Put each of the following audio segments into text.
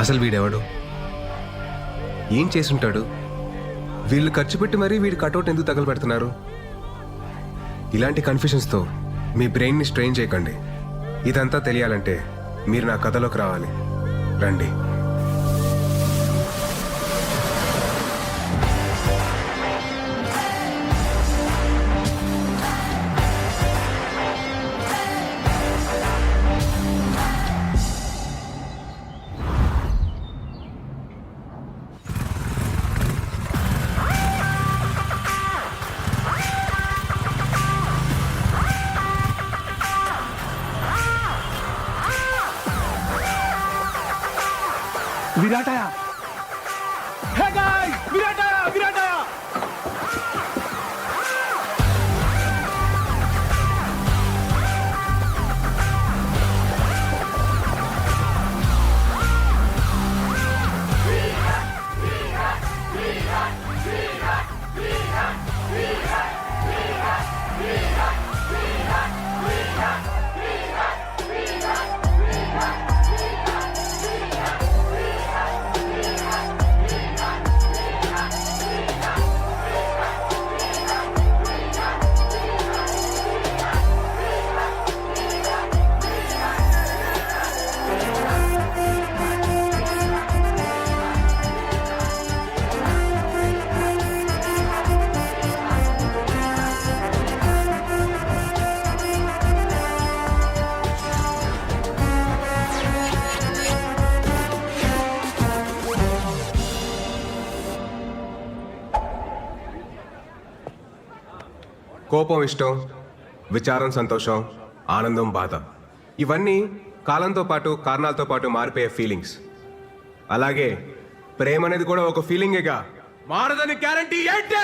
అసలు వీడెవడు? ఏం చేసుంటాడు? వీళ్ళు ఖర్చు పెట్టి మరీ వీడి కటౌట్ ఎందుకు తగలబెడుతున్నారు? ఇలాంటి కన్ఫ్యూషన్స్తో మీ బ్రెయిన్ని స్ట్రెయిన్ చేయకండి. ఇదంతా తెలియాలంటే మీరు నా కథలోకి రావాలి. రండి. विराट आया। Hey guys, विराट आया, विराट आया। కోపం ఇష్టం, విచారం సంతోషం, ఆనందం బాధ, ఇవన్నీ కాలంతో పాటు కారణాలతో పాటు మారిపోయే ఫీలింగ్స్. అలాగే ప్రేమ అనేది కూడా ఒక ఫీలింగేగా. మారదని గ్యారంటీ ఏంటి?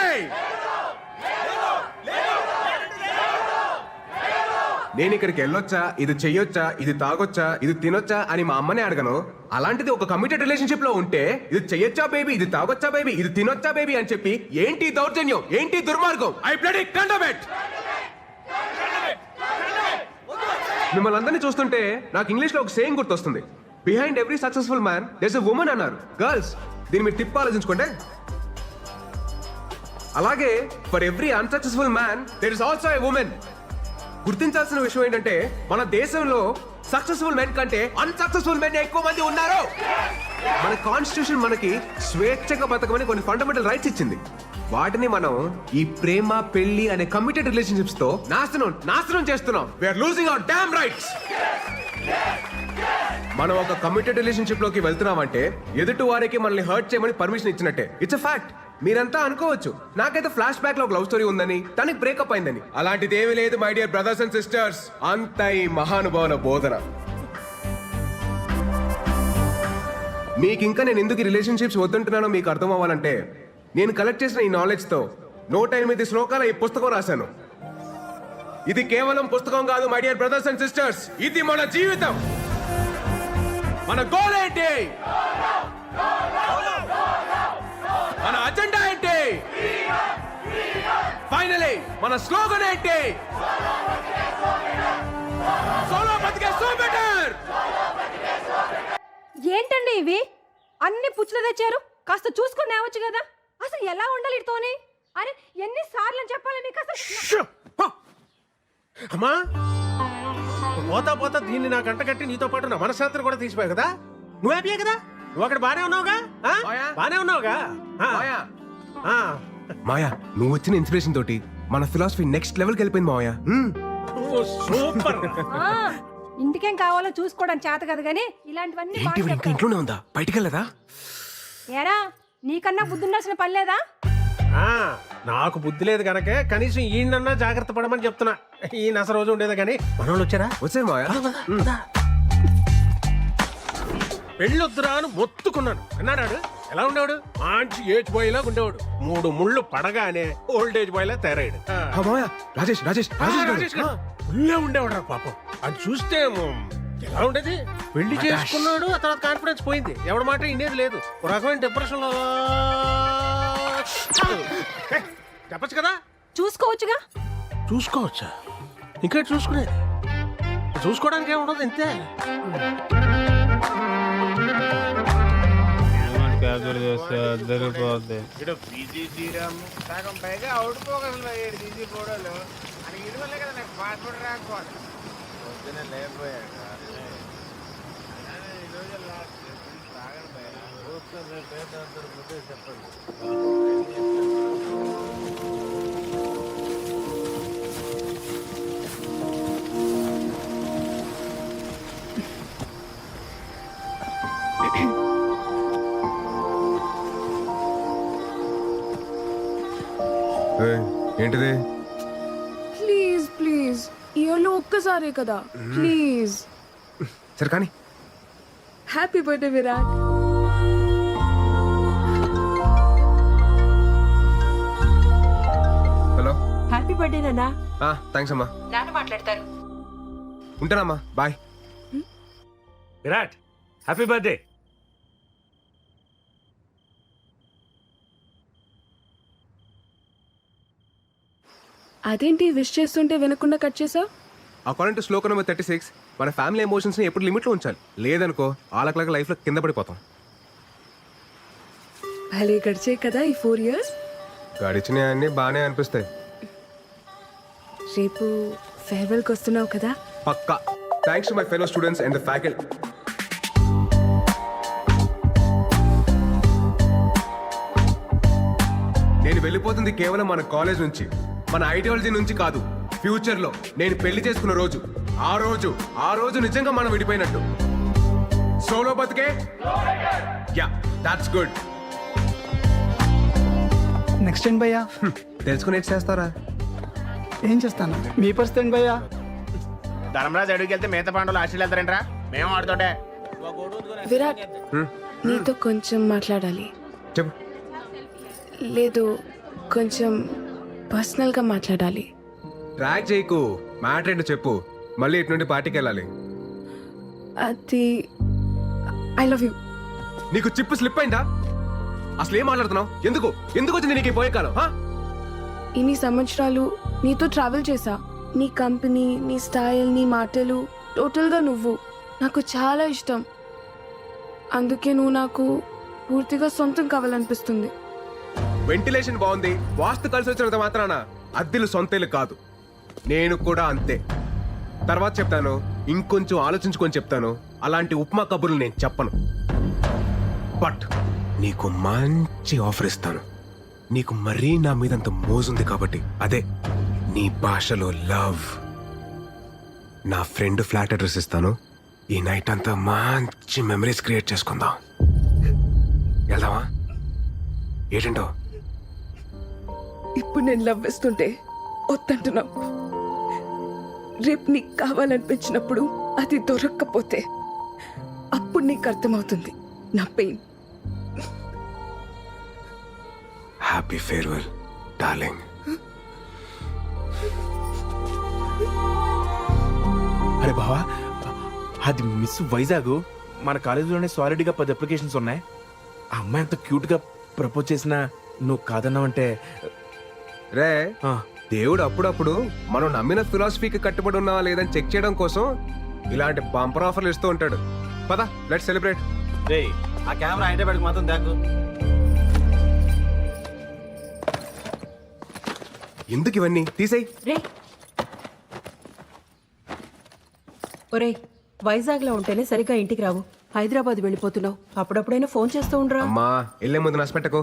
నేను ఇక్కడికి వెళ్ళొచ్చా, ఇది చెయ్యొచ్చా, ఇది తాగొచ్చా, ఇది తినొచ్చా అని మా అమ్మనే అడగను. అలాంటిది ఒక కమిటెడ్ రిలేషన్షిప్ లో ఉంటే ఇది చెయ్యొచ్చా బేబీ, ఇది తాగొచ్చా బేబీ, ఇది తినొచ్చా బేబీ అని చెప్పి ఏంటి దౌర్జన్యం, ఏంటి దుర్మార్గం? I bloody condemn it. మిమ్మల్ని అందరినీ చూస్తుంటే నాకు ఇంగ్లీష్ లో ఒక సేయింగ్ గుర్తొస్తుంది. Behind every successful man there is a woman అన్నారు. గర్ల్స్, దీన్ని మీరు టిప్ ఆలోచించుకోండి. అలాగే for every unsuccessful man there is also a women. గుర్తించాల్సిన విషయం ఏంటంటే మన దేశంలో సక్సెస్ఫుల్ మెన్ కంటే అన్సక్సెస్ఫుల్ మెన్ ఎక్కువ మంది ఉన్నారు. మన కాన్స్టిట్యూషన్ మనకి స్వేచ్ఛగా బతకమని కొన్ని ఫండమెంటల్ రైట్స్ ఇచ్చింది. వాటిని మనం ఈ ప్రేమ పెళ్లి అనే కమిటెడ్ రిలేషన్షిప్స్ తో నాశనం చేస్తున్నాం. We're losing our damn rights. మనం ఒక కమిటెడ్ రిలేషన్షిప్ లోకి వెళ్తున్నామంటే ఎదుటి వారికి మనల్ని హర్ట్ చేయమని పర్మిషన్ ఇచ్చినట్టే. It's a fact. మీరంతా అనుకోవచ్చు నాకైతే ఫ్లాష్ బ్యాక్ లో ఒక లవ్ స్టోరీ ఉందని, తనకి బ్రేకప్ అయిందని. అలాంటిది ఏమీ లేదు my dear brothers and sisters. అంత ఈ మహానుభావుల బోధన. మీకు ఇంకా నేను ఎందుకు రిలేషన్షిప్స్ వద్దంటున్నానో మీకు అర్థం అవ్వాలంటే నేను కలెక్ట్ చేసిన ఈ నాలెడ్జ్ తో 108 శ్లోకాల ఈ పుస్తకం రాశాను. ఇది కేవలం పుస్తకం కాదు my dear brothers and sisters. ఇది మన జీవితం. మన గోల్ ఏంటి? మన అజెండా ఏంటి? ఫైనలీ మన స్లోగన్ ఏంటి? సోలో బతికే సో బెటర్. ఏంటండి ఇవి అన్ని పుచ్చులు తెచ్చారు? కాస్త చూసుకొని తేవచ్చు కదా. అసలు ఎలా ఉండాలి ఇతోని? అరే ఎన్నిసార్లు చెప్పాలి మీకు అసలు? అమ్మా పోతా పోతా దీన్ని నా గంట కట్టి నీతో పాటు నా మనశ్శాంతిని కూడా తీసిపోయావు కదా. నువ్వు హ్యాపీయే కదా? నువ్వు అక్కడ బానే ఉన్నావుగా? బానే ఉన్నావుగా? మాయా, నువ్వు వచ్చిన ఇన్స్పిరేషన్ తోటి మన ఫిలాసఫీ నెక్స్ట్ లెవెల్కి వెళ్ళిపోయింది మాయా. సూపర్. ఇంటికేం కావాలో చూసుకోవడం చేత కదా గానీ ఇలాంటివన్నీ ఇంకా ఇంట్లోనే ఉందా? బయటికి వెళ్ళదా? ఏరా నీకన్నా బుద్ధి ఉండాల్సిన పని లేదా? నాకు బుద్ధి లేదు కనుక కనీసం ఈయనన్నా జాగ్రత్త పడమని చెప్తున్నా. ఈయన అసలు రోజు ఉండేదా కానీ మనోళ్ళు వచ్చారా? వచ్చారు మాయా. పెళ్ళొద్దురా అని మొత్తుకున్నాను. అన్నాడు. ఎలా ఉండేవాడు? మంచి ఏజ్ బాయ్ లాగా ఉండేవాడు. 3 ముళ్ళు పడగానే ఓల్డ్ ఏజ్ బాయ్ లా తయారయ్యాడు. రాజేష్ రాజేష్ రాజేష్ ఉల్లే ఉండేవాడు రా పాపం. అది చూస్తే ఎలా ఉండేది? పెళ్లి చేసుకున్నాడు, ఆ తర్వాత కాన్ఫిడెన్స్ పోయింది. ఎవడి మాట ఇండేది లేదు. ఒక రకమైన డిప్రెషన్ లో. చెప్పచ్చు కదా. చూసుకోవచ్చుగా. చూసుకోవచ్చా? ఇంకా చూసుకునేది? చూసుకోవడానికి ఏముండదు ఇంతే. రాజులు చేస్తే అద్దరిపోద్ది. ఇక్కడ పీజీ శ్రీరామ్ సగం పైగా అవుట్ పోగలు తీసి ఫోటోలు అని ఇది వల్లే కదా నాకు పాస్పోర్ట్ రాకపోవాలి పొద్దున లేకపోయాక ఈరోజు లాస్ట్ తాగను భయ చెప్పండి. ఏయ్, ఏంటిది? ప్లీజ్ ప్లీజ్ ఇయర్లో ఒక్కసారే కదా ప్లీజ్. సరే కానీ happy birthday Virat. Hello. Happy birthday నాన్న. థ్యాంక్స్ అమ్మా. నాన్న మాట్లాడతారు. ఉంటానమ్మా, బాయ్. Virat happy birthday. అదేంటి విష్ చేస్తుంటే వినకుండా కట్ చేసావు? అకార్డింగ్ టు శ్లోక నెంబర్ 36 మన ఫ్యామిలీ ఎమోషన్స్ ని ఎప్పుడు లిమిట్ లో ఉంచాలి, లేదనుకో ఆలకలక లైఫ్ లో కింద పడిపోతాం. భలే గడిచే కదా ఈ 4 years. గడిచిన అన్ని బాగానే అనిపిస్తాయి. రేపు ఫేర్వెల్కి వస్తున్నావు కదా. పక్కా. Thanks to my fellow students and the faculty. నేను వెళ్ళిపోతుంది కేవలం మన కాలేజ్ నుంచి, మన ఐడియాలజీ నుంచి కాదు. ఫ్యూచర్ లో నేను పెళ్లి చేసుకున్న రోజు, ఆ రోజు నిజంగా మనం విడిపోయినట్టు. సోలో బతికే యా దట్స్ గుడ్. నెక్స్ట్ ఏంటి భయ్యా? తెలుసుకుని ఏం చేస్తారా? ఏం చేస్తాను మీ పరిస్థితి ఏంటి భయ్యా? ధర్మరాజు అడుగుకి వెళ్తే మిగతా పాండవులు ఆస్ట్రేలియా వెళ్తారంట్రా మేము ఆడుతుంటే. విరాట్ నీతో కొంచెం మాట్లాడాలి. చెప్పు. లేదు కొంచెం పర్సనల్గా మాట్లాడాలి. ట్రాక్ చేయకు, మ్యాటర్ ఏంటో చెప్పు. మళ్ళీ ఇటు నుండి పార్టీకి వెళ్ళాలి. అది ఐ లవ్ యూ. నీకు చిప్పు స్లిప్ అయిందా? అసలు ఏం మాట్లాడుతున్నావు? ఎందుకు వచ్చింది నీకు ఈ పోయే కాలం? ఇన్ని సంవత్సరాలు నీతో ట్రావెల్ చేశా. నీ కంపెనీ, నీ స్టైల్, నీ మాటలు, టోటల్గా నువ్వు నాకు చాలా ఇష్టం. అందుకే నువ్వు నాకు పూర్తిగా సొంతం కావాలనిపిస్తుంది. వెంటిలేషన్ బాగుంది, వాస్తు కలిసి వచ్చినంత మాత్రాన అద్దెలు సొంతేలు కాదు. నేను కూడా అంతే. తర్వాత చెప్తాను, ఇంకొంచెం ఆలోచించుకొని చెప్తాను. అలాంటి ఉప్మా కబుర్లు నేను చెప్పను. బట్ నీకు మంచి ఆఫర్ ఇస్తాను. నీకు మరీ నా మీదంత మోజుంది కాబట్టి, అదే నీ భాషలో లవ్. నా ఫ్రెండ్ ఫ్లాట్ అడ్రస్ ఇస్తాను. ఈ నైట్ అంతా మంచి మెమరీస్ క్రియేట్ చేసుకుందాం. వెళ్దామా? ఏంటంటో? ఇప్పుడు నేను లవ్ వేస్తుంటే వద్దంటున్నావు. రేపు నీకు కావాలనిపించినప్పుడు అది దొరక్కపోతే అప్పుడు నీకు అర్థమవుతుంది నా పెయిన్. Happy farewell darling. అరే బావా, అది మిస్ వైజాగ్. మన కాలేజీలోనే సాలిడ్గా 10 అప్లికేషన్స్ ఉన్నాయి. ఆ అమ్మాయి అంత క్యూట్గా ప్రపోజ్ చేసినా నువ్వు కాదన్నావంటే రే, దేవుడు అప్పుడప్పుడు మనం నమ్మిన ఫిలాసఫీకి కట్టుబడి ఉన్నావా లేదని చెక్ చేయడం కోసం ఇలాంటి బంపర్ ఆఫర్లు ఇస్తూ ఉంటాడు. పద, లెట్స్ సెలబ్రేట్. ఆ కెమెరా హైదరాబాద్కి మాత్రం దాకు. ఎందుకు ఇవన్నీ తీసేయ్. రే ఒరేయ్, వైజాగ్లో ఉంటేనే సరిగ్గా ఇంటికి రావు. హైదరాబాద్ వెళ్ళిపోతున్నావు. అప్పుడప్పుడైనా ఫోన్ చేస్తూ ఉండరా? అమ్మా, వెళ్ళే ముందు నష్టపెట్టకు.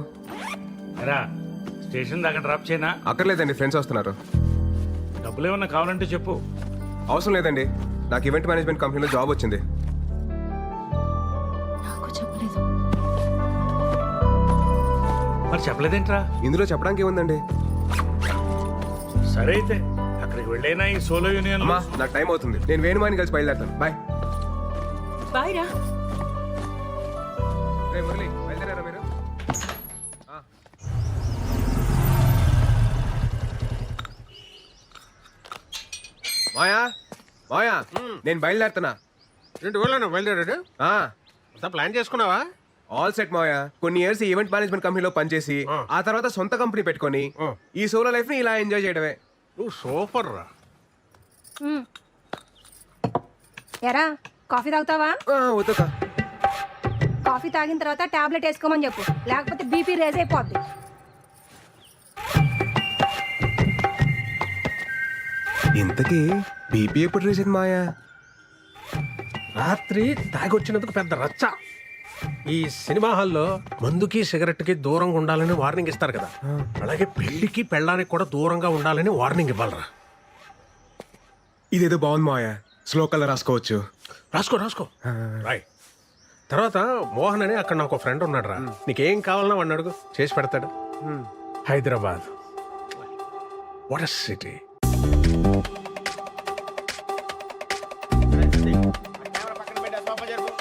రా స్టేషన్ దాకా డ్రాప్ చేయనా? అక్కర్లేదండి, ఫ్రెండ్స్ వస్తున్నారు. డబ్బులు ఏమన్నా కావాలంటే చెప్పు. అవసరం లేదండి, నాకు ఈవెంట్ మేనేజ్మెంట్ కంపెనీలో జాబ్ వచ్చింది. నాకు చెప్పలేదు. మరి చెప్పలేదేంట్రా? ఇందులో చెప్పడానికి ఏముందండి? సరే అయితే అక్కడికి వెళ్ళైనా ఈ సోలో యూనియన్. అమ్మా, నాకు టైం అవుతుంది. నేను వేణుమాని కలిసి బయలుదేరుతాను. బాయ్. బాయ్ రా. రే మురళి, బయలుదేరారా మీరు? మాయా, నేను బయలుదేరుతున్నా. ఏంటి ఊళ్ళో బయలుదేరాడు? అంతా ప్లాన్ చేసుకున్నావా? ఆల్ సెట్ మాయా. కొన్ని ఇయర్స్ ఈవెంట్ మేనేజ్మెంట్ కంపెనీలో పనిచేసి ఆ తర్వాత సొంత కంపెనీ పెట్టుకొని ఈ సోలో లైఫ్ ని ఇలా ఎంజాయ్ చేయడమే. నువ్వు సూపర్ రా. ఎరా కాఫీ తాగుతావా? వద్దుకా. కాఫీ తాగిన తర్వాత టాబ్లెట్ వేసుకోమని చెప్పు, లేకపోతే బీపీ రేజ్ అయిపోద్ది. ఇంతకీ బీపీ ఎప్పుడు రీసెంట్ మాయా? రాత్రి తాగొచ్చినందుకు పెద్ద రచ్చ. ఈ సినిమా హాల్లో మందుకి సిగరెట్ కి దూరంగా ఉండాలని వార్నింగ్ ఇస్తారు కదా, అలాగే పెళ్లికి పెళ్ళానికి కూడా దూరంగా ఉండాలని వార్నింగ్ ఇవ్వాలరా. ఇదేదో బాగుంది మాయా, స్లో కలర్ రాసుకోవచ్చు. రాసుకో రాసుకో రాయ్. తర్వాత మోహన్ అని అక్కడ నాకు ఫ్రెండ్ ఉన్నాడు రా, నీకేం కావాలన్నా వాడిని అడుగు, చేసి పెడతాడు. Hyderabad what a city. Camera పక్కన పెట్టా, సోఫా జరుపు.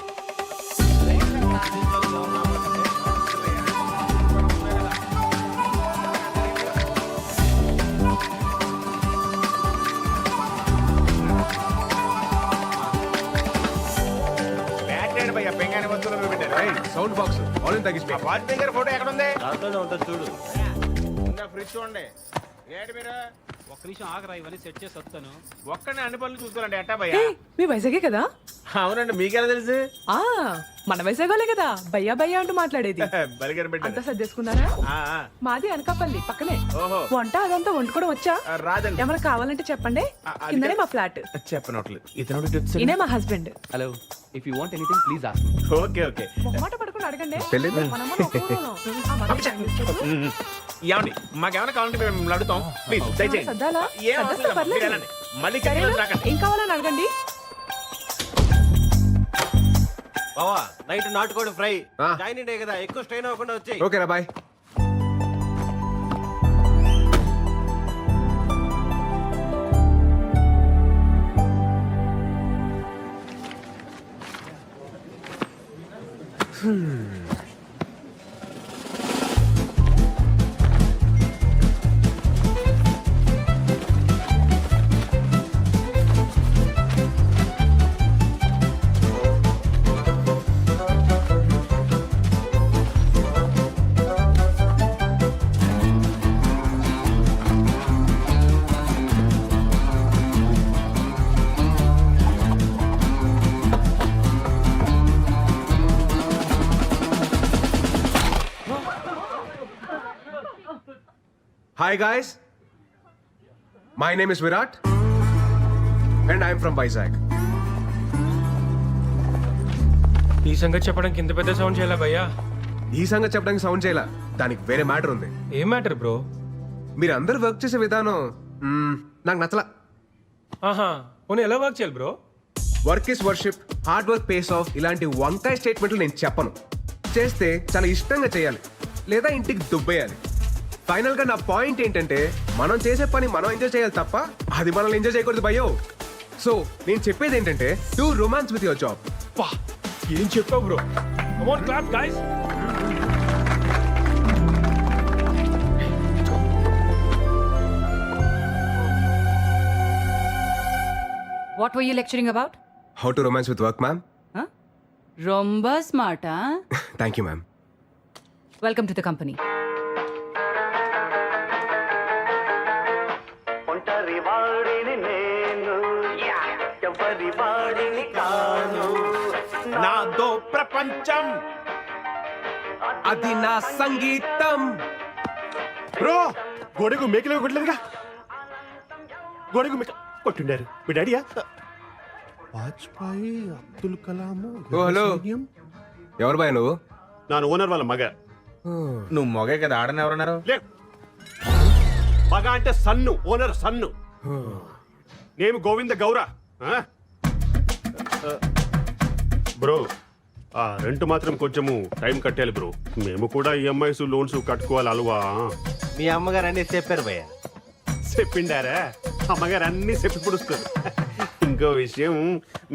బ్యాట్ రేడ్ భయ్యా, పెంగానే వస్తువులు పెట్టారు. సౌండ్ బాక్స్ ఆల్రెడీ తగ్గిస్తా. వాచ్ దగ్గర ఫోటో ఎక్కడ ఉంది? చూడు. ఫ్రిడ్జ్ చూడండి. ఏంటి మీరు ఒక్క నిమిషం ఆగరా, ఇవన్నీ సెట్ చేసి వస్తాను. ఒక్కనే అన్ని పనులు చూసుకోరండి ఎట్టా భయ్యా? మీ వైజాగే కదా? అవునండి, మీకెలా తెలుసు? ఆ మన వైజాగోలే కదా భయ్యా భయ్యా అంటూ మాట్లాడేది. బలిగారు అంతా పెట్టారు. సర్దేసుకున్నారా? ఆ, ఆ. మాది అనకాపల్లి పక్కనే. ఓహో. వంట అదంతా వండుకోవడం వచ్చా? రాదండి. ఏమైనా కావాలంటే చెప్పండి, అది కిందనే మా ఫ్లాట్. చెప్పనట్లేదు ఇతను ఈయనే మా husband. Hello, if you want anything please ask me. Okay okay. మొహమాట పడుకుని అడగండి. తెలీదు. మనమ్మని ఒక్క ఊరులో. ఆ, మనమే. ఏమండి మాకేమైనా కావాలంటే మేము మిమ్మల్ని అడుగుతాం, ప్లీజ్ దయచేయండి. సర్దాలా? ఏం అవసరం సర్దేస్తే లేదు, పర్లేదు. మీరు వెళ్ళండి. మళ్ళీ సరేనా? కిందకి రాకండి. ఏం కావాలని అడగండి. బావా నైట్ నాటుకోడి ఫ్రై ఆ. జాయిన్ డే కదా, ఎక్కువ స్ట్రెయిన్ అవ్వకుండా వచ్చి. ఓకేనా bye. Hi guys, my name is Virat and I am from Vizag. ఈ సంగతి చెప్పడానికి ఇంత పెద్ద సౌండ్ చేయాలా భయ్యా? ఈ సంగతి చెప్పడానికి సౌండ్ చేయాల, దానికి వేరే మ్యాటర్ ఉంది. ఏం మ్యాటర్ బ్రో? మీరు అందరు వర్క్ చేసే విధానం నాకు నచ్చలా. ఆహా, పోనీ ఎలా వర్క్ చేయాలి bro? Work is worship, hard work pays of, ఇలాంటి వంకాయ స్టేట్మెంట్లు నేను చెప్పను. చేస్తే చాలా ఇష్టంగా చేయాలి, లేదా ఇంటికి దుబ్బేయాలి. ఫైనల్ గా నా పాయింట్ ఏంటంటే, మనం చేసే పని మనం ఎంజాయ్ చేయాలి తప్ప అది మనల్ని ఎంజాయ్ చేయకూడదు భయో. సో నేను చెప్పేది ఏంటంటే, do romance with your job. పా, ఏం చెప్పావు bro? Come on clap guys. What were you lecturing about? How to romance with work ma'am. Romba smart, huh? Thank you ma'am. Welcome to the company. నాదో ప్రపంచం. అది నా సంగీతం. Bro గోడకు మేకలు కొట్టలేదుగా, గోడకు మేక కొట్టిండారు మీ డాడీయా? వాజ్పేయి, అబ్దుల్ కలాం. ఓ హలో, ఎవరు బాయ్ నువ్వు? నా ఓనర్ వాళ్ళ మగ. నువ్వు మొగే కదా, ఆడని ఎవరన్నారు? లే మగ అంటే సన్ను, ఓనర్ సన్ను. నేను గోవింద గౌర. బ్రో ఆ రెంట్ మాత్రం కొంచెము టైం కట్టాలి బ్రో, మేము కూడా ఈఎంఐస్ లోన్స్ కట్టుకోవాలి అలవా. మీ అమ్మగారు అన్ని చెప్పారు భయ్య. చెప్పిండారా? అమ్మగారు అన్ని చెప్పి పుడుస్తారు. ఇంకో విషయం,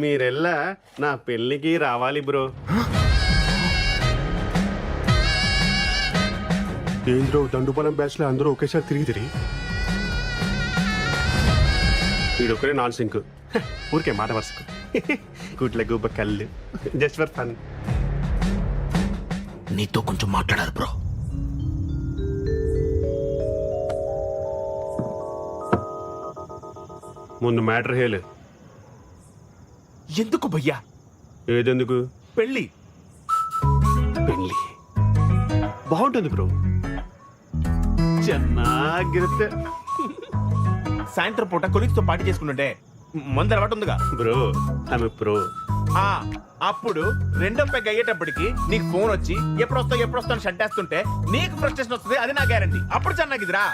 మీరెల్లా నా పెళ్ళికి రావాలి బ్రో. ఏంద్రో దండుపాలెం బ్యాచ్ లో అందరూ ఒకేసారి తిరిగి వీడొక్కడే నాన్ సింక్. ఊరికే మాట వరుసకు గుడ్ల గుబ్బ కళ్ళు, జస్ట్ ఫర్ ఫన్. నీతో కొంచెం మాట్లాడాలి బ్రో. ముందు మ్యాటర్ హేలు. ఎందుకు భయ్యా? ఏదెందుకు? పెళ్ళి బాగుంటుంది బ్రో. ಚೆನ್ನಾಗಿರುತ್ತೆ సాయంత్రం పూట కొలీగ్స్ తో పార్టీ చేసుకుంటుంటే మందు అలవాటు ఉందిగా బ్రో. ఆమె ప్రో. ఆ, అప్పుడు రెండో పెగ్ అయ్యేటప్పటికి నీకు ఫోన్ వచ్చి ఎప్పుడు వస్తావు షంటేస్తుంటే నీకు ఫ్రస్ట్రేషన్ వస్తుంది, అది నా గ్యారంటీ. అప్పుడు చెన్నాగిదిరా.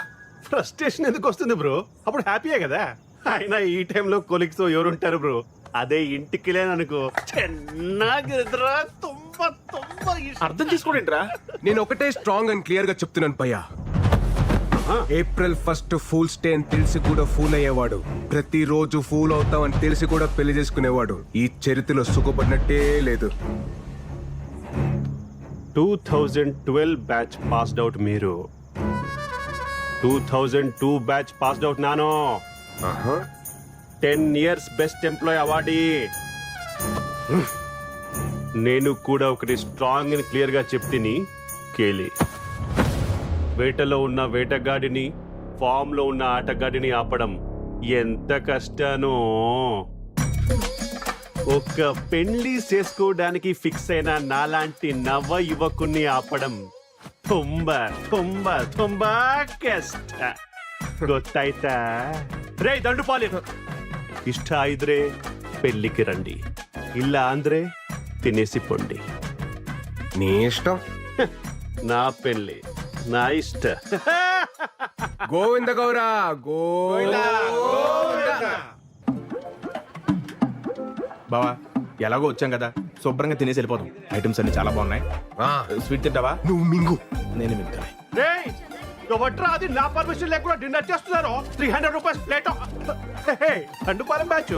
ఫ్రస్ట్రేషన్ ఎందుకు వస్తుంది బ్రో? అప్పుడు హ్యాపీయే కదా. అయినా ఈ టైంలో కొలీగ్స్ ఎవరు ఉంటారు బ్రో? అదే ఇంటికి లేననుకో ಚೆನ್ನಾಗಿರುತ್ತరా. ತುಂಬ ఇష్టం. అర్థం చేసుకోండిరా. నేను ఒకటే స్ట్రాంగ్ అండ్ క్లియర్ గా చెప్తున్నాను పయ్యా. ఏప్రిల్ 1 ఫూల్స్ డే అని తెలిసి కూడా ఫూల్ అయ్యేవాడు, ప్రతిరోజు ఫూల్ అవుతాం అని తెలిసి కూడా పెళ్లి చేసుకునేవాడు ఈ చరిత్రలో సుఖపడినట్టే లేదు. 2012 బ్యాచ్ పాస్డ్ అవుట్ మీరు. 2002 బ్యాచ్ పాస్డ్ అవుట్ నాను. 10 ఇయర్స్ బెస్ట్ ఎంప్లాయ్ అవార్డీ. నేను కూడా ఒకటి స్ట్రాంగ్ అండ్ క్లియర్ గా చెప్తిని కేలి. వేటలో ఉన్న వేటగాడిని, ఫామ్ లో ఉన్న ఆటగాడిని ఆపడం ఎంత కష్టానో. ఒక పెళ్లి చేసుకోవడానికి ఫిక్స్ అయిన నాలాంటి నవ యువకుని ఆపడం ತುಂಬಾ ತುಂಬಾ ತುಂಬಾ ಕಷ್ಟ. ಗೊತ್ತಾಯ್ತಾ? ರೇ ದಂಡುಪಾಲಿ, ಇಷ್ಟ ಇದ್ರೆ పెళ్లికి రండి, ಇಲ್ಲ ಅಂದ್ರೆ తినేసి పొండి. నీ ఇష్టం. నా పెళ్లి నా ఇష్ట. గోవింద గౌరా గోవింద. బావా ఎలాగో వచ్చాం కదా, శుభ్రంగా తినేసి వెళ్ళిపోతాం. ఐటమ్స్ అన్ని చాలా బాగున్నాయి. స్వీట్ తింటావా? నువ్వు మింగు. నేను మింగుతాను. రేయ్, ఎవట్రా అది నా పర్మిషన్ లేకుండా డిన్నర్ చేస్తున్నారు? 300 రూపీస్ ప్లేట్. దండుపాలెం బ్యాచ్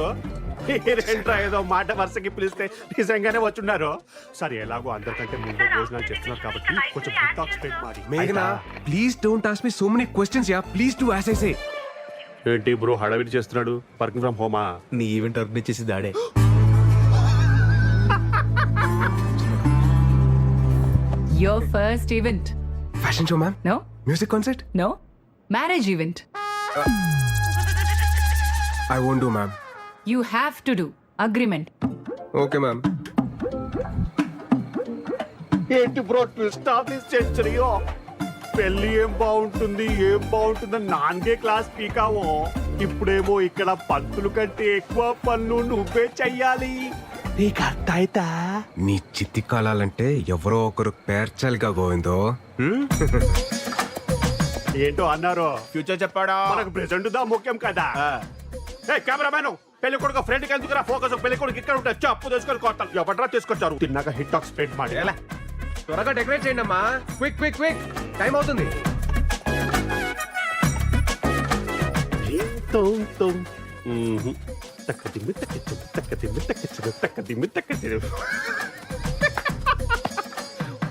ఏంట్రా ఏదో మాట వరుసకి పిలిస్తే నిజంగానే వచ్చున్నారు. సరే, ఎలాగో అందరికంటే ముందు భోజనాలు చేస్తున్నారు కాబట్టి కొంచెం డిటాక్స్ ప్లేట్ మారి. మేఘనా, please don't ask me so many questions yeah. Please do as I say. ఏంటి బ్రో హడావిడి చేస్తున్నాడు? వర్కింగ్ ఫ్రమ్ హోమా? నీ ఈవెంట్ ఆర్గనైజ్ చేసి దాడే. Your first event. Fashion show ma'am. No music concert. No marriage event. I won't do ma'am. You have to do. Agreement. Okay ma'am. ఏంటి bro twist of this సెంచరీయో? పెళ్లి ఏం బాగుంటుందని నాన్గే class పీకావో. ఇప్పుడేమో ఇక్కడ పంతులు కంటే ఎక్కువ పనులు నువ్వే చెయ్యాలి. నీకు అర్థమైతా? నీ చిత్తి కాలాలంటే ఎవరో ఒకరు పేర్చాలిగా గోవిందో. ఏంటో అన్నారు. ఫ్యూచర్ చెప్పాడా? మనకు ప్రెసెంట్ దా ముఖ్యం కదా. కెమెరామెన్, పెళ్లి కొడుకు ఫ్రెండ్ కి ఎందుకురా ఫోకస్? పెళ్లి కొడుకు ఇక్కడ ఉంటే చెప్పు తీసుకొని కొట్టాలి. ఎవడరా తీసుకొచ్చారు? తిన్నాక హిట్ టాక్ స్ప్రెడ్ ಮಾಡಿ. త్వరగా డెకరేట్ చేయండి అమ్మా. క్విక్ క్విక్ క్విక్, టైం అవుతుంది.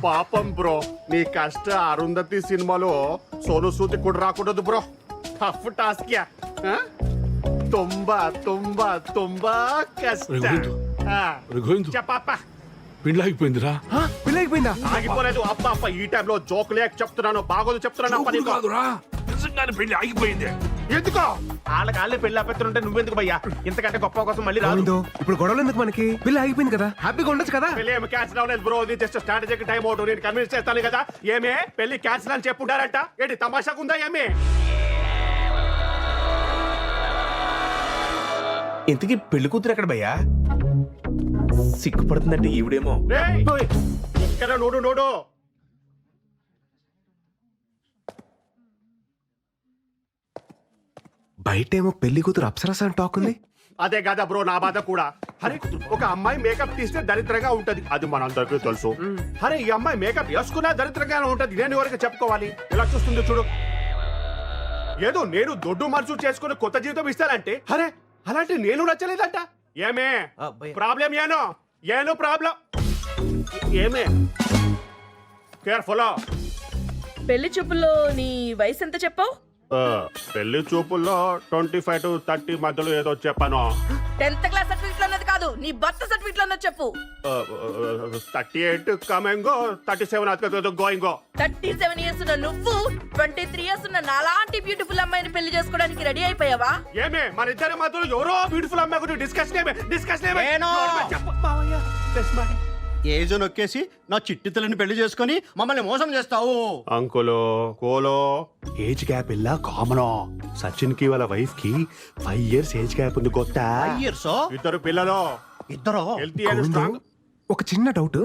పాపం బ్రో, నీ కష్ట అరుంధతి సినిమాలో సోను సూది కూడా రాకూడదు బ్రో. Tough task yeah. ತುಂಬಾ ತುಂಬಾ ತುಂಬಾ కష్ట. చెప్పప్ప. పెళ్ళి అయిపోయిందిరా. పెళ్లి అయిపోయిందా? ఆగిపోలేదు. అప్ప ఈ టైంలో జోక్ లేక చెప్తున్నాను, బాగోదు చెప్తున్నాను. నిజంగానే పెళ్లి ఆగిపోయింది. ఎందుకో వాళ్ళకి పెళ్లి ఆపెత్తుంటే నువ్వెందుకు భయ్యా? ఇంతకంటే గొప్ప కోసం మళ్ళీ రాదు. గోవిందో, ఇప్పుడు గొడవలు ఎందుకు మనకి? పెళ్లి అయిపోయింది కదా, హ్యాపీగా ఉండొచ్చు కదా. పెళ్లి ఏమి క్యాన్సిల్ అవ్వలేదు బ్రో. ఇది జస్ట్ స్ట్రాటజీకి టైం అవుట్. నేను కన్విన్స్ చేస్తాను కదా. ఏమే పెళ్లి క్యాన్సిల్ అని చెప్పుంటారంట. ఏంటి తమాషాగా ఉందా ఏమే? ఇంతకీ పెళ్లి కూతురు ఎక్కడ భయ్యా? సిగ్గుపడుతుందంటే ఈవిడేమో. రేయ్, ఇక్కడ నోడు నోడు. బయటేమో పెళ్లి కూతురు అప్సరస అని టాక్ ఉంది. అదే కదా బ్రో నా బాధ కూడా. అరే, ఒక అమ్మాయి మేకప్ తీస్తే దరిద్రంగా ఉంటది, అది మనందరికీ తెలుసు. అరే, ఈ అమ్మాయి మేకప్ వేసుకున్నా దరిద్రంగానే ఉంటది. నేను ఎవరికి చెప్పుకోవాలి? ఇలా చూస్తుంది చూడు. ఏదో నేను దొడ్డు మనసు చేసుకుని కొత్త జీవితం ఇస్తానంటే, అరే అలాంటి నేను నచ్చలేదంట. ఏమే ప్రాబ్లం? ఏను ప్రాబ్లం ఏమే? కేర్ఫుల్. పెళ్లి చూపుల్లో నీ వయసు ఎంత చెప్పావు? పెళ్లి చూపుల్లో 25 to 30 మధ్యలో ఏదో చెప్పాను. 10th క్లాస్ సర్టిఫికెట్ లో ఉన్నది కాదు, నీ బర్త్ సర్టిఫికెట్ లో ఉన్నది చెప్పు. 38 కమింగ్, 37 గోయింగ్. 37 ఇయర్స్ ఉన్న నువ్వు 23 ఇయర్స్ ఉన్న నాలాంటి బ్యూటిఫుల్ అమ్మాయిని పెళ్లి చేసుకోవడానికి రెడీ అయిపోయావా? ఏమే మన ఇద్దరి మధ్యలో ఎవరో బ్యూటిఫుల్ అమ్మాయి గురించి డిస్కషన్ ఏమే? ఏజో నొక్కేసి నా చిట్టి తల్లిని పెళ్లి చేసుకొని మమ్మల్ని మోసం చేస్తావు. అంకులో కోలో ఏజ్ గ్యాప్ ఇలా కామన్. సచిన్ కి వాళ్ళ వైఫ్ కి 5 years ఏజ్ గ్యాప్ ఉంది కొత్త. ఇయర్సో ఇద్దరు పిల్లలు, ఇద్దరు హెల్తీ అండ్ స్ట్రాంగ్. ఒక చిన్న డౌట్,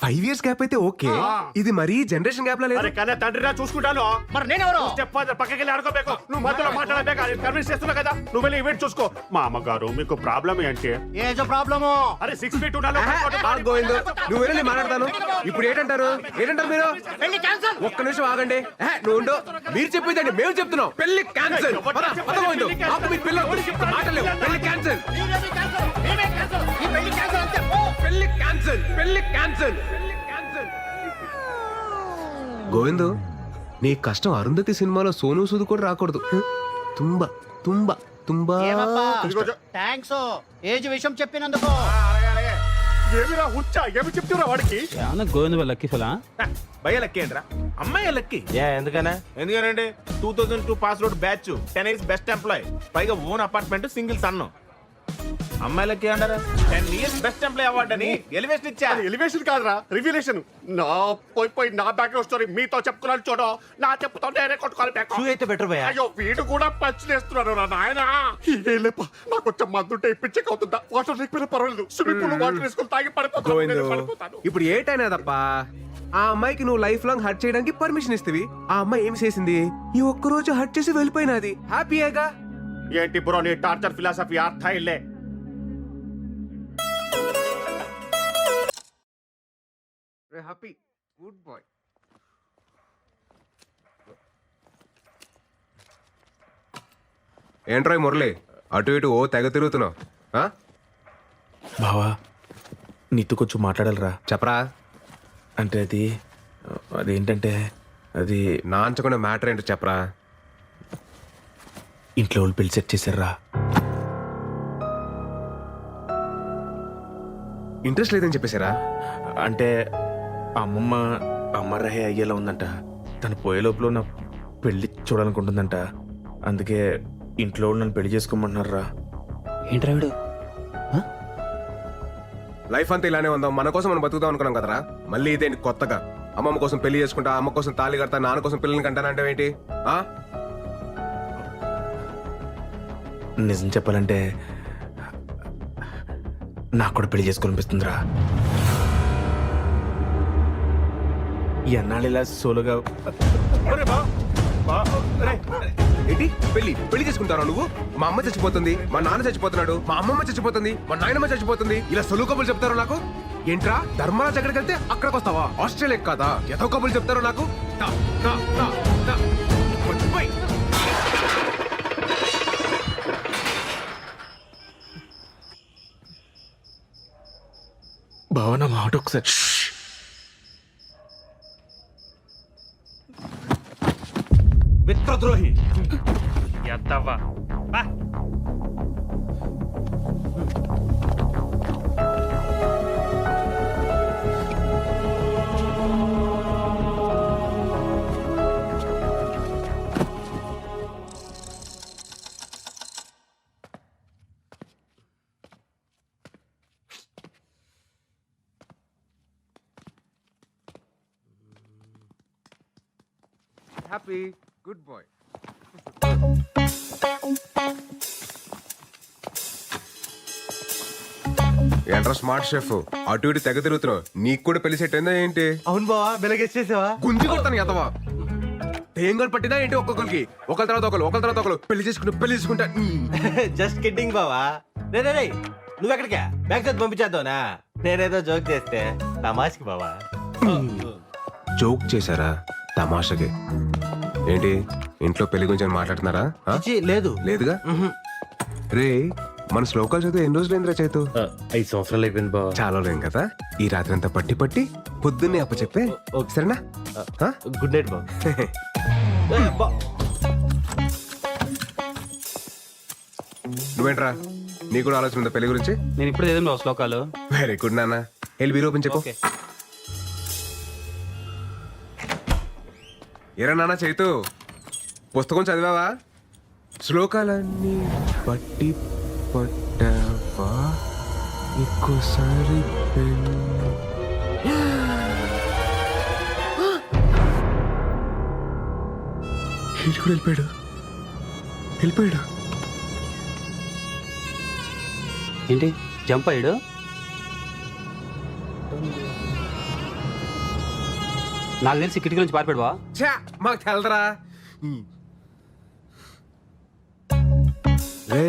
5 years గ్యాప్ అయితే ఓకే, ఇది మరీ జనరేషన్ గ్యాప్ లా లేదు. అరే కానీ తండ్రిరా చూసుకుంటాను. మరి నేనెవరు? స్టెప్ ఫాదర్ పక్కకి వెళ్ళి ఆడుకోಬೇಕು. నువ్వు మధ్యలో మాట్లాడబేక, కన్విన్స్ చేస్తున్నా కదా. నువ్వు వెళ్ళి ఈవెంట్ చూసుకో. మా అమ్మగారు మీకు ప్రాబ్లం ఏంటి? ఏజో ప్రాబ్లము. అరే 6 feet ఉండాలి. గోవింద్, నువ్వు వెళ్ళి నేను మాట్లాడతాను. ఇప్పుడు ఏంటంటారు మీరు? పెళ్లి క్యాన్సల్. ఒక్క నిమిషం ఆగండి. నువ్వు ఉండు. మీరు చెప్పేదండి మేము చెప్తున్నాం. పెళ్లి క్యాన్సిల్. మాటలేవు. పెళ్లి క్యాన్సిల్. పెళ్లి క్యాన్సిల్. పెళ్లి క్యాన్సిల్. గోవిందు, నీ కష్టం అరుంధతి సినిమాలో సోను సూద్ కూడా రాకూడదు. తుంబా తుంబా తుంబా థ్యాంక్స్ ఏజ్ విషయం చెప్పినందుకు. ఏమిరా హుచ్చా, ఏమి చెప్తున్నా వాడికి? ఏమన్నా గోవింద లక్కీ ఫలా భయ లక్కీ ఏంట్రా? అమ్మాయి లక్కీ. ఎందుకనా? ఎందుకనండి 2002 pass out batch, 10 years best employee, పైగా ఓన్ అపార్ట్మెంట్, సింగిల్ సన్ను. అమ్మాయిలకి అంటారా 10 years బెస్ట్ ఎంప్లాయ్ అవార్డు అని ఎలివేషన్ ఇచ్చా. ఎలివేషన్ కాదురా, రివ్యులేషన్. నా పోయి నా బ్యాక్గ్రౌండ్ స్టోరీ మీతో చెప్పుకున్నాను చూడు. నా చెప్పుతో నేనే కొట్టుకోవాలి బ్యాక్. అయితే బెటర్ భయ్యా. అయ్యో వీడు కూడా పంచులేస్తున్నాడు రా నాయన. లేప నాకు కొంచెం మందుంటే పిచ్చికి అవుతుందా? వాటర్ లేకపోయినా పర్వాలేదు, స్విమ్మింగ్ పూల్ వాటర్ వేసుకొని తాగి గోవిందు, పడిపోతాను. ఇప్పుడు ఏటైనా తప్ప ఆ అమ్మాయికి నువ్వు లైఫ్ లాంగ్ హర్ట్ చేయడానికి పర్మిషన్ ఇస్తవి. ఆ అమ్మాయి ఏం చేసింది? ఈ ఒక్క రోజు హర్ట్ చేసి వెళ్ళిపోయినది. హ్యాపీయేగా? ఏంటి బ్రో నీ టార్చర్ ఫిలాసఫీ? అర్థ ఇల్లే. Happy good boy. ఏంట్రాయ్ మురళి, అటు ఇటు ఓ తెగ తిరుగుతున్నావు? బావా నీతో కొంచెం మాట్లాడాలరా. చెప్పరా. అంటే అదేంటంటే అది నా అంచకుండా మ్యాటర్ ఏంటో చెప్పరా. ఇంట్లో వాళ్ళు పెళ్లి సెట్ చేశారా. ఇంట్రెస్ట్ లేదని చెప్పేశారా? అంటే అమ్మమ్మ అమ్మరహే అయ్యేలా ఉందంట. తను పోయే లోపల నా పెళ్లి చూడాలనుకుంటుందంట. అందుకే ఇంట్లో వాళ్ళు నన్ను పెళ్లి చేసుకోమంటున్నారా. ఏంట్రా వీడు? లైఫ్ అంతా ఇలానే ఉందాం, మన కోసం మనం బతుకుదాం అనుకున్నాం కదరా. మళ్ళీ ఇదేంటి కొత్తగా? అమ్మమ్మ కోసం పెళ్లి చేసుకుంటా, అమ్మ కోసం తాళి కడతా, నాన్న కోసం పిల్లల్ని కంటానంటే ఏంటి? నిజం చెప్పాలంటే నాకు కూడా పెళ్లి చేసుకోవాలనిపిస్తుందిరా. ఎన్నాళ్ళు ఇలా సోలోగా ఏంటి పెళ్లి చేసుకుంటారా నువ్వు? మా అమ్మ చచ్చిపోతుంది, మా నాన్న చచ్చిపోతున్నాడు, మా అమ్మమ్మ చచ్చిపోతుంది, మా నాయనమ్మ చచ్చిపోతుంది, ఇలా సొలు కబులు చెప్తారు నాకు. ఏంట్రా ధర్మరాజ్ ఎక్కడికి వెళ్తే అక్కడికి వస్తావా? ఆస్ట్రేలియా కాదా? ఎదో కబులు చెప్తారు నాకు. భావన మాట ఒకసారి. మిత్రద్రోహి. Happy good boy. ఏంట్రా స్మార్ట్ షెఫ్, అటు ఇటు తెగ తిరుగుతున్నావు. నీకు కూడా పెళ్లి సెట్ అయిందా ఏంటి? అవును బావా, వెలగేసేసావా? గుంజి కొడతాను ఎదవా. తేంగలు పట్టినా ఏంటి? ఒక్కొక్కరికి ఒకరి తర్వాత ఒకరు పెళ్లి చేసుకుంటా. జస్ట్ కిడ్డింగ్ బావా. రే నువ్వు ఎక్కడికా? బ్యాగ్ చదివి పంపించేద్దావునా? నేనేదో జోక్ చేస్తే తమాష్కి బావా. జోక్ చేశారా? తమాషకి ఏంటి? ఇంట్లో పెళ్లి గురించి మాట్లాడుతున్నారా? లేదు లేదుగా. రే మన శ్లోకాలు చదివి ఎన్ని రోజులు అయిందిరా చేతు? 5 సంవత్సరాలు అయిపోయింది బావా. చాలా లేం కదా. ఈ రాత్రి అంతా పట్టి పొద్దున్నే అప్ప చెప్పే సరేనా? గుడ్ నైట్ బావా. నువ్వేంట్రా, నీ కూడా ఆలోచన ఉందా పెళ్లి గురించి? నేను ఇప్పుడు ఏదో శ్లోకాలు. వెరీ గుడ్ నాన్న. వెళ్ళి బీరో ఓపెన్ చెప్పు. ఏరా నాన్న చైతు, పుస్తకం చదివావా? శ్లోకాలన్నీ పట్టి పట్టావా? ఇంకోసారి ఏంటి కూడా వెళ్ళిపోయాడు. ఏంటి జంప్ అయ్యాడు? నాకు తెలిసి కిటికీ నుంచి పారిపోయావా? ఛా, మాకు తెలదరా. రే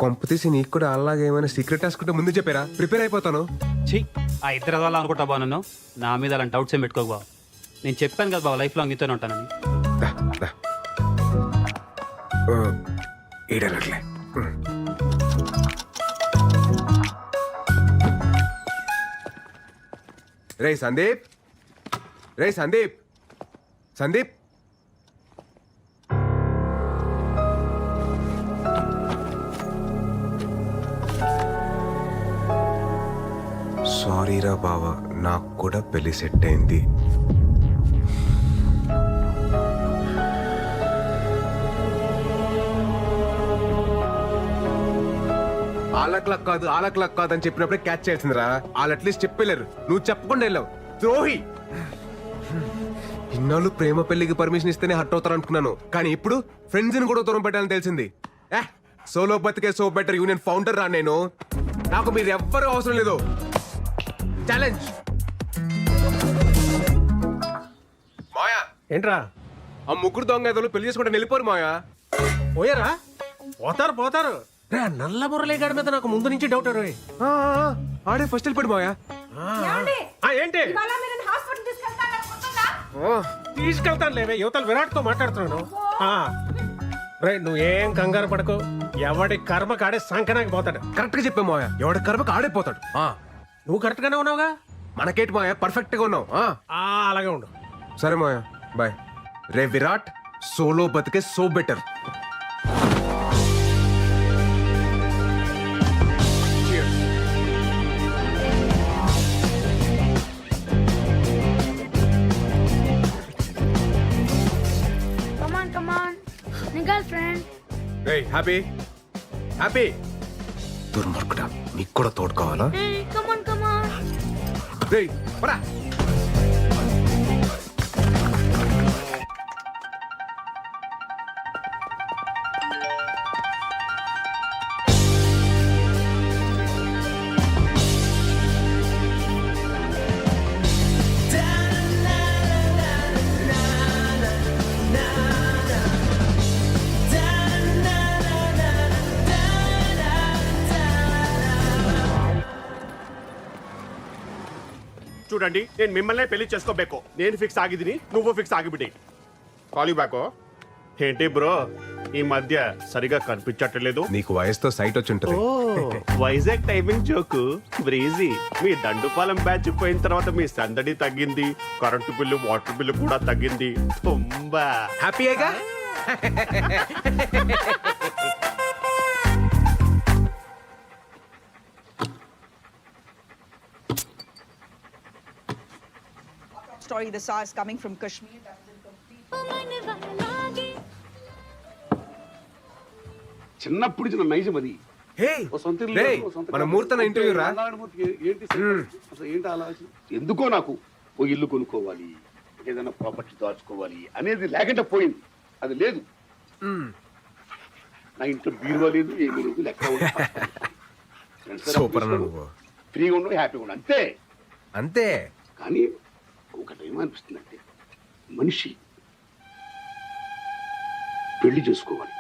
కొంప తీసి నీకు కూడా అలాగే ఏమైనా సీక్రెట్ రాసుకుంటే ముందు చెప్పారా? ప్రిపేర్ అయిపోతాను. ఛీ, ఆ ఇద్దరు అలా అనుకుంటా బా నన్ను. నా మీద అలాంటి డౌట్స్ ఏం పెట్టుకోకు బావ. నేను చెప్పాను కదా బావ, లైఫ్ లాంగ్ నీతోనే ఉంటానని. ఏడలట్లే. రే సందీప్, రే సందీప్, సందీప్. సారీరా బావా, నాకు కూడా పెళ్లి సెట్ అయింది. ఆలక్లక్ కాదు అని చెప్పినప్పుడే క్యాచ్ చేసిందిరా. వాళ్ళు అట్లీస్ట్ చెప్పలేరు, నువ్వు చెప్పకుండా వెళ్ళావు. ద్రోహి. ఇన్నాళ్ళు ప్రేమ పెళ్లికి పర్మిషన్ ఇస్తేనే హర్ట్ అవుతారు అనుకున్నాను, కానీ ఇప్పుడు ఫ్రెండ్స్ ని కూడా దూరం పెట్టాలని తెలిసింది. సోలో బతికే సో బెటర్ యూనియన్ ఫౌండర్ రా నేను. నాకు మీరు ఎవ్వరూ అవసరం లేదు. ఛాలెంజ్. మాయా ఏంట్రా ఆ ముగ్గురు దొంగ ఎదలు పెళ్లి చేసుకుంటే వెళ్ళిపోరు మాయా. పోయారా? పోతారు. నల్ల మురళీగాడి మీద నాకు ముందు నుంచి డౌట్. ఆ, ఆడే ఫస్ట్ వెళ్ళిపోడు మాయా. ఏమండి? ఏంటి ఇవాళ మీరు నన్ను హాస్పిటల్ తీసుకెళ్తారని గుర్తుందా? తీసుకెళ్తాను లేవే, యువతలు విరాట్ తో మాట్లాడుతున్నాను. రే నువ్వేం కంగారు పడకు, ఎవడి కర్మ కాడే సంకనాకి పోతాడు. కరెక్ట్ గా చెప్పా మాయా, ఎవడి కర్మకు ఆడైపోతాడు. నువ్వు కరెక్ట్ గానే ఉన్నావుగా. మనకేంటి మాయా, పర్ఫెక్ట్ గా ఉన్నావు. అలాగే ఉండు. సరే మాయా, బాయ్. రే విరాట్, సోలో బతికే సో బెటర్. Come on. నీ గర్ల్ ఫ్రెండ్. రే హ్యాపీ హ్యాపీ. దుర్మార్గుడా, నీకు కూడా తోడు కావాలా? Come on. రే పరా. చూడండి, నేను మిమ్మల్ని పెళ్లి చేసుకోಬೇಕು. నేను ఫిక్స్ ಆಗಿದ್ದೀನಿ, నువ్వు ఫిక్స్ ಆಗಿಬಿಡಿ. Call back. ఏంటి బ్రో ఈ మధ్య సరిగా కనిపించట్లేదు? నీకు వయసుతో సైట్ వచ్చి ఉంటుంది. Vizag timing joke breezy. మీ దండుపాలెం బ్యాచ్ పోయిన తర్వాత మీ సందడి తగ్గింది, కరెంటు బిల్లు వాటర్ బిల్లు కూడా తగ్గింది. తుంబా హ్యాపీయేగా? Story the SARS coming from Kashmir. చిన్నప్పుడు చిన్న నైజం అది. మన ముహూర్తం ఇంటర్వ్యూ రా. ఏంటి ఆలోచన? ఎందుకో నాకు ఓ ఇల్లు కొనుక్కోవాలి, ఏదైనా ప్రాపర్టీ దాచుకోవాలి అనేది లేకుండా పోయింది. అది లేదు. నా ఇంట్లో బీరువా లేదు, ఏమీ లేదు. లెక్క సూపర్ అన్న నువ్వు. ఫ్రీగా ఉండవు, హ్యాపీగా ఉండవు, అంతే అంతే. కానీ ఒకటి ఏమనిపిస్తుంది అంటే, మనిషి పెళ్లి చేసుకోవాలి.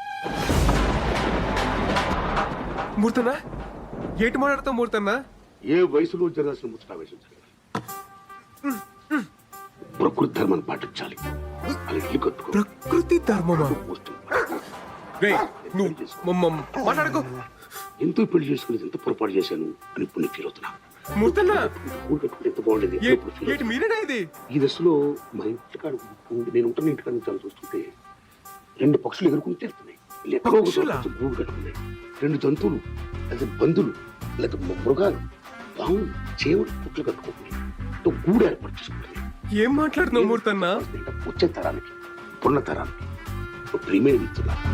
మూర్తన్నా ఏటి మాట్లాడతావు? మూర్తన్నా ఏ వయసులో జరగాల్సిన ముచ్చట వయసు ప్రకృతి ధర్మాన్ని పాటించాలి. అలా ఇల్లు కట్టుకో. ప్రకృతి ధర్మమా? మాట్లాడుకో. ఎంతో పెళ్లి చేసుకుని ఎంత పొరపాటు చేశాను అని ఇప్పుడు ఫీల్ అవుతున్నా. మూర్తన్నా ఎంత బాగుండేది. ఇది ఈ దశలో మా ఇంటికాడ నేను ఉంటున్న ఇంటికాడ నుంచి చూస్తుంటే 2 పక్షులు ఎగురుకుని తిరుగుతున్నాయి. గూడు కట్టుకున్నాయి. 2 జంతువులు, లేదా బంధువులు, లేదా మృగాలు, పాములు, చేవులు పుట్లు కట్టుకుంటున్నాయి. గూడు ఏర్పాటు చేసుకుంటున్నాయి. ఏం మాట్లాడుతున్నావు మూర్తన్నా? వచ్చే తరానికి, పున్న తరానికి ప్రియమైన మిత్రులారా,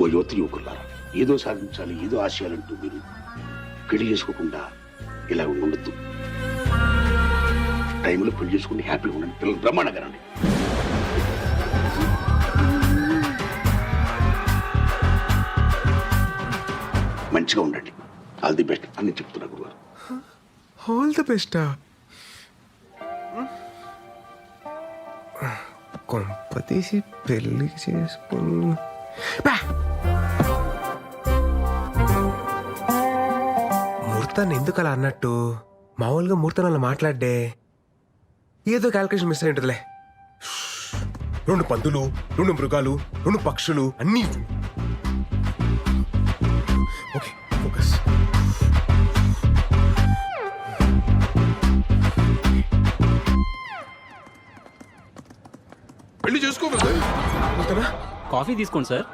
ఓ యువతి యువకులారా, ఏదో సాధించాలి, ఏదో ఆశయాలంటూ మీరు పెళ్లి చేసుకోకుండా ఇలా ఉండొద్దు. టైంలో పెళ్లి చేసుకుని హ్యాపీగా ఉండండి. పిల్లలు బ్రహ్మాండంగా రండి. మంచిగా ఉండండి. ఆల్ ది బెస్ట్ అని చెప్తున్నా గురుగారు. ఆల్ ద బెస్టా? కొంపతీసి పెళ్లి చేసుకుని ముహూర్తాన్ని ఎందుకు అలా అన్నట్టు? మామూలుగా ముహూర్తం అలా మాట్లాడే ఏదో క్యాల్కులేషన్ మిస్ అయి ఉంటుందిలే. 2 పందులు, 2 మృగాలు, 2 పక్షులు అన్నీ. Okay, focus. పెళ్లి చేసుకోగలరా? కాఫీ తీసుకోండి సార్.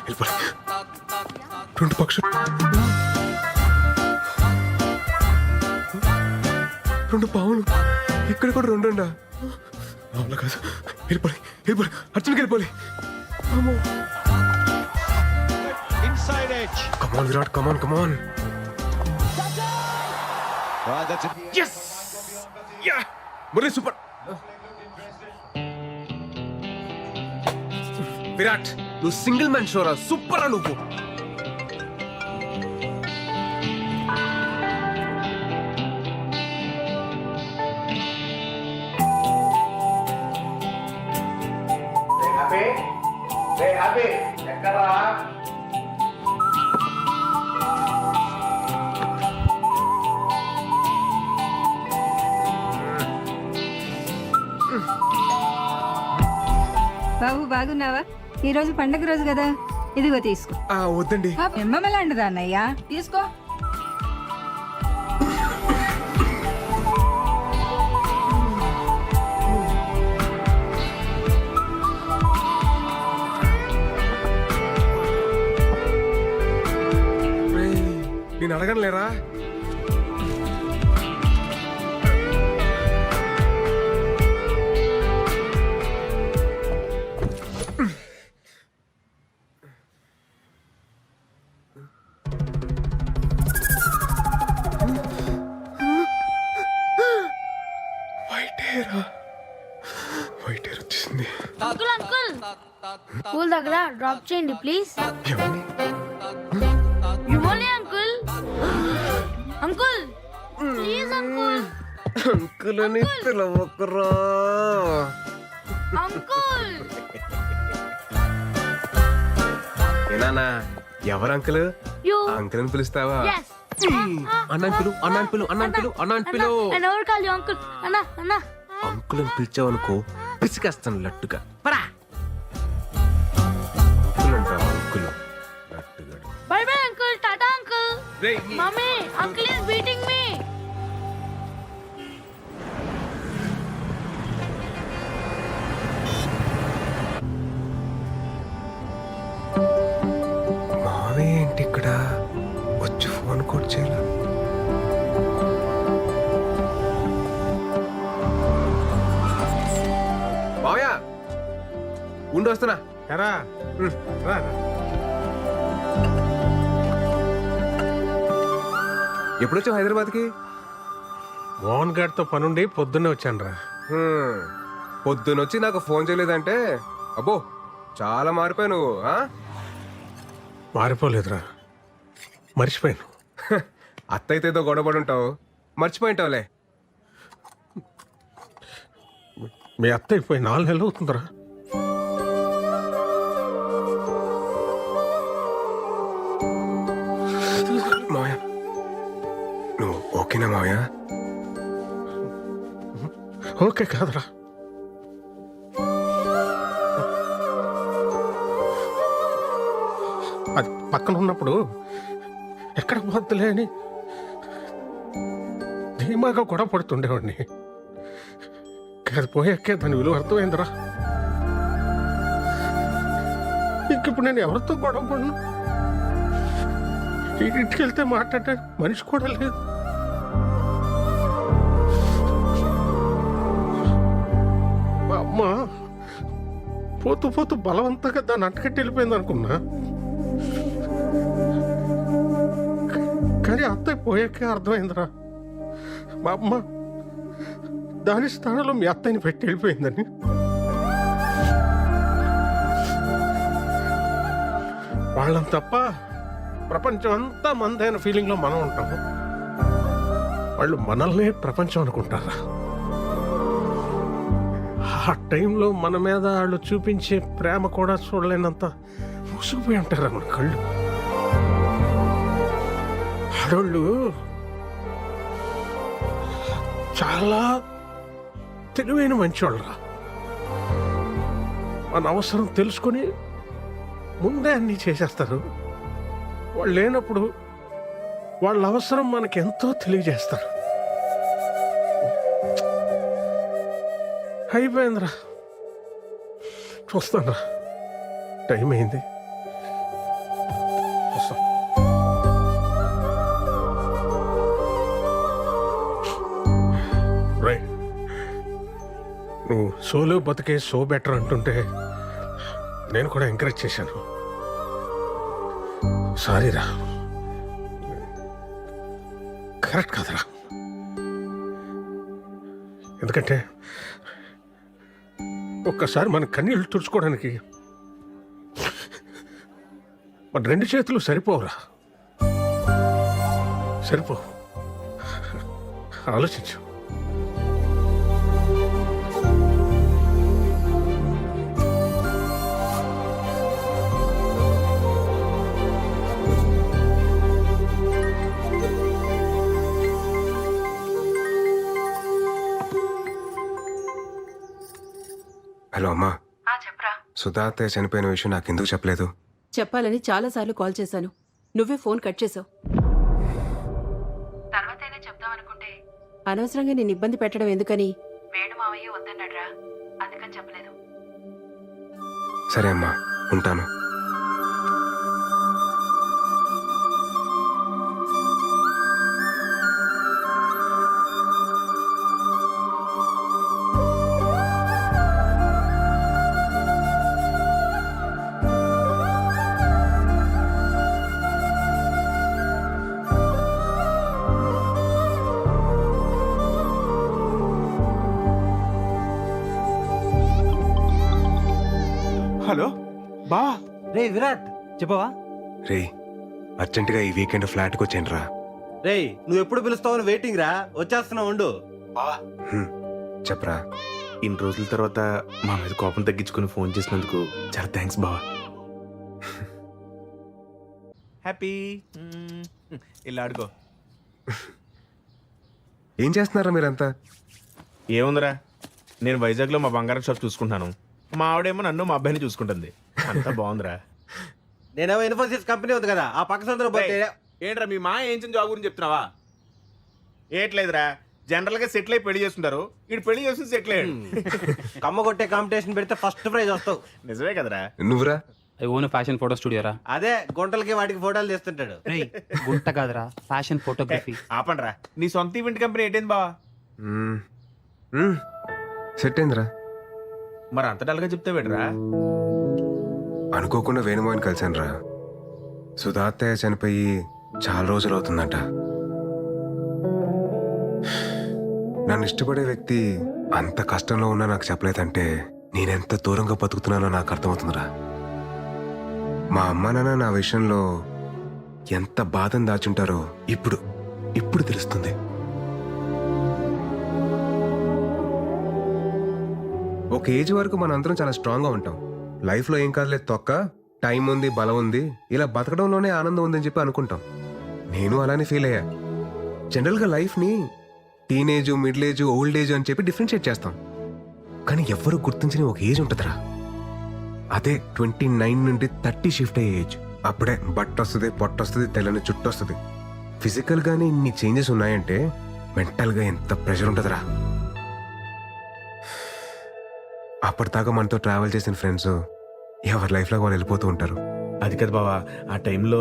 వెళ్ళిపోయి 2 పక్షులు, 2 పావులు, ఇక్కడ కూడా 2 అండా? అవునా కాదు, వెళ్ళిపోయి అర్జున్కి వెళ్ళిపోయి. కమాన్ విరాట్, కమాన్. Yes! Yeah! Murali super. Virat, నువ్వు సింగిల్ మ్యాన్ షోరా, సూపర్ రా నువ్వు. బాబు బాగున్నావా? ఈ రోజు పండగ రోజు కదా, ఇదిగో తీసుకో. వద్దండి. ఎమ్మలాంటిదా అన్నయ్య, తీసుకో. నేను అడగలేరా? వైట్ హెయిర్ వచ్చేసింది. స్కూల్ దగ్గర డ్రాప్ చేయండి please. Uncle please uncle. Uncle అని పిలవకురా. అంకుల్ ఏనానా, ఎవరు అంకుల్? అంకుల్ అని పిలుస్తావా? అన్నాను పిలు. అంకుల్ అని పిలిచావనుకో, పిసికేస్తాను లట్టుగా. అంకుల్ అంటావా? అంకుల్ లట్టుగా. Bye bye uncle, ta-ta uncle. Mummy, uncle is beating me. మావే ఏంటి ఇక్కడ వచ్చి ఫోన్ కూడా చేయాల? మావయ్య ఉండి వస్తున్నా. ఎప్పుడొచ్చావు హైదరాబాద్కి? మోహన్ గారితో పనుండి పొద్దున్నే వచ్చాను రా. పొద్దునొచ్చి నాకు ఫోన్ చేయలేదంటే అబ్బో చాలా మారిపోయావు నువ్వు. మారిపోలేదురా, మర్చిపోయాను. అత్తయితే ఏదో గొడవపడి ఉంటావు, మర్చిపోయింటావులే. మీ అత్త అయిపోయి 4 నెలలు అవుతుందిరా. మావయ్య నువ్వు ఓకేనా మావయ్య? ఓకే కాదురా, అది పక్కన ఉన్నప్పుడు ఎక్కడ పోద్దులే అని ధీమాగా గొడవ పడుతుండేవాడిని. అది పోయాకే దాని విలువ అర్థమైందిరా. ఇంకిప్పుడు నేను ఎవరితో గొడవ పడను. ఇంటికి వెళ్తే మాట్లాడే మనిషి కూడా లేదు. మా అమ్మ పోతూ పోతూ బలవంతంగా దాన్ని అంటకట్టి వెళ్ళిపోయింది అనుకున్నా. కానీ అత్తయ్య పోయాకే అర్థమైందిరా, మా అమ్మ దాని స్థానంలో మీ అత్తయ్యని పెట్టి వెళ్ళిపోయిందని. వాళ్ళని తప్ప ప్రపంచం అంతా మందైన ఫీలింగ్లో మనం ఉంటాము. వాళ్ళు మనల్నే ప్రపంచం అనుకుంటారా? ఆ టైంలో మన మీద వాళ్ళు చూపించే ప్రేమ కూడా చూడలేనంత మూసుకుపోయి ఉంటారా మన కళ్ళు. ఆడోళ్ళు చాలా తెలివైన మంచివాళ్ళరా. మన అవసరం తెలుసుకొని ముందే అన్నీ చేసేస్తారు. వాళ్ళు లేనప్పుడు వాళ్ళ అవసరం మనకి ఎంతో తెలియజేస్తారు. అయిపోయిందిరా, చూస్తానురా, టైం అయింది. వస్తా. రై, నువ్వు సోలో బతికే సో బెటర్ అంటుంటే నేను కూడా ఎంకరేజ్ చేశాను. సారీరా, కరెక్ట్ కాదురా. ఎందుకంటే ఒక్కసారి మన కన్నీళ్ళు తుడుచుకోవడానికి మన రెండు చేతులు సరిపోవురా, సరిపోవు. ఆలోచించు. హలో అమ్మా, చెప్పరా. సుధా అత్తయ్య చనిపోయిన విషయం నాకు ఎందుకు చెప్పలేదు? చెప్పాలని చాలాసార్లు కాల్ చేశాను, నువ్వే ఫోన్ కట్ చేసావు. తర్వాతైనా చెప్దామనుకుంటే అనవసరంగా నేను ఇబ్బంది పెట్టడం ఎందుకని వేణు మావయ్య వద్దన్నాడ్రా, అందుకని చెప్పలేదు. సరే అమ్మా, ఉంటాను. హలో బా. రే విరాట్, చెప్పవా? రే, అర్జెంటుగా ఈ వీకెండ్ ఫ్లాట్కి వచ్చాను రా. రే, నువ్వు ఎప్పుడు పిలుస్తావని వెయిటింగ్ రా, వచ్చేస్తున్నావు ఉండు. చెప్పరా. ఇన్ని రోజుల తర్వాత మా మీద కోపం తగ్గించుకుని ఫోన్ చేసినందుకు చాలా థ్యాంక్స్ బావా. హ్యాపీ. ఇలా ఆడుకో. ఏం చేస్తున్నారా మీరంతా? ఏముందిరా, నేను వైజాగ్లో మా బంగారం షాప్ చూసుకుంటాను. మా ఆవిడేమో నన్ను మా అబ్బాయిని చూసుకుంటుంది. అంతా బాగుందిరా. నేనేమో ఇన్ఫోసిస్ కంపెనీ ఉంది కదా, ఆ పక్క సందులో పోతే. ఏంట్రా మీ మా ఏం జాబ్ గురించి చెప్తున్నావా? ఏట్లేదురా, జనరల్ గా సెటిల్ అయి పెళ్లి చేస్తుంటారు. ఇటు పెళ్లి చేస్తుంది సెటిల్ అయ్యాడు. కమ్మ కొట్టే కాంపిటీషన్ పెడితే ఫస్ట్ ప్రైజ్ వస్తావు. నిజమే కదరా. నువ్వురా? ఐ ఓన్ ఫ్యాషన్ ఫోటో స్టూడియోరా. అదే గుంటలకి వాటికి ఫోటోలు తీస్తుంటాడు. గుంట కాదురా, ఫ్యాషన్ ఫోటోగ్రఫీ. ఆపండ్రా, నీ సొంత ఈవెంట్ కంపెనీ ఏంటైంది బావా? సెట్ అయిందిరా. మరి అంత డల్గా చెప్తే పెట్టరా? అనుకోకుండా వేణుమోహన్ కలిశాను రా. సుధా అత్తయ్య చనిపోయి చాలా రోజులు అవుతుందంట. నన్ను ఇష్టపడే వ్యక్తి అంత కష్టంలో ఉన్నా నాకు చెప్పలేదంటే నేనెంత దూరంగా బతుకుతున్నానో నాకు అర్థమవుతుందిరా. మా అమ్మ నాన్న నా విషయంలో ఎంత బాధను దాచుంటారో ఇప్పుడు తెలుస్తుంది. ఒక ఏజ్ వరకు మనందరం చాలా స్ట్రాంగ్గా ఉంటాం. లైఫ్లో ఏం కాదులేదు తొక్క, టైం ఉంది, బలం ఉంది, ఇలా బతకడంలోనే ఆనందం ఉందని చెప్పి అనుకుంటాం. నేను అలానే ఫీల్ అయ్యా. జనరల్గా లైఫ్ని teenage, middle age, old age అని చెప్పి డిఫరెన్షియేట్ చేస్తాం. కానీ ఎవ్వరూ గుర్తించని ఒక ఏజ్ ఉంటుందిరా. అదే 29 నుండి 30 షిఫ్ట్ అయ్యే ఏజ్. అప్పుడే బట్ట వస్తుంది, పొట్ట వస్తుంది, తెల్లని చుట్టూ వస్తుంది. ఫిజికల్గానే ఇన్ని చేంజెస్ ఉన్నాయంటే మెంటల్గా ఎంత ప్రెషర్ ఉంటుందిరా. అప్పటిదాకా మనతో ట్రావెల్ చేసిన ఫ్రెండ్స్ ఎవరి లైఫ్లో వాళ్ళు వెళ్ళిపోతూ ఉంటారు. అది కదా బావా, ఆ టైంలో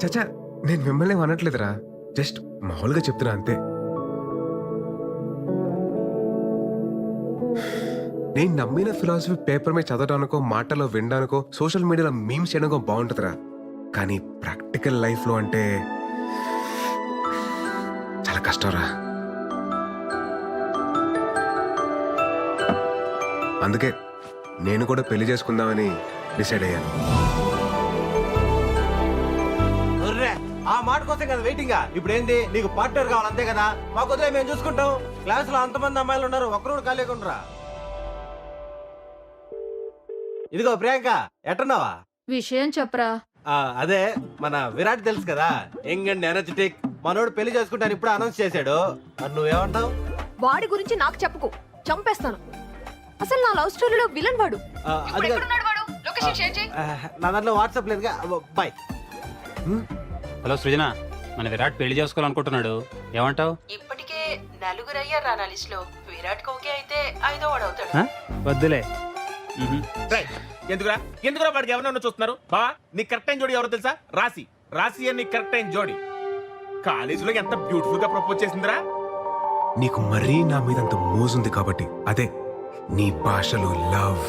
చచ్చా, నేను మిమ్మల్ని అనట్లేదురా, జస్ట్ మామూలుగా చెప్తున్నా అంతే. నేను నమ్మిన ఫిలాసఫీ పేపర్ మీద చదవడానికో మాటలో వినడానికో సోషల్ మీడియాలో మీమ్స్ చేయడానికో బాగుంటుందిరా, కానీ ప్రాక్టికల్ లైఫ్లో అంటే చాలా కష్టంరా. అందుకే నేను కూడా పెళ్లి చేసుకుందామని డిసైడ్ అయ్యాను. ఆ మాట కోసం కదా వెయిటింగ్. ఇప్పుడు ఏంది, నీకు పార్ట్నర్ కావాలి అంతే కదా? మాకు వదిలే, మేము చూసుకుంటాం. క్లాస్ లో అంతమంది అమ్మాయిలు ఉన్నారు, ఒక్కరు ఖాళీకుండరా. ఇదిగో ప్రియాంక, ఎట్టున్నావా? విషయం చెప్పరా. అదే మన విరాట్ తెలుసు కదా, యంగ్ అండ్ ఎనర్జెటిక్. మనోడు పెళ్లి చేసుకుంటాను ఇప్పుడు అనౌన్స్ చేశాడు. మరి నువ్వేమంటావు? వాడి గురించి నాకు చెప్పుకో, చంపేస్తాను. అసలు నా లవ్ స్టోరీలో విలన్ వాడు. అది నా దాంట్లో వాట్సాప్ లేదుగా. బాయ్. హలో సృజన, మన విరాట్ పెళ్లి చేసుకోవాలనుకుంటున్నాడు, ఏమంటావు? ఇప్పటికే నలుగురు అయ్యారు నా లిస్ట్ లో. విరాట్ ఓకే అయితే 5వ వాడు అవుతాడు. వద్దులే. ఎందుకురా ఎందుకురా వాడికి ఎవరన్నా చూస్తున్నారు? బా నీ కరెక్ట్ టైం జోడి ఎవరో తెలుసా? రాశి. రాశి అని కరెక్ట్ టైం జోడి. కాలేజీలో ఎంత బ్యూటిఫుల్ గా ప్రపోజ్ చేసిందిరా. నీకు మరీ నా మీద అంత మోజుంది కాబట్టి, అదే నీ భాషలో లవ్.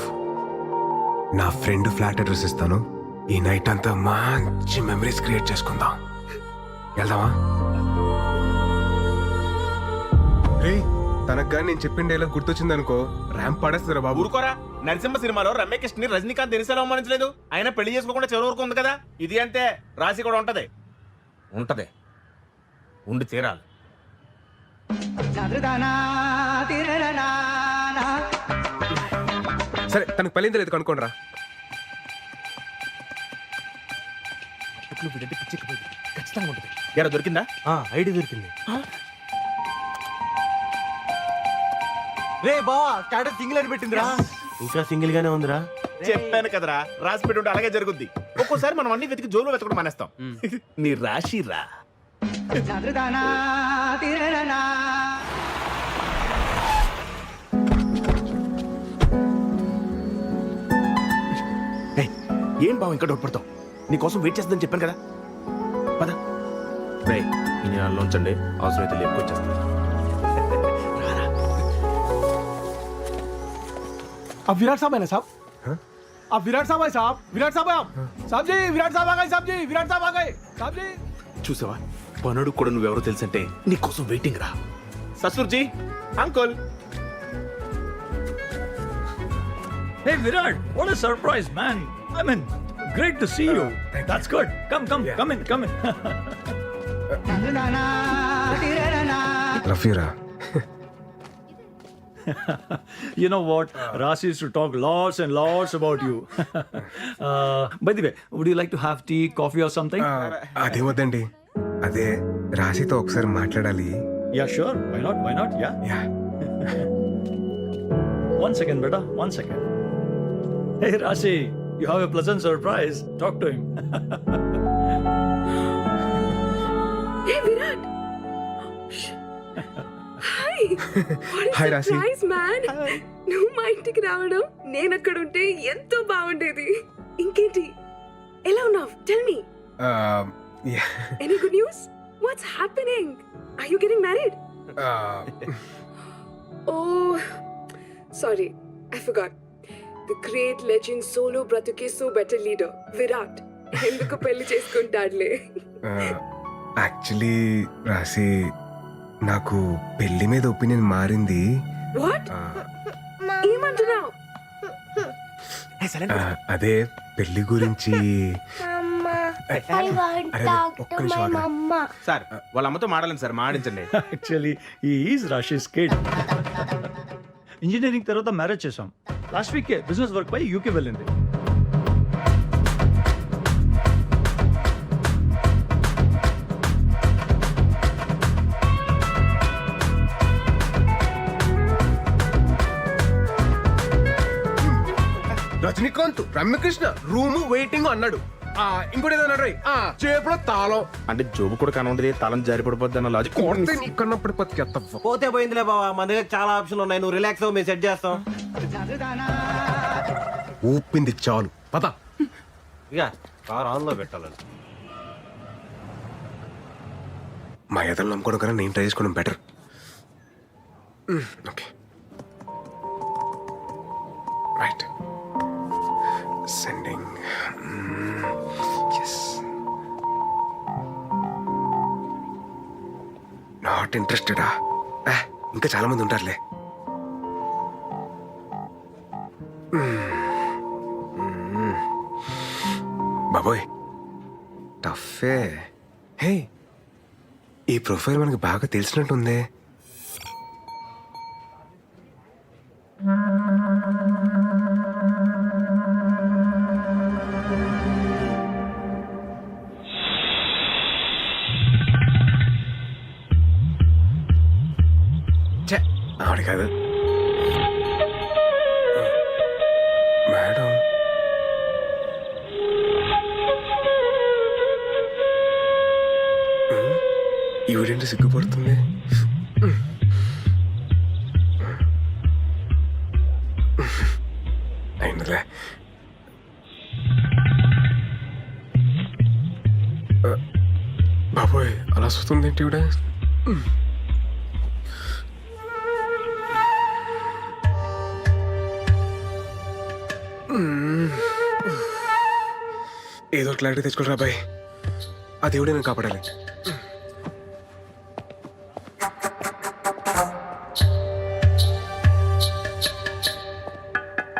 నా ఫ్రెండ్ ఫ్లాట్ అడ్రస్ ఇస్తాను, ఈ నైట్ అంతా మంచి మెమరీస్ క్రియేట్ చేసుకుందాం. వెళ్దామా? రే, తనకు కానీ నేను చెప్పిన డైలాగ్ గుర్తొచ్చింది అనుకో, ర్యాంప్ పడేస్తారా బాబు. ఊరుకోరా, నరసింహ సినిమాలో రమ్యకృష్ణ ని రజనీకాంత్ దినిసేలా అవమానించలేదు. ఆయన పెళ్లి చేసుకోకుండా చివరి వరకు ఉంది కదా. ఇది అంతే, రాశి కూడా ఉంటది. ఉంటది, ఉండి తీరాలి. సరే, తనకు పెళ్ళింది లేదు కనుక్కోండి రా. ఖచ్చితంగా ఉంటుంది. ఎరా దొరికిందా? ఐడి దొరికింది. రే బావా, స్టాటస్ సింగిల్ అని పెట్టిందిరా. ఇంకా సింగిల్ గానే ఉందిరా. చెప్పాను కదరా, రాసి పెట్టి ఉంటే అలాగే జరుగుద్ది. ఒక్కోసారి మనం అన్ని వెతికి జోలు వెతకడం మానేస్తాం. నీ రాశి రా. ఏం బావ ఇంకా డౌట్ పడతావు? నీకోసం వెయిట్ చేస్తుందని చెప్పాను కదా. పద. రేయ్, ఈ ఉంచండి, అవసరమైతే లేపుకొచ్చేస్తాను. अब विराट साहब है ना साहब? अब विराट साहब है साहब? विराट साहब है आप? साहब जी, विराट साहब आ गए साहब जी, विराट साहब आ गए साहब जी. చూసావా, పనుడు కూడా నువ్వెవరో తెలుసంటే నీకోసం వెయిటింగ్ రా. ససూర్జీ, uncle. Hey Virat, what a surprise, man. I mean, great to see you. That's good. Come in. రఫీరా, You know what? Rasi used to talk lots and lots about you. By the way, would you like to have tea, coffee or something? అదే వద్దండి, అదే రాశితో ఒకసారి మాట్లాడాలి. Yeah, sure. Why not? Yeah. Yeah. 1 second, beta. 1 second. Hey Rasi, you have a pleasant surprise. Talk to him. Hey Virat. Hi. Hi Rashi. Nice man. నువ్వు మా ఇంటికి రావడం, నేను అక్కడ ఉంటే ఎంతో బాగుండేది. ఇంకేంటి, ఎలా ఉన్నావు? Tell me. Any good news? What's happening? Are you getting married? Oh sorry, I forgot. The great legend solo బ్రతుకే సో బెటర్ లీడర్ విరాట్ ఎందుకు పెళ్లి చేసుకుంటాడులే. యాక్చువల్లీ రాశి, నాకు పెళ్లి మీద ఒపీనియన్ మారింది. వాట్? ఏమంటున్నావు? అదే పెళ్లి గురించి. సార్, వాళ్ళ అమ్మతో మాడాలని సార్, మాడించండి. Actually, he is Rashi's kid. Engineering తర్వాత మ్యారేజ్ చేసాం. లాస్ట్ వీక్ బిజినెస్ వర్క్ పై యూకే వెళ్ళింది. రజనీకాంత్, రమ్యకృష్ణ రూము వెయిటింగ్ అన్నాడు. ఇంకోటి ఏదో అన్నాడు, చేపలో తాళం అంటే జోబు కూడా కనుండదు, తాళం జారి పడిపోద్ది అన్న లాజిక్. కన్నప్పుడు పత్తి పోతే పోయిందిలే బావా, మన దగ్గర చాలా ఆప్షన్లు ఉన్నాయి. నువ్వు రిలాక్స్ అవ్వు, మేము సెట్ చేస్తాం. ఊపింది చాలు, పద. ఇక కార్ ఆన్ లో పెట్టాలని. మా ఎదలు నమ్ముకోవడం కన్నా నేను ట్రై చేసుకోవడం better. Okay. Right sending. Yes, not ఇంట్రెస్టెడా? ఇంకా చాలా మంది ఉంటారులే. బాబోయ్ టఫే. హే, ఈ ప్రొఫైల్ మనకి బాగా తెలిసినట్టుందే. ఛే, ఆవిడ కాదు మేడం. ఈవిడేంటి సిగ్గుపడుతుంది? అయిందిలే. బాబోయ్ అలా వస్తుంది ఏంటి ఈవిడ? ఏదో క్లారిటీ తెచ్చుకోరా బాయ్. ఆ దేవుడే నేను కాపాడాలి.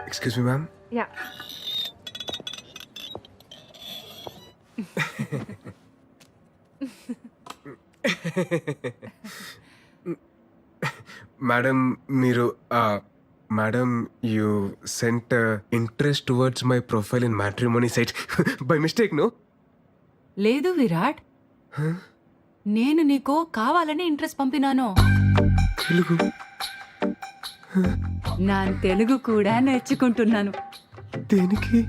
Excuse me ma'am. Yeah, madam మీరు madam you sent interest towards my profile in matrimony site by mistake no? లేదు విరాట్, నేను నీకు కావాలని ఇంట్రెస్ట్ పంపినాను. తెలుగు నా తెలుగు కూడా నేర్చుకుంటున్నాను. దేనికి?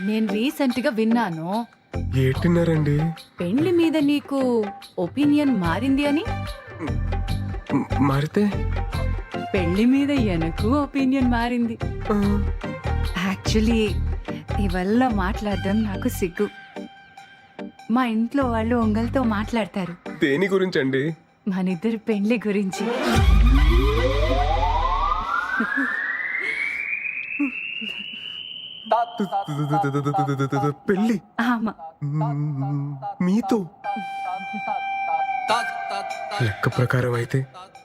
నేను రీసెంట్ గా విన్నాను, ఏటిన్నారండి? పెళ్లి మీద నీకు ఒపీనియన్ మారింది అని. మారితే? పెళ్లి మీద ఎనకు ఒపీనియన్ మారింది. యాక్చువల్లీ ఇవల్ల మాట్లాడడం నాకు సిగ్గు. మా ఇంట్లో వాళ్ళు ఒంగల్తో మాట్లాడతారు. దేని గురించి అండి? మనిద్దరి పెళ్లి గురించి. పెళ్ళి ఆమా, మీతో? లెక్క ప్రకారం అయితే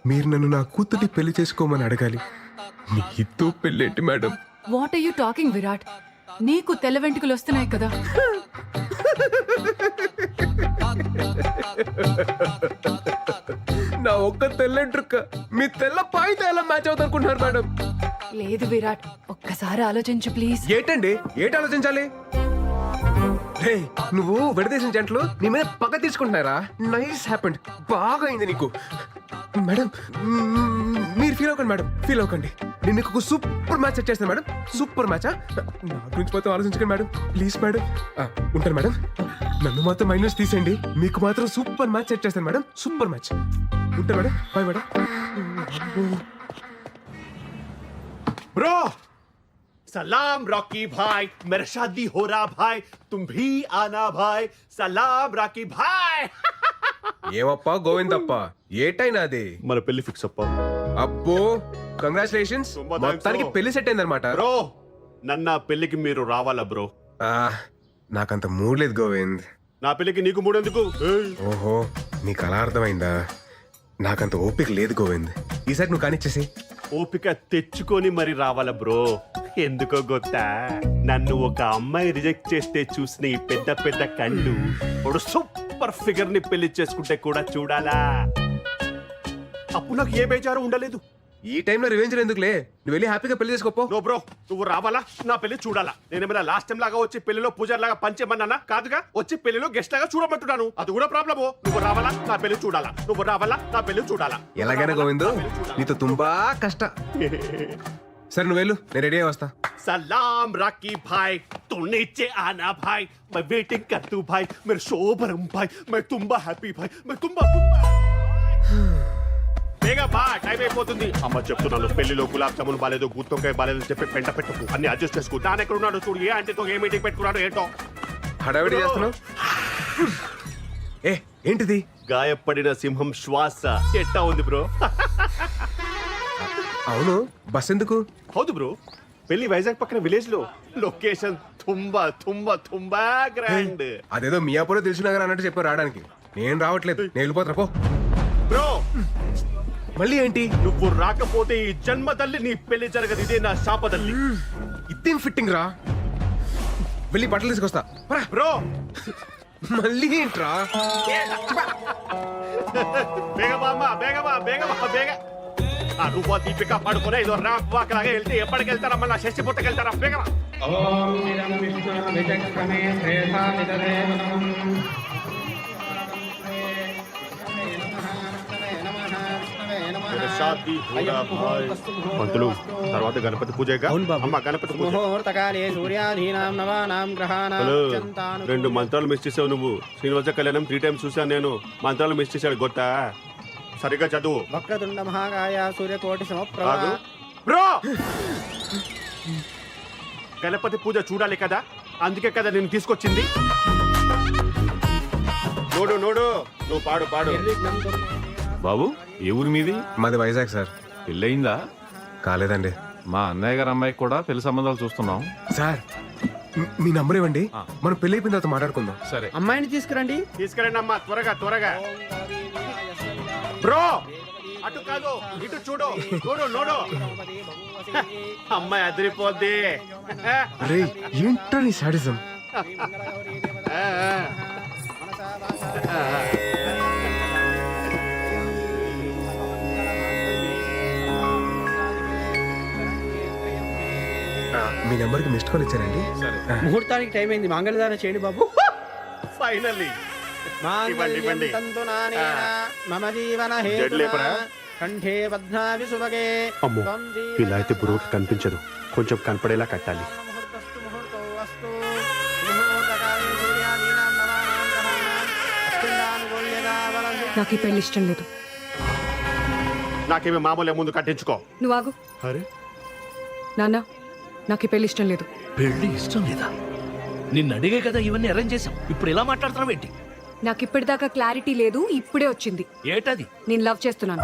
మీరు నన్ను నా కూతుర్ని పెళ్లి చేసుకోమని అడగాలి. మీతో పెళ్ళేంటి madam? What are you talking Virat? నీకు తెల్ల వెంట్రుకలు వస్తున్నాయి కదా. నా ఒక్క తెల్లంట్రుక్క మీ తెల్ల పాయితో ఎలా మ్యాచ్ అవుతారనుకుంటున్నారు మేడం? లేదు విరాట్, ఒక్కసారి ఆలోచించు ప్లీజ్. ఏటండి ఏటి ఆలోచించాలి? హే, నువ్వు విడదీసిన జంటలు నీ మీద పగ తీసుకుంటున్నారా? నైస్ హ్యాపెండ్, బాగా అయింది నీకు. మేడం మీరు ఫీల్ అవ్వకండి మేడం, ఫీల్ అవ్వకండి. నేను నీకు ఒక సూపర్ మ్యాచ్ సెట్ చేస్తాను మేడం. సూపర్ మ్యాచా? నా గురించి మొత్తం ఆలోచించకండి మేడం, ప్లీజ్ మేడం. ఉంటాను మేడం. నన్ను మాత్రం మైనస్ తీసేయండి, మీకు మాత్రం సూపర్ మ్యాచ్ సెట్ చేస్తాను మేడం. Super match. ఉంటాను మేడం, బాయ్ మేడం. ब्रो सलाम रॉकी भाई, मेरा शादी हो रहा भाई, तुम भी आना भाई. सलाम रॉकी भाई. ఏమప్పా గోవిందప్ప, ఏటైనా అది? మన పెళ్లి ఫిక్స్ అప్ప. అబ్బో కంగ్రాచులేషన్స్, తుంబా thanks మొత్తానికి bro. పెళ్లి సెట్ అయిందనమాట. బ్రో నన్న పెళ్లికి మీరు రావాలా బ్రో? నాకంత మూడ్ లేదు గోవింద్. నా పెళ్లికి నీకు మూడెందుకు? ఓహో, నీకు అలా అర్థమైందా? నాకంత ఓపిక లేదు గోవింద్, ఈసారి నువ్వు కానిచ్చేసి. ఓపిక తెచ్చుకొని మరి రావాలా బ్రో? ఎందుకో గొత్తా, నన్ను ఒక అమ్మాయి రిజెక్ట్ చేస్తే చూసిన ఈ పెద్ద పెద్ద కళ్ళు ఒక సూపర్ ఫిగర్ ని పెళ్లి చేసుకుంటే కూడా చూడాలా? అప్పుడు నాకు ఏ బేజారు ఉండలేదు. ఈ టైంలో రివెంజ్ ఎందుకులే, నువ్వు వెళ్ళి హ్యాపీగా పెళ్లి చేసుకోపో. నో బ్రో, నువ్వు రావాలా? నా పెళ్లి చూడాలా? నేనేమైనా లాస్ట్ టైం లాగా వచ్చి పెళ్లిలో పూజారి లాగా పంచేమన్నానా? కాదుగా, వచ్చి పెళ్లిలో గెస్ట్ లాగా చూడమంటున్నాను. అది కూడా ప్రాబ్లము. నువ్వు రావాలా? నా పెళ్లి చూడాలా? నువ్వు రావాలా? నా పెళ్లి చూడాలా? ఎలాగైనా గోవింద్, నీతో తుంబా కష్ట. సరే నువ్వు వెళ్ళు, నేను రెడీ అయ్యి వస్తా. सलाम राकी भाई, तू नीचे आना भाई, मैं वेटिंग कर तू भाई, मेरे शोभरम भाई, मैं तुम्बा हैप्पी भाई, मैं तुम्बा బేగా బా, టైం అయిపోతుంది. అమ్మ చెప్తున్నాను, పెళ్లిలో గులాబ్ జామున్ బాలేదు, గుత్తొంకాయ బాలేదు చెప్పి పెంట పెట్టుకు, అన్ని అడ్జస్ట్ చేసుకో. దాని ఎక్కడ ఉన్నాడు చూడు, ఏ ఆంటీతో ఏ మీటింగ్ పెట్టుకున్నాడు ఏంటో. హడావిడి చేస్తున్నావు. ఏ ఏంటిది? గాయపడిన సింహం శ్వాస ఎట్టా ఉంది బ్రో? అవును, బస్ ఎందుకు? హౌదు బ్రో, పెళ్లి వైజాగ్ పక్కన విలేజ్ లో. లొకేషన్ తుంబా తుంబా తుంబా గ్రాండ్. అదేదో మియాపూర్ తెలిసినగర్ అన్నట్టు చెప్పారు రావడానికి. నేను రావట్లేదు, నేను వెళ్ళిపోతున్నా పో. బ్రో మళ్ళీ ఏంటి? నువ్వు రాకపోతే ఈ జన్మ తల్లి నీ పెళ్లి జరగదు. ఇదే నా శాపదల్లి. ఇదేం ఫిట్టింగ్ రా. వెళ్ళి బట్టలు తీసుకొస్తా. పరా. బ్రో మళ్ళీ ఏంట్రా? బేగమా బేగమా బేగమా బేగ. ఆ రూపా దీపిక పడుకునే ఇదో ర్యాంప్ వాక్ లాగా వెళ్తే ఎప్పటికి వెళ్తారా? మళ్ళీ షష్టి పుట్టకి వెళ్తారా? బేగమా. పంతులు తర్వాత గణపతి పూజ. అమ్మ గణపతి పూజ. హలో, 2 మంత్రాలు మిస్ చేసావు నువ్వు. శ్రీనివాస కళ్యాణం 3 times చూసాను నేను. మంత్రాలు మిస్ చేశాడు గొత్తా. సరిగ్గా చదువు. వక్రతుండ మహాకాయ సూర్యకోటి సమప్రభ. ఆగు. బ్రో గణపతి పూజ చూడాలి కదా, అందుకే కదా నేను తీసుకొచ్చింది. నోడు నోడు, నువ్వు పాడు పాడు. బాబు ఏ ఊరి మీది? మాది వైజాగ్ సార్. పెళ్ళయిందా? కాలేదండి. మా అన్నయ్య గారు అమ్మాయికి కూడా పెళ్లి సంబంధాలు చూస్తున్నాం. సార్ మీ నంబర్ ఇవ్వండి, మనం పెళ్లి అయిపోయిన తర్వాత మాట్లాడుకుందాం. సరే, అమ్మాయిని తీసుకురండి. తీసుకురండి అమ్మా, త్వరగా త్వరగా. బ్రో అటు కాదు ఇటు చూడు. చూడు నోడు. అమ్మాయి అదిరిపోద్ది. అరే ఏంట్రా నీ సాడిజం? మీ నెంబర్ కి మిస్డ్ కాల్ ఇచ్చారండి. ముహూర్తానికి టైం అయింది, మంగళదానం చేయండి బాబు. ఫైనల్లీ మాంగళ్యం తంతునానేన మమ జీవన హేతునా కంఠే బధ్నామి సుభగే. అమ్మో, ఇలా అయితే బ్రోకి కనిపించదు. కొంచెం కనపడేలా కట్టాలి. నాకు ఈ పెళ్లి ఇష్టం లేదు. నాకేమి మామూలే, ముందు కట్టించుకో. నువ్వు ఆగు. అరే నాన్న, నాకు ఈ పెళ్లి ఇష్టం లేదు. పెళ్లి ఇష్టం లేదా? నిన్ను అడిగే కదా ఇవన్నీ అరేంజ్ చేసాం. ఇప్పుడు ఇలా మాట్లాడుతున్నావు ఏంటి? నాకు ఇప్పటిదాకా క్లారిటీ లేదు, ఇప్పుడే వచ్చింది. ఏటది? నేను లవ్ చేస్తున్నాను.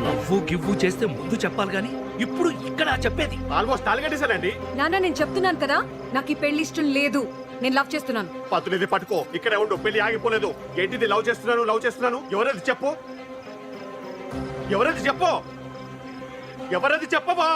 లవ్వు గివ్వు చేస్తే ముందు చెప్పాలి గాని ఇప్పుడు ఇక్కడ చెప్పేది. ఆల్మోస్ట్ తాలిగట్టేశానండి. నాన్న, నేను చెప్తున్నాను కదా, నాకు ఈ పెళ్లి ఇష్టం లేదు. నేను లవ్ చేస్తున్నాను. పతునిది పట్టుకో, ఇక్కడే ఉండు. పెళ్లి ఆగిపోలేదు. ఏంటిది లవ్ చేస్తున్నాను లవ్ చేస్తున్నాను? ఎవరది చెప్పు, ఎవరది చెప్పు, ఎవరది చెప్పవా?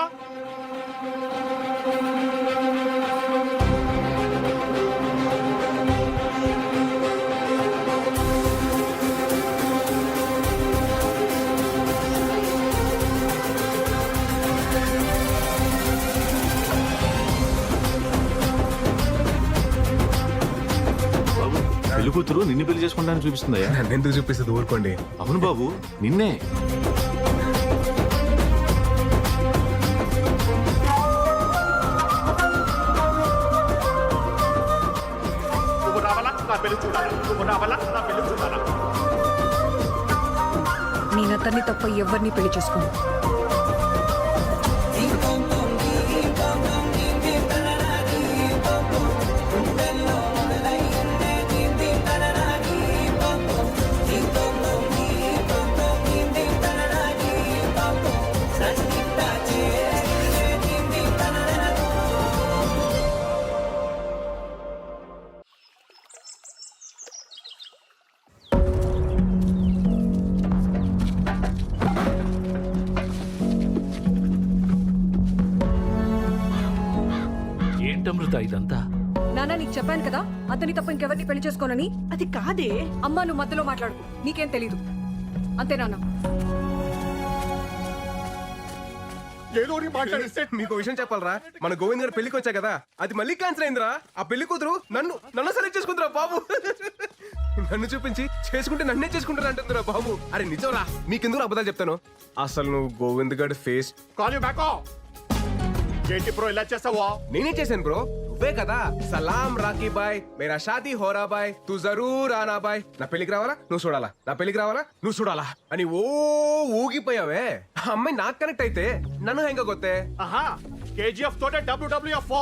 పెళ్లి కూతురు నిన్ను పెళ్లి చేసుకుంటానని చూపిస్తుందయ్యా. నన్నెందుకు చూపిస్తుంది? ఊరుకోండి. అవును బాబు, నిన్నే. నువ్వు రావాలా నా పెళ్లి చూడాలా? నువ్వు రావాలా నా పెళ్లి చూడాలా? నేను అతన్ని తప్ప ఎవరిని పెళ్లి చేసుకోను. ఏంటమృత ఇదంతా? నాన్న, నీకు చెప్పాను కదా అతని తప్ప ఇంకెవరిని పెళ్లి చేసుకోనని. అది కాదే. అమ్మా, నువ్వు మధ్యలో మాట్లాడుకో. నీకేం తెలీదు అంతే నాన్న. ఏదో మాట్లాడిస్తే మీకు విషయం చెప్పాలరా, మన గోవింద్ గారు పెళ్లికి వచ్చా కదా, అది మళ్ళీ క్యాన్సిల్ అయిందిరా. ఆ పెళ్లి కూతురు నన్ను సెలెక్ట్ చేసుకుందిరా బాబు. నన్ను చూపించి చేసుకుంటే నన్నే చేసుకుంటారు అంటుందిరా బాబు. అరే నిజంరా, మీకెందుకు అబద్ధాలు చెప్తాను? అసలు నువ్వు గోవింద్ గారి ఫేస్. Call you back. ఏంటి బ్రో ఇలా చేస్తావా? నేనే చేశాను బ్రో, నువ్వే కదా. సలాం రాకీ బాయ్, మేరా షాదీ హోరా బాయ్, తూ జరూర్ ఆనా బాయ్. నా పెళ్లికి రావాలా నువ్వు చూడాలా, నా పెళ్లికి రావాలా నువ్వు చూడాలా అని ఊగిపోయావే. ఆ అమ్మాయి నాకు కనెక్ట్ అయితే నన్ను హెంగ కొత్తే. ఆహా, కేజీఎఫ్ తోటే WWF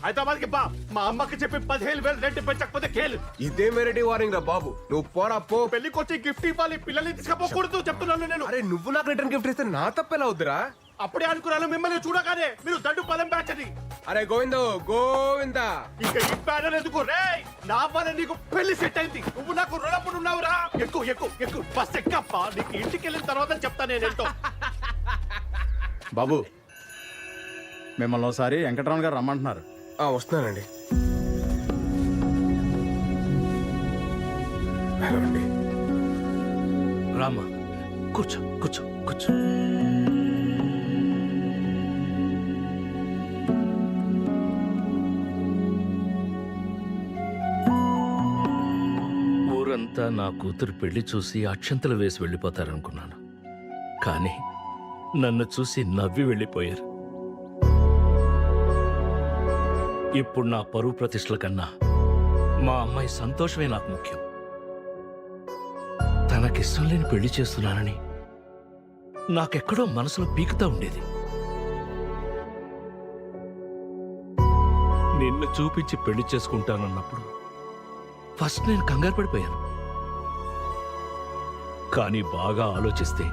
హైదరాబాద్ కి బా మా అమ్మకి చెప్పి 15,000 రెంట్ పెంచకపోతే కేలు. ఇదే వెరైటీ వార్నింగ్ రా బాబు. నువ్వు పోరా పో. పెళ్లికి వచ్చి గిఫ్ట్ ఇవ్వాలి, పిల్లల్ని తీసుకపోకూడదు చెప్తున్నాను నేను. అరే నువ్వు నాకు రిటర్న్ గిఫ్ట్ ఇస్తే నా తప్పెలా అవుద్దురా? అప్పుడే అనుకున్నాను మిమ్మల్ని చూడగానే మీరు దండు పదం బ్యాచ్ అని. అరే గోవిందో గోవిందా. ఇక ఈ బ్యానర్ ఎందుకు రే? నా వల్ల నీకు పెళ్లి సెట్ అయింది. నువ్వు నాకు రుణపడి ఉన్నావురా. ఎక్కు ఎక్కు ఎక్కు బస్ ఎక్కప్ప. నీకు ఇంటికి వెళ్ళిన తర్వాత చెప్తా నేనేంటో. బాబు మిమ్మల్ని ఒకసారి వెంకటరమణ గారు రమ్మంటున్నారు. వస్తున్నానండి. హలో అండి. రామ్మా, కూర్చో కూర్చో కూర్చో. ఊరంతా నా కూతురు పెళ్లి చూసి అక్షంతలు వేసి వెళ్ళిపోతారనుకున్నాను, కానీ నన్ను చూసి నవ్వి వెళ్ళిపోయారు. ఇప్పుడు నా పరువు ప్రతిష్టల కన్నా మా అమ్మాయి సంతోషమే నాకు ముఖ్యం. తనకిష్టం లేని పెళ్లి చేస్తున్నానని నాకెక్కడో మనసులో పీకుతా ఉండేది. నిన్ను చూపించి పెళ్లి చేసుకుంటానన్నప్పుడు ఫస్ట్ నేను కంగారు పడిపోయాను. కానీ బాగా ఆలోచిస్తే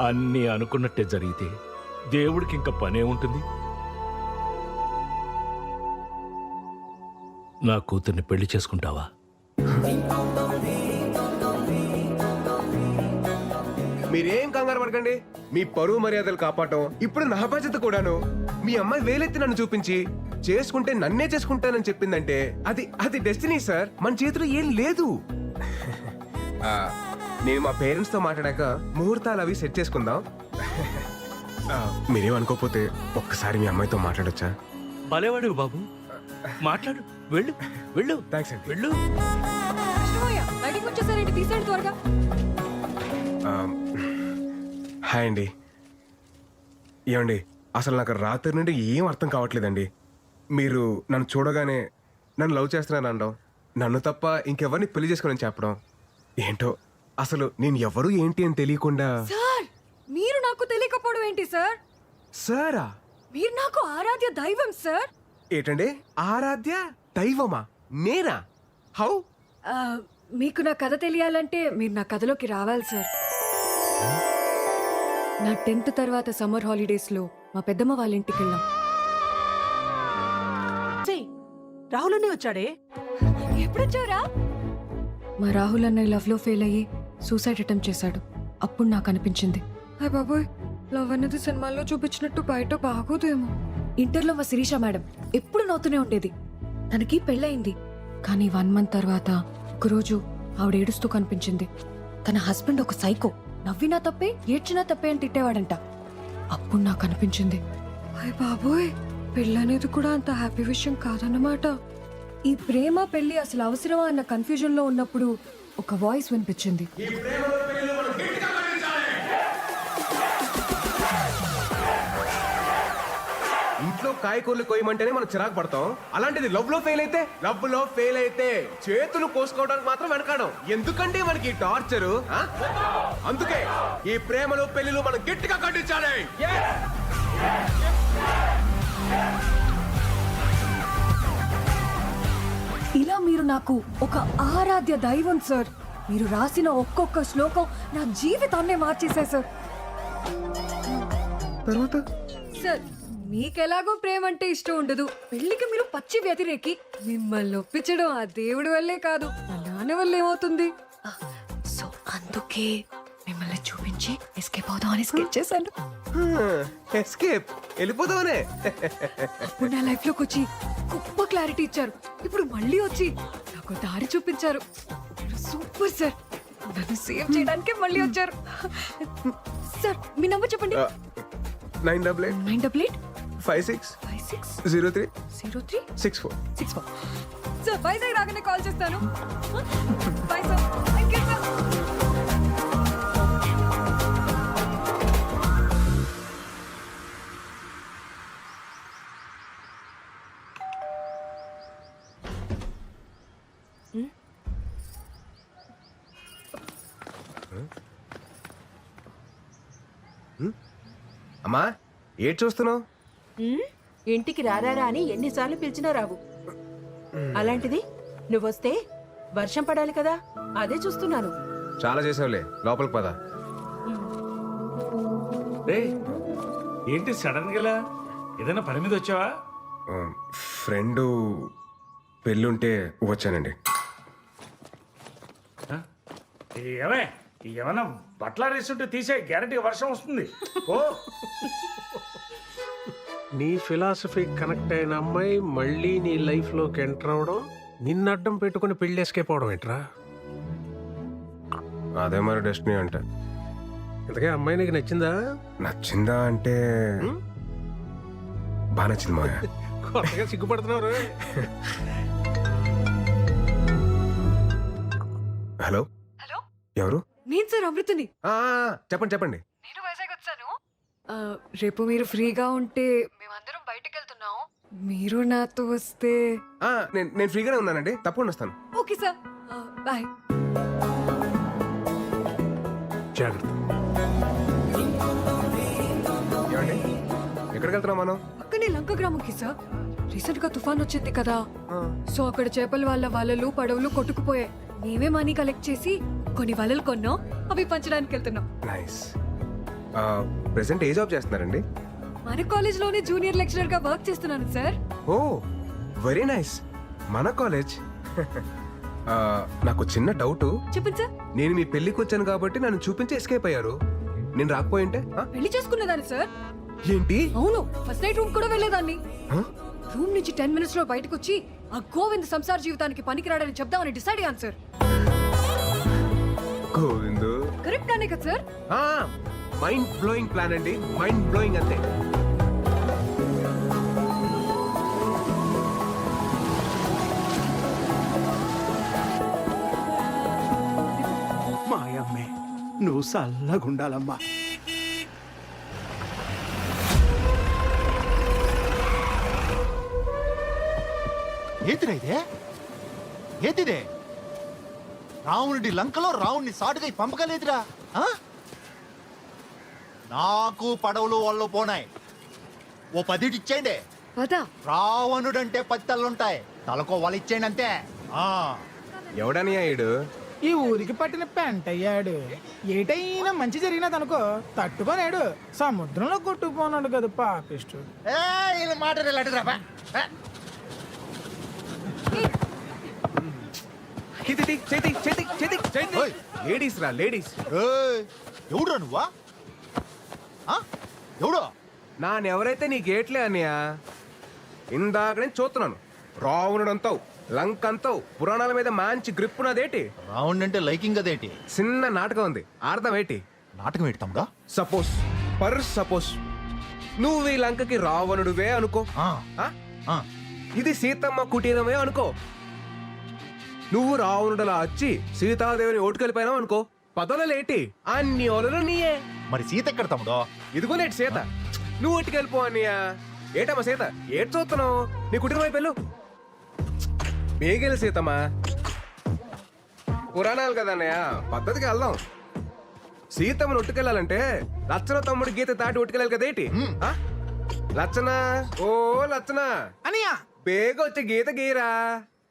అన్నీ అనుకున్నట్టే జరిగితే దేవుడికి ఇంకా పనే ఉంటుంది. నా కూతుర్ని పెళ్లి చేసుకుంటావా? మీరేం కంగారు పడకండి. మీ పరువు మర్యాదలు కాపాడటం ఇప్పుడు నా బాధ్యత కూడాను. మీ అమ్మాయి వేలెత్తి నన్ను చూపించి చేసుకుంటే నన్నే చేసుకుంటానని చెప్పిందంటే అది అది డెస్టినీ సార్. మన చేతిలో ఏం లేదు. నేను మా పేరెంట్స్ తో మాట్లాడాక ముహూర్తాలు అవి సెట్ చేసుకుందాం. మీరేం అనుకోకపోతే ఒక్కసారి మీ అమ్మాయితో మాట్లాడొచ్చా? భలేవాడు బాబు, మాట్లాడు. వెళ్ళు వెళ్ళు. థ్యాంక్స్ అండి. వెళ్ళు. కృష్ణమయ్య బయటికి వచ్చేసారేంటి? తీసేయండి త్వరగా. హాయ్ అండి. ఏమండి, అసలు నాకు రాత్రి నుండి ఏం అర్థం కావట్లేదండి. మీరు నన్ను చూడగానే నన్ను లవ్ చేస్తున్నాను అనడం, నన్ను తప్ప ఇంకెవరిని పెళ్లి చేసుకోనని చెప్పడం, ఏంటో అసలు నేను ఎవరు ఏంటి అని తెలియకుండా. సార్ మీరు నాకు తెలియకపోవడం ఏంటి సార్? సారా? మీరు నాకు ఆరాధ్య దైవం సార్. ఏంటండి ఆరాధ్య దైవమా? నేనా? హౌ? మీకు నా కథ తెలియాలంటే మీరు నా కథలోకి రావాలి సార్. నా 10th తర్వాత సమ్మర్ హాలిడేస్ లో మా పెద్దమ్మ వాళ్ళ ఇంటికి వెళ్ళాం. రాహుల్ అన్నయ్య వచ్చాడే? ఎప్పుడొచ్చారా? మా రాహుల్ అన్నయ్య లవ్ లో ఫెయిల్ అయ్యి సూసైడ్ అటెంప్ట్ చేశాడు. అప్పుడు నాకు అనిపించింది, హాయ్ బాబోయ్, లవ్ అనేది సినిమాల్లో చూపించినట్టు బయట బాగోదేమో. ఇంటర్లో మా శిరీష మేడం ఎప్పుడు నవ్వుతూనే ఉండేది. తనకి పెళ్ళయింది, కానీ 1 month తర్వాత ఒకరోజు ఆవిడ ఏడుస్తూ కనిపించింది. తన హస్బెండ్ ఒక సైకో, నవ్వినా తప్పే ఏడ్చినా తప్పే అని తిట్టేవాడంట. అప్పుడు నాకు అనిపించింది, హాయ్ బాబోయ్, పెళ్ళనేది కూడా అంత హ్యాపీ విషయం కాదన్నమాట. ఈ ప్రేమ పెళ్లి అసలు అవసరమా అన్న కన్ఫ్యూజన్ లో ఉన్నప్పుడు ఒక వాయిస్ వినిపించింది. ఇంట్లో కాయకూరలు కోయమంటేనే మనం చిరాకు పడతాం. అలాంటిది లవ్ లో ఫెయిల్ అయితే చేతులు కోసుకోవడానికి మాత్రం వెనకాడం. ఎందుకంటే మనకి టార్చరు. అందుకే ఈ ప్రేమలు పెళ్లిలు మనం గట్టిగా ఖండించాలి. ఇలా మీరు నాకు ఒక ఆరాధ్య దైవం సార్. మీరు రాసిన ఒక్కొక్క శ్లోకం నా జీవితాన్నే మార్చేశాయి సార్. తర్వాత సార్ మీకెలాగో ప్రేమ అంటే ఇష్టం ఉండదు, పెళ్లికి మీరు పచ్చి వ్యతిరేకి. మిమ్మల్ని ఒప్పించడం ఆ దేవుడి వల్లే కాదు, నా నాన్న వల్ల ఏమవుతుంది. సో అందుకే మిమ్మల్ని చూపించి ఎస్కేప్ అవుదాం అని స్కెచ్ చేశాను. ఎస్కేప్ వెళ్ళిపోదామనే. అప్పుడు నా లైఫ్ లోకి వచ్చి గొప్ప క్లారిటీ ఇచ్చారు. ఇప్పుడు మళ్ళీ వచ్చి నాకు దారి చూపించారు. Super sir. నన్ను సేవ్ చేయడానికే మళ్ళీ వచ్చారు. సార్ మీ నంబర్ చెప్పండి. 988 56 03 64. సార్ వైజాగ్ రాగానే కాల్ చేస్తాను. By sir. Thank you sir. అమ్మా ఏడ్ చూస్తున్నావు? ఇంటికి రారారా అని ఎన్నిసార్లు పిలిచినా రావు. అలాంటిది నువ్వొస్తే వర్షం పడాలి కదా, అదే చూస్తున్నాను. చాలా చేసావులే, లోపలికి పద. ఏంటి సడన్ గా ఏదైనా పని మీద వచ్చావా? ఫ్రెండ్ పెళ్ళుంటే వచ్చానండి. ఏమే ఏమన్నా బట్టల రేసుంటే తీసే, గ్యారంటీ వర్షం వస్తుంది. ఓ నీ ఫిలాసఫీ కనెక్ట్ అయిన అమ్మాయి మళ్ళీ నీ లైఫ్లోకి ఎంటర్ అవడం, నిన్ను అడ్డం పెట్టుకుని పెళ్లి ఎస్కేప్ అవడం ఏంట్రా? అదే మరి డెస్టినీ అంటే. ఇంతకే అమ్మాయి నీకు నచ్చిందా? నచ్చిందా అంటే బాగా నచ్చింది మాయా. కొత్తగా సిగ్గుపడుతున్నారు. హలో హలో, ఎవరు? నేను సార్ అమృతని. చెప్పండి చెప్పండి. నేను వైజాగ్ వచ్చాను. రేపు మీరు ఫ్రీగా ఉంటే మేమందరం బయటకు వెళ్తున్నాం. మీరు నాతో వస్తే. నేను ఫ్రీగానే ఉన్నానండి, తప్పకుండా వస్తాను. Okay sir, bye. జాగ్రత్త. ఏమండి, ఎక్కడికి వెళ్తున్నాం మనం? అక్కడే లంక గ్రామంకి సార్. రీసెంట్ గా తుఫాన్ వచ్చింది కదా, సో అక్కడ చేపల వాళ్ళ వలలు పడవలు కొట్టుకుపోయాయి. మేమే మనీ కలెక్ట్ చేసి కొన్ని వలలు కొన్నాం, అవి పంచడానికి వెళ్తున్నాం. నైస్. ప్రెసెంట్ ఏ జాబ్ చేస్తున్నారండి? మన కాలేజ్ లోనే జూనియర్ లెక్చరర్ గా వర్క్ చేస్తున్నాను సార్. ఓ వెరీ నైస్. మన కాలేజ్. నాకు చిన్న డౌట్. చెప్పండి సార్. నేను మీ పెళ్లికి వచ్చాను కాబట్టి నన్ను చూపించి ఎస్కేప్ అయ్యారు. నేను రాకపోయింటే పెళ్లి చేసుకున్నదాన్ని సార్. ఏంటి? అవును, ఫస్ట్ నైట్ రూమ్ కూడా వెళ్ళేదాన్ని. హ? రూమ్ నుంచి 10 minutes లో బయటకు వచ్చి ఆ గోవింద్ సంసార జీవితానికి పనికిరాడని చెప్దామని డిసైడ్ అయ్యాను సార్. గోవిందు కరెక్ట్ అనే కదా సార్? మైండ్ బ్లోయింగ్ ప్లాన్ అండి, మైండ్ బ్లోయింగ్ అంతే. మాయమ్మే, నువ్వు చల్లగుండాలమ్మా. ఏంటిరా ఇదే? ఏంటిదే? రావణుడి లంకలో రావణ్ణి సాటుగా పంపగలేదురా. నాకు పడవలు వాళ్ళు పోనాయి, ఓ 10 ఇచ్చేయండి. పదా రావణుడంటే 10 తలలుంటాయి, తలకో వాళ్ళు ఇచ్చేయండి అంతే. ఎవడని అయ్యాడు? ఈ ఊరికి పట్టిన పెంట అయ్యాడు. ఏటైనా మంచి జరిగినదనుకో తట్టుకోలేడు, సముద్రంలో కొట్టుకుపోనాడు కదా పాపిష్టు. మాట లేడీస్ రా, లేడీస్. ఎవడురా నువ్వా? ఎవడో నానెవరైతే నీ గేట్లే అన్నయ్య. ఇందాక నేను చూస్తున్నాను. రావణుడు అంతావు, లంక అంతావు, పురాణాల మీద మంచి గ్రిప్ ఉన్నదేటి. రావణ్ అంటే లైకింగ్ అదేంటి? చిన్న నాటకం ఉంది, అర్థం ఏంటి? నాటకం ఏంటి తమ్ముడా? సపోజ్ నువ్వు ఈ లంకకి రావణుడువే అనుకో. ఇది సీతమ్మ కుటీరమే అనుకో. నువ్వు రావణుడలా వచ్చి సీతాదేవిని ఓటుకెళ్ళిపోయినావు అనుకో, పదవులేటి అన్ని ఓలలు నీయే. మరి సీత ఎక్కడ తమ్ముడో? ఇదిగోనేటి సీత. నువ్వు ఓటుకెళ్ళిపో అన్నయ్య. ఏటమ్మా సీత, ఏటి చూస్తున్నావు? నీ కుటుంబం అయిపోయావు. బేగెలు సీతమ్మా, పురాణాలు కదా అన్నయ్య, పద్ధతికి వెళ్దాం. సీతమ్మను ఒట్టుకెళ్ళాలంటే లచ్చన తమ్ముడు గీత దాటి ఒట్టుకెళ్ళాలి కదేటి? లచ్చన, ఓ లచ్చన అనియా బేగ వచ్చి గీత గీరా.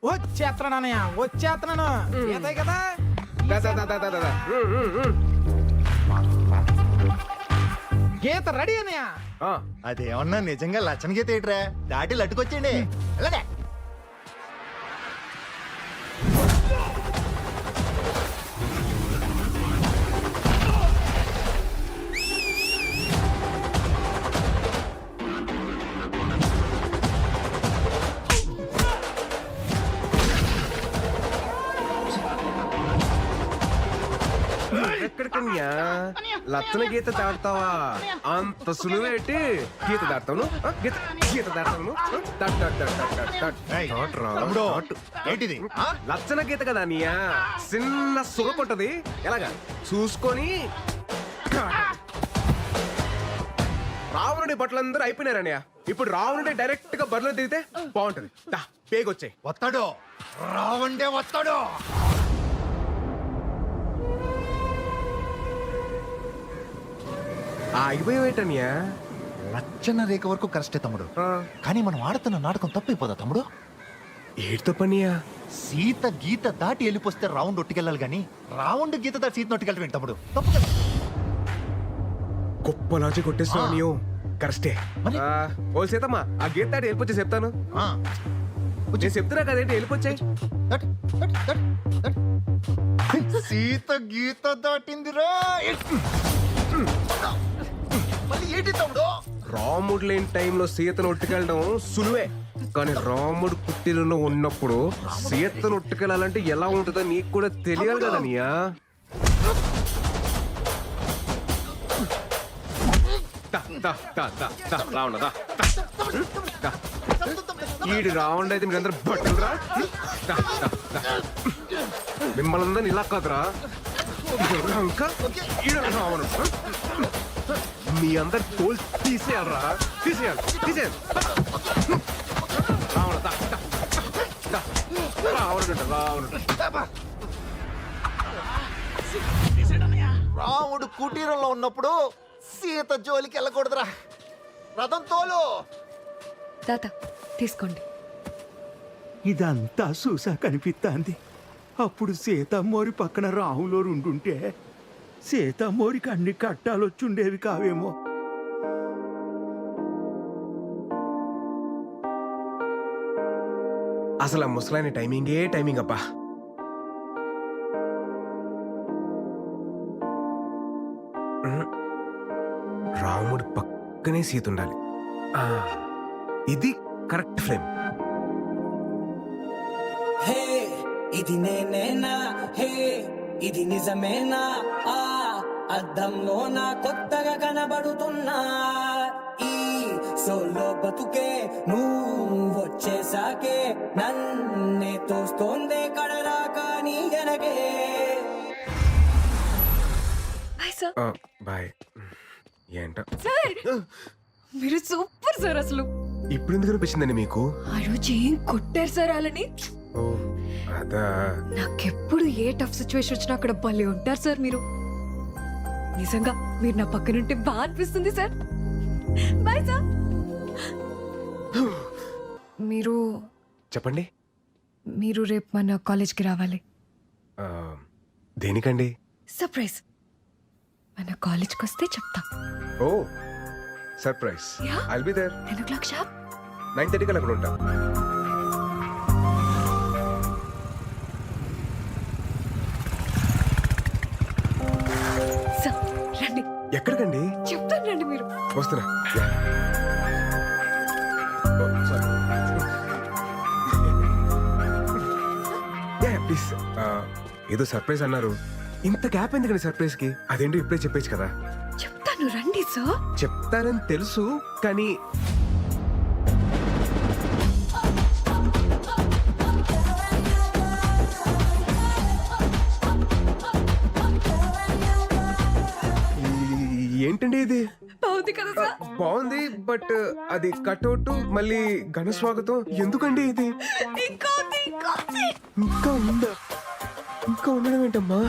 వచ్చేస్తున్నానయ్యా, వచ్చేస్తున్నాను. కదా గీత రెడీ అన్నయ్యా. అదేమన్నా నిజంగా లచ్చన గీత ఏంట్రా? దాటి లట్టుకొచ్చేయండి. అలాగే ఎక్కడికన్యా లచ్చన గీత దాడతావా? అంత సులువేటి గీత దాడతాను, గీత దాడతాను. ఏంటిది? లచ్చన గీత కదా అన్నయ్య, చిన్న సురకొట్టది. ఎలాగా చూసుకొని. రావణుడి బట్టలందరూ అయిపోయినారన్నయ్య. ఇప్పుడు రావణుడి డైరెక్ట్ గా బరిలో దిగితే బాగుంటది. పేగొచ్చాయి. వస్తాడు రావండే, వస్తాడు. ఆగిపోయేటన్యా? రచన రేఖ వరకు కరెస్టే తమ్ముడు, కానీ మనం ఆడుతున్న నాటకం తప్పైపోదా తమ్ముడు? ఏడుతో పనియా? సీత గీత దాటి వెళ్ళిపోతే రౌండ్ ఒట్టుకెళ్ళాలి కానీ రౌండ్ గీత దాటి సీత ఒట్టుకెళ్ళటం తమ్ముడు తప్పు కదా. గొప్ప లాజిక్ కొట్టేస్తున్నావు నీవు. కరెస్టే. ఓ సీతమ్మా, ఆ గీత దాటి వెళ్ళిపోతే చెప్తాను. నేను చెప్తున్నా కదేంటి, వెళ్ళిపోచ్చాయి. సీత గీత దాటిందిరా. మళ్ళీ ఏంటి తమ్ముడు? రాముడు లేని టైంలో సీతను ఒట్టుకెళ్ళడం సులువే, కానీ రాముడు పుట్టినలో ఉన్నప్పుడు సీతను ఒట్టుకెళ్ళాలంటే ఎలా ఉంటుందో నీకు కూడా తెలియాలి కదా నీయా. ఈడు రావణుడు అయితే మీరందరూ బట్టలురా. మిమ్మల్ని అందరిని ఇలా కాదురా, ఇంకా ఈడు రావణుడు. మీ అందరు తోలు తీసేయాలరా, తీసేయాలి, తీసేయాలి. రావణుడు రావణుడు రావణుడు. రాముడు కుటీరంలో ఉన్నప్పుడు సీత జోలికి వెళ్ళకూడదురా. రథం తోలు. తాత తీసుకోండి. ఇదంతా చూసా కనిపిస్తాంది. అప్పుడు సీతమ్మోరి పక్కన రాములో ఉండుంటే సీతమ్మోరికి అన్ని కట్టాలొచ్చుండేవి కావేమో. అసలు ఆ ముసలాయన టైమింగే టైమింగ్ అబ్బా. రాముడు పక్కనే సీత ఉండాలి. ఇది కరెక్ట్ ఫ్రేమ్. హే ఇది నేనేనా, హే ఇది నిజమేనా, ఆ అద్దంలో నా కొత్తగా కనబడుతున్నా. ఈ సోలో బతుకే నువ్వు వచ్చేసాకే నన్నే తోస్తోందే కడరాకా నీ వెనకే. బాయ్. ఏంట సార్ మీరు సూపర్ సార్. అసలు ఇప్పుడు ఎందుకు అనిపించిందండి మీకు? ఆ రోజు ఏం కొట్టారు సార్ వాళ్ళని. ఓ అదా. నాకెప్పుడు ఏ టఫ్ సిచ్యువేషన్ వచ్చినా అక్కడ భలే ఉంటారు సార్ మీరు. నిజంగా మీరు నా పక్కనుంటే బాగా అనిపిస్తుంది సార్. Bye sir. మీరు చెప్పండి. మీరు రేపు మన కాలేజ్కి రావాలి. దేనికండి? సర్ప్రైజ్. మన కాలేజ్కి వస్తే చెప్తా. ఓ surprise. I'll be there. 10 o'clock sharp. 9:30 కల్లా అక్కడ ఉంటా. సార్ రండి. ఎక్కడికండి? చెప్తాను రండి. మీరు వస్తున్నా. ప్లీజ్. ఏదో సర్ప్రైజ్ అన్నారు, ఇంత గ్యాప్ ఎందుకండి సర్ప్రైజ్ కి? అదేంటో ఇప్పుడే చెప్పేచ్చు కదా. చెప్తాను రండి సార్. చెప్తారని తెలుసు కానీ ఏంటండి ఇది? బాగుంది కదా సార్? బాగుంది, బట్ అది కట్అవుట్ మళ్ళీ ఘన స్వాగతం ఎందుకండి ఇది? ఇంకా ఉందా? ఇంకా ఉండడం ఏంటమ్మా?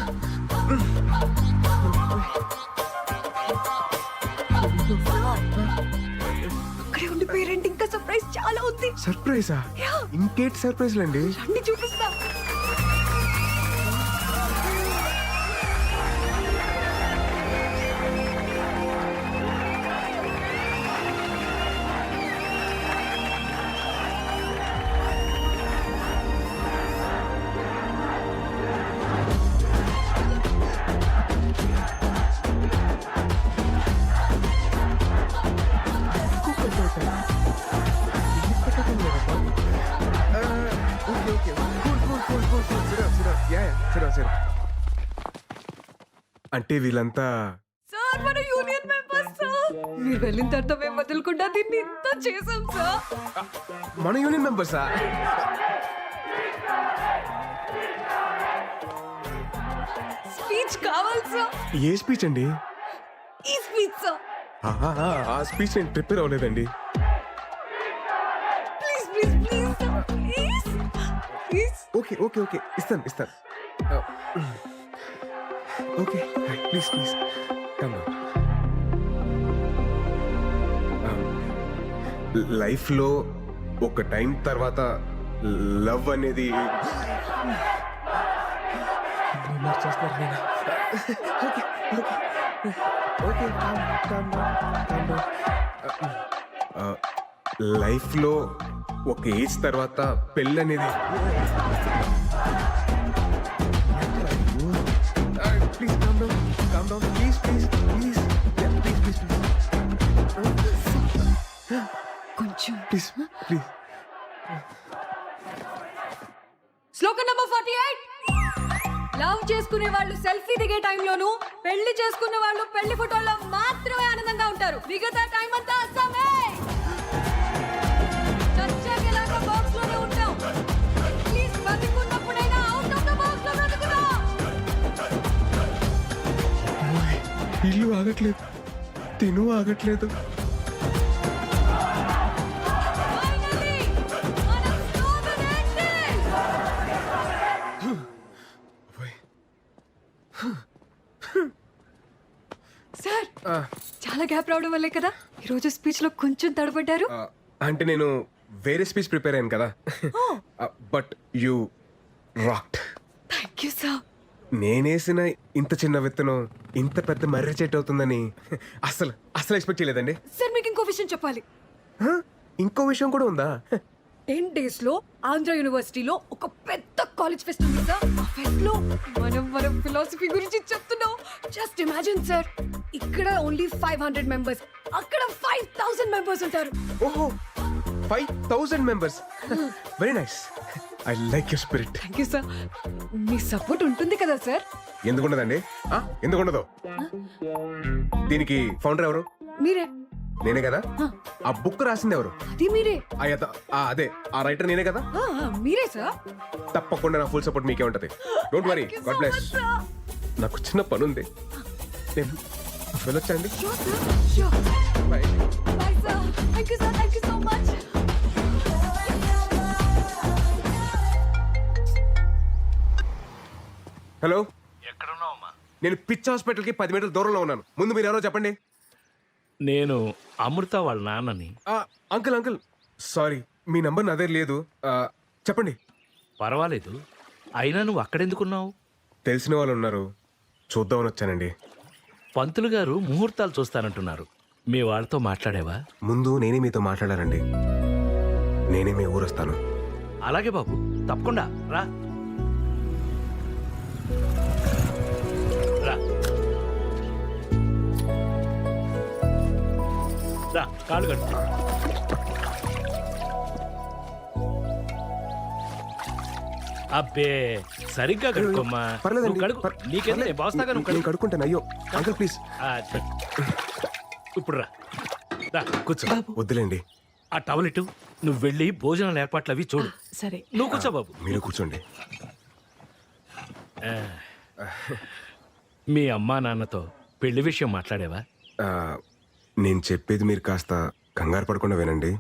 అక్కడే ఉండి పేరెంట్ ఇంకా సర్ప్రైజ్ చాలా ఉంది. సర్ప్రైజా? ఇంకేంటి సర్ప్రైజ్లు అండి? రండి చూపిస్తా. అంటే వీళ్ళంతా సార్ మన యూనియన్ మెంబర్స్ సార్. మీరు వెళ్ళిన తర్వాత మేము వదలకుండా దీన్ని ఇంత చేసాం సార్. మన యూనియన్ మెంబర్సా? స్పీచ్ కావాలి సార్. ఏ స్పీచ్ అండి? ఈ స్పీచ్ సార్. ఆ స్పీచ్ నేను ప్రిపేర్ అవ్వలేదండి. Please please please sir, please please. Okay okay okay, ఇస్తాను. Okay please come. లైఫ్లో ఒక టైం తర్వాత లవ్ అనేది లైఫ్లో ఒక ఏజ్ తర్వాత పెళ్ళి అనేది please calm down please please please please please కొంచెం ప్లీజ్ ప్లీజ్ శ్లోకం నంబర్ 48. లవ్ చేసుకునే వాళ్ళు సెల్ఫీ దిగే టైంలోను, పెళ్లి చేసుకునే వాళ్ళు పెళ్లి ఫోటోల్లో మాత్రమే ఆనందంగా ఉంటారు. మిగతా టైం అంతా అస్సామే. చచ్చాకెలాగో బాక్స్ లోనే ఉంటాం. ప్లీజ్ బతికున్నప్పుడైనా అవుట్ ఆఫ్ ద బాక్స్ లో బ్రతుకుదాం. ఇల్లు ఆగట్లేదు, తిను ఆగట్లేదు. Finally, మనం slogan ending. సార్, చాలా గ్యాప్ రావడం వల్లే కదా ఈరోజు స్పీచ్ లో కొంచెం తడబడ్డారు. అంటే నేను వేరే స్పీచ్ ప్రిపేర్ అయ్యాను కదా. But you rocked. Thank you sir. నేనేసిన ఇంత చిన్న విత్తనం ఇంత పెద్ద మర్రి చెట్టు అవుతుందని అసలు అసలు ఎక్స్పెక్ట్ చేయలేదండి. సార్ మీకు ఇంకో విషయం చెప్పాలి. ఇంకో విషయం కూడా ఉందా? 10 days లో ఆంధ్ర యూనివర్సిటీలో ఒక పెద్ద కాలేజ్ ఫెస్ట్ ఉంది సార్. ఆ ఫెస్ట్ లో మనం ఫిలాసఫీ గురించి చెప్తున్నాం. జస్ట్ ఇమాజిన్ సార్, ఇక్కడ ఓన్లీ 500 మెంబర్స్, అక్కడ 5000 మెంబర్స్ ఉంటారు. ఓహో, 5000 members. Very nice. I like your spirit. Thank you sir. Me support ఉంటుంది కదా సార్? ఎందుకుండదండి? ఎందుకుండదు? దీనికి ఫౌండర్ ఎవరు? మీరే. నేనే కదా. ఆ బుక్ రాసింది ఎవరు? అది మీరే. అదే ఆ రైటర్ నేనే కదా. మీరే సార్. తప్పకుండా నా ఫుల్ సపోర్ట్ మీకే ఉంటది. Don't worry. God bless. నాకు చిన్న పని ఉంది, నేను వెళ్ళొచ్చండి. Bye. Bye sir. Thank you sir. Thank you so much. Hello, నేను పిచ్ హాస్పిటల్కి 10 మీటర్ల దూరంలో ఉన్నాను. ముందు మీరు ఎవరో చెప్పండి. నేను అమృత వాళ్ళ నాన్నని. అంకుల్ సారీ, మీ నంబర్ నా దగ్గర లేదు. చెప్పండి. పర్వాలేదు, అయినా నువ్వు అక్కడెందుకున్నావు? తెలిసిన వాళ్ళు ఉన్నారు, చూద్దామని వచ్చానండి. పంతులు గారు ముహూర్తాలు చూస్తానంటున్నారు. మీ వాళ్ళతో మాట్లాడేవా? ముందు నేనే మీతో మాట్లాడాలండి. నేనే మీ ఊరు వస్తాను. అలాగే బాబు, తప్పకుండా రా. రా రా, కాళ్ళు కట్టు. అబ్బే, సరిగ్గా కడుక్కోమ్మా. పర్లేదండి. నువ్వు కడుక్కో. నీకేంది, నేను బాస్తాగా, నువ్వు నేను కడుక్కో. కడుక్కుంటాను. అయ్యో అంకుల్ ప్లీజ్. ఇప్పుడు రా, రా కూర్చో. వద్దులేండి. ఆ టవల్ ఇటు. నువ్వు వెళ్ళి భోజనాల ఏర్పాట్లు అవి చూడు. సరే. నువ్వు కూర్చో బాబు. మీరు కూర్చోండి. మీ అమ్మా నాన్నతో పెళ్లి విషయం మాట్లాడేవా? నేను చెప్పేది మీరు కాస్త కంగారు పడకుండా వినండి.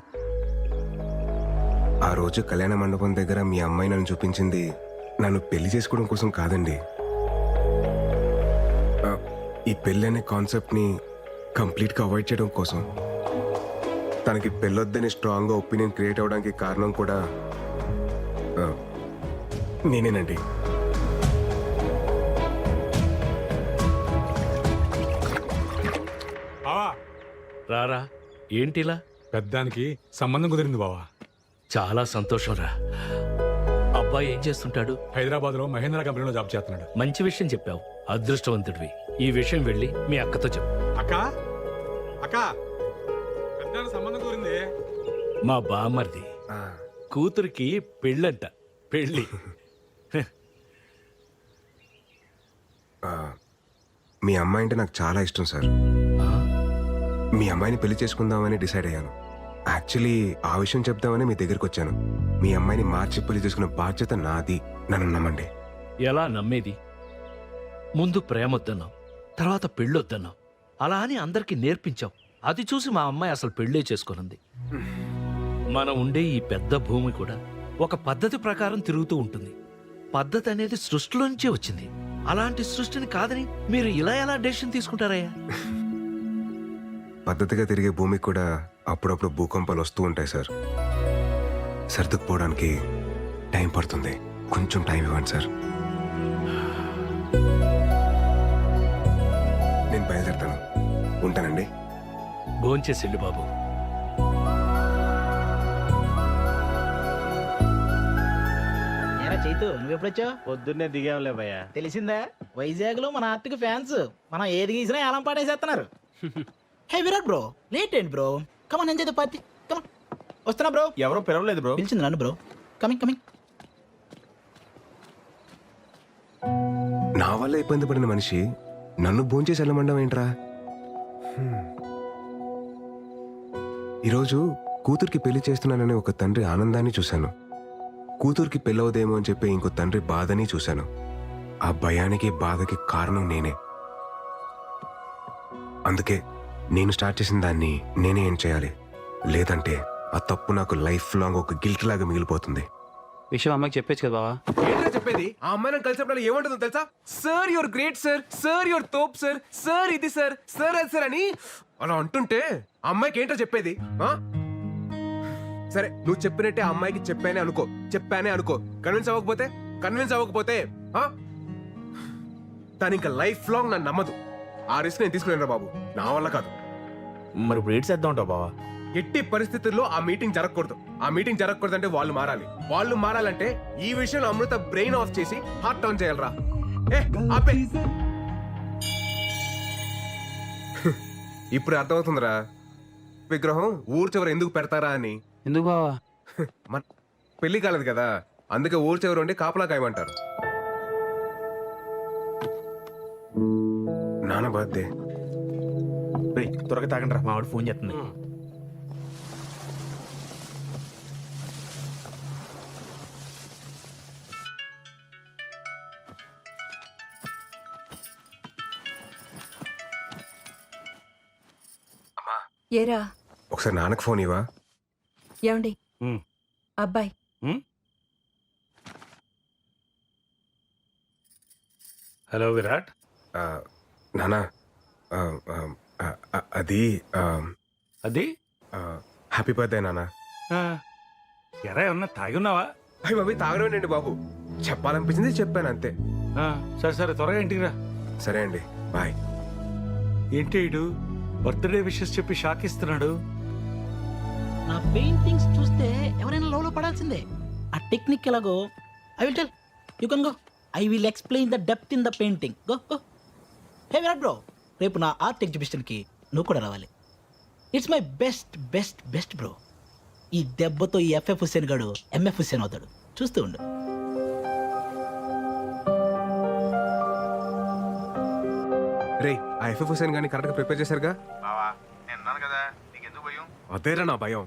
ఆ రోజు కళ్యాణ మండపం దగ్గర మీ అమ్మాయి నన్ను చూపించింది నన్ను పెళ్లి చేసుకోవడం కోసం కాదండి. ఈ పెళ్లి అనే కాన్సెప్ట్ని కంప్లీట్గా అవాయిడ్ చేయడం కోసం. తనకి పెళ్ళొద్దని స్ట్రాంగ్గా ఒపీనియన్ క్రియేట్ అవ్వడానికి కారణం కూడా నేనేనండి. రారా, ఏంటిలా? పెద్దానికి సంబంధం కుదిరింది బావా. చాలా సంతోషం రా. అబ్బాయి ఏం చేస్తుంటాడు? హైదరాబాద్ లో మహేంద్ర కంపెనీలో జాబ్ చేస్తున్నాడు. మంచి విషయం చెప్పావు, అదృష్టవంతుడివి. ఈ విషయం వెళ్ళి మీ అక్కతో చెప్పు. అక్క అక్క, పెద్దానికి సంబంధం కుదిరింది. మా బామ్మర్ది కూతురికి పెళ్ళంట. పెళ్ళి. మీ అమ్మాయి అంటే నాకు చాలా ఇష్టం సార్. మీ అమ్మాయిని పెళ్లి చేసుకుందామని డిసైడ్ అయ్యాను. యాక్చువల్లీ ఆ విషయం చెప్దామని మీ దగ్గరికి వచ్చాను. మీ అమ్మాయిని మార్చి పెళ్లి చేసుకునే బాధ్యత నాది. నన్ను నమ్మండి. ఎలా నమ్మేది? ముందు ప్రేమొద్దన్నావు, తర్వాత పెళ్ళొద్దన్నావు. అలా అని అందరికీ నేర్పించావు. అది చూసి మా అమ్మాయి అసలు పెళ్ళే చేసుకున్నది. మనం ఉండే ఈ పెద్ద భూమి కూడా ఒక పద్ధతి ప్రకారం తిరుగుతూ ఉంటుంది. పద్ధతి అనేది సృష్టిలో నుంచే వచ్చింది. అలాంటి సృష్టిని కాదని మీరు ఇలా ఎలా డెసిషన్ తీసుకుంటారయ్యా? పద్ధతిగా తిరిగే భూమికి కూడా అప్పుడప్పుడు భూకంపాలు వస్తూ ఉంటాయి సార్. సర్దుకుపోవడానికి టైం పడుతుంది. కొంచెం టైం ఇవ్వండి సార్. నేను బయలుదేరుతాను. ఉంటానండి. భోంచేసిల్లు బాబు. చైతు నువ్వెప్పుడొచ్చావు? పొద్దున్నే దిగాంలే భయ్యా. తెలిసిందా, వైజాగ్ లో మన ఆర్టిక్ ఫ్యాన్స్ మనం ఏది గీసినా ఎలా పాటేసేస్తున్నారు. హే విరాట్ బ్రో, లేట్ ఏంటి bro? Come on enjoy the party. Come on. వస్తున్నా బ్రో. ఎవరో పిలవలేదు బ్రో. పిలిచింది నన్ను బ్రో. Coming coming. నా వల్ల ఇబ్బంది పడిన మనిషి నన్ను భోంచేసి వెళ్ళమండం ఏంట్రా? ఈరోజు కూతురికి పెళ్లి చేస్తున్నానని ఒక తండ్రి ఆనందాన్ని చూశాను. కూతురికి పెళ్ళవదేమో అని చెప్పి ఇంకో తండ్రి బాధని చూశాను. ఆ భయానికి బాధకి కారణం నేనే. అందుకే నేను స్టార్ట్ చేసిన దాన్ని నేనే ఏం చేయాలి. లేదంటే ఆ తప్పు నాకు లైఫ్ లాంగ్ ఒక గిల్ట్ లాగా మిగిలిపోతుంది. విషయం అమ్మకి చెప్పేచ్చు కదా బావా. ఏంటో చెప్పేది? ఆ అమ్మాయి నాకు కలిసినప్పుడు ఏమంటుందో తెలుసా? Sir your great sir, sir your తోప్ సార్, సార్ ఇది సార్, సార్ అది సార్ అని అలా అంటుంటే ఆ అమ్మాయికి ఏంటో చెప్పేది? సరే నువ్వు చెప్పినట్టే ఆ అమ్మాయికి చెప్పానే అనుకో. కన్విన్స్ అవ్వకపోతే తను ఇంకా లైఫ్ లాంగ్ నన్ను నమ్మదు. ఆ రిస్క్ నేను తీసుకునేరా బాబు, నా వల్ల కాదు. మరి ఇప్పుడు ఏడ్ చేద్దాం ఉంటావు బావా? ఎట్టి పరిస్థితుల్లో ఆ మీటింగ్ జరగకూడదు అంటే వాళ్ళు మారాలంటే ఈ విషయంలో అమృత బ్రెయిన్ ఆఫ్ చేసి హార్ట్ ఆన్ చేయాలరా. ఆపే. ఇప్పుడు అర్థమవుతుందిరా విగ్రహం ఊరు చివర ఎందుకు పెడతారా అని. ఎందుకు బావా? మన పెళ్లి కాలేదు కదా, అందుకే ఊరు చివరి ఉండి కాపలా కాయమంటారు. నాన్న బర్త్డే. త్వరగా తాగండి రా, మావాడు ఫోన్ చేస్తుంది. ఏరా ఒకసారి నాన్నకు ఫోన్ ఇవ్వా. ఏమండి అబ్బాయి? హలో విరాట్. నానా అది హ్యాపీ బర్త్డే నాన్న. ఎరా ఏమన్నా తాగి ఉన్నావా? అయ్యి బాబు తాగడం బాబు, చెప్పాలనిపించింది చెప్పాను అంతే. సరే త్వరగా ఇంటికి రా. సరే అండి, బాయ్. ఏంటి ఇడు బర్త్డే విషెస్ చెప్పి షాక్ ఇస్తున్నాడు? నా పెయింటింగ్స్ చూస్తే ఎవరైనా లోలో పడాల్సిందే. ఆ టెక్నిక్ ఎలాగో I will tell. You can go. I will explain the depth in the painting. Go go. Hey Virat bro, రేపు నా ఆర్ట్ ఎగ్జిబిషన్కి నువ్వు కూడా రావాలి. It's my best best best bro. ఈ దెబ్బతో ఈ ఎఫ్ఎఫ్ హుస్సేన్ గాడు ఎంఎఫ్ హుస్సేన్ అవుతాడు. చూస్తూ ఉండు. రే ఆ ఎఫ్ఎఫ్ హుసేన్ గాని కరెక్ట్ గా ప్రిపేర్ చేశారుగా? బావా నేను అన్నాను కదా, నీకెందుకు భయం? అదేరా నా భయం.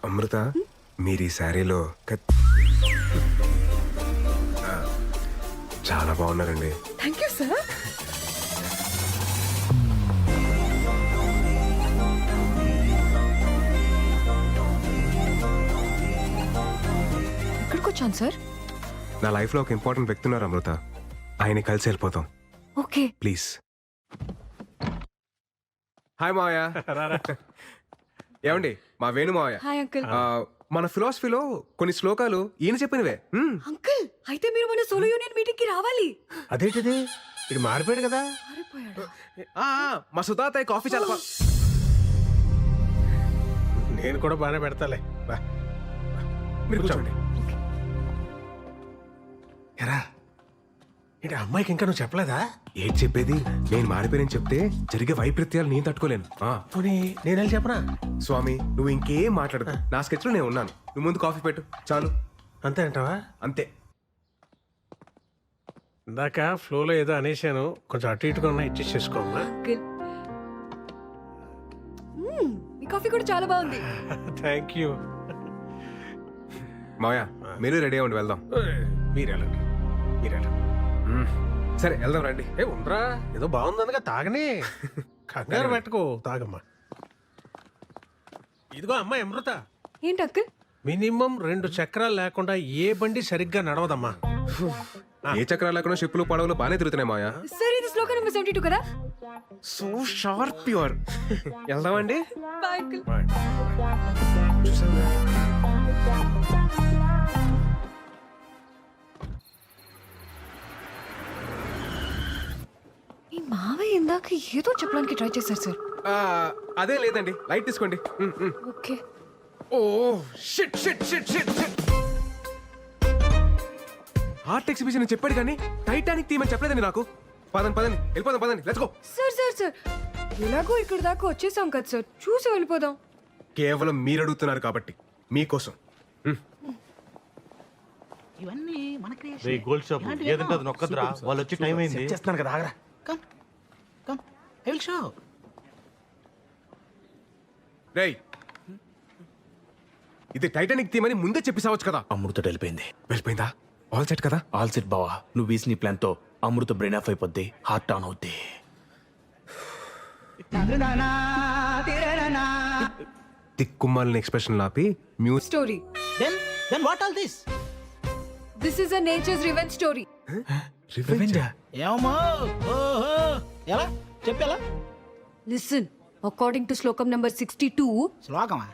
అమృత, మీరు ఈ శారీలో చాలా బాగున్నారండి. Thank you sir. ఇక్కడికి వచ్చాను సార్. నా లైఫ్ లో ఒక ఇంపార్టెంట్ వ్యక్తి ఉన్నారు అమృత, ఆయన కలిసి వెళ్ళిపోతాం. Okay please. హాయ్ మావయ్య. ఏమండి మా వేణు మావయ్య. Hi uncle. మన ఫిలాసఫీలో కొన్ని శ్లోకాలు ఈయన చెప్పినవే. అంకుల్ అయితే మీరు మన సోలో యూనియన్ మీటింగ్ కి రావాలి. అదేంటిది, ఇది మారిపోయాడు కదా? మారిపోయాడు. మా సుతాతయ్య కాఫీ చాలా నేను కూడా బాగానే పెడతాలే. మీరు కూర్చోండి. ఎరా ఏంటి అమ్మాయికి ఇంకా నువ్వు చెప్పలేదా? ఏంటి చెప్పేది? నేను మారిపోయానని చెప్తే జరిగే వైపరీత్యాలు నేను తట్టుకోలేను. పోనీ నేను వెళ్ళి చెప్పనా? స్వామి నువ్వు ఇంకేం మాట్లాడదు, నా స్కెచ్ లో నేను ఉన్నాను. నువ్వు ముందు కాఫీ పెట్టు చాలు. అంతే అంటావా? అంతే. ఇందాక ఫ్లోలో ఏదో అనేసాను, కొంచెం అటు ఇటుగా ఉన్నా అడ్జస్ట్ చేసుకోమ్మా. అంకుల్ మీ కాఫీ కూడా చాలా బాగుంది. Thank you. మావయ్య మీరు రెడీ అవ్వండి, వెళ్దాం. మీరెళ్ళండి. సరే వెళ్దాం రండి. ఏ ఉండరా, ఏదో బాగుందనగా తాగనే. కంగారు పెట్టుకో, తాగమ్మా. ఇదిగో అమ్మాయి అమృత, ఏంటి అంకుల్? మినిమం 2 చక్రాలు లేకుండా ఏ బండి సరిగ్గా నడవదమ్మా. ఏ చక్రాలు లేకుండా షిప్పులు పడవలు బాగానే తిరుగుతున్నాయి మావయ్య. సరే ఇది శ్లోక నెంబర్ 72 కదా. So sharp your. వెళ్దామండి. Bye uncle. ఈ మావయ్య ఇందాక ఏదో చెప్పడానికి ట్రై చేశారు సార్. అదే లేదండి, లైట్ తీసుకోండి. Okay. Oh shit shit shit shit shit. Art exhibition అని చెప్పాడు కానీ టైటానిక్ థీమ్ అని చెప్పలేదండి నాకు. పదండి వెళ్ళిపోదాం, పదండి లెట్స్ గో. సార్ ఎలాగో ఇక్కడ దాకా వచ్చేసాం కదా సార్, చూసి వెళ్ళిపోదాం. కేవలం మీరు అడుగుతున్నారు కాబట్టి మీకోసం. ఇవన్నీ మన క్రియేషన్. గోల్డ్ షాప్ ఏదంటే అది నొక్కద్రా, వాళ్ళు వచ్చి టైం అయింది. చేస్తున్నాను కదా, ఆగరా. Come come I will show. రేయ్, ఇది టైటానిక్ థీమ్ అని ముందే చెప్పేసావచ్చు కదా. అమృత వెళ్ళిపోయింది. వెళ్ళిపోయిందా? ఆల్ సెట్ కదా? ఆల్ సెట్ బావా, నువ్వు వేసిన ప్లాన్ తో అమృత బ్రెయిన్ ఆఫ్ అయిపోద్ది, హార్ట్ ఆన్ అవుద్ది. తిక్కుమాలిన ఎక్స్ప్రెషన్ ఆపి music story. Then what all this? This is a nature's revenge story. ఏమో ఓహో, ఎలా చెప్పేలా? లిసన్, అకార్డింగ్ టు శ్లోకం నెంబర్ 62. శ్లోకమా?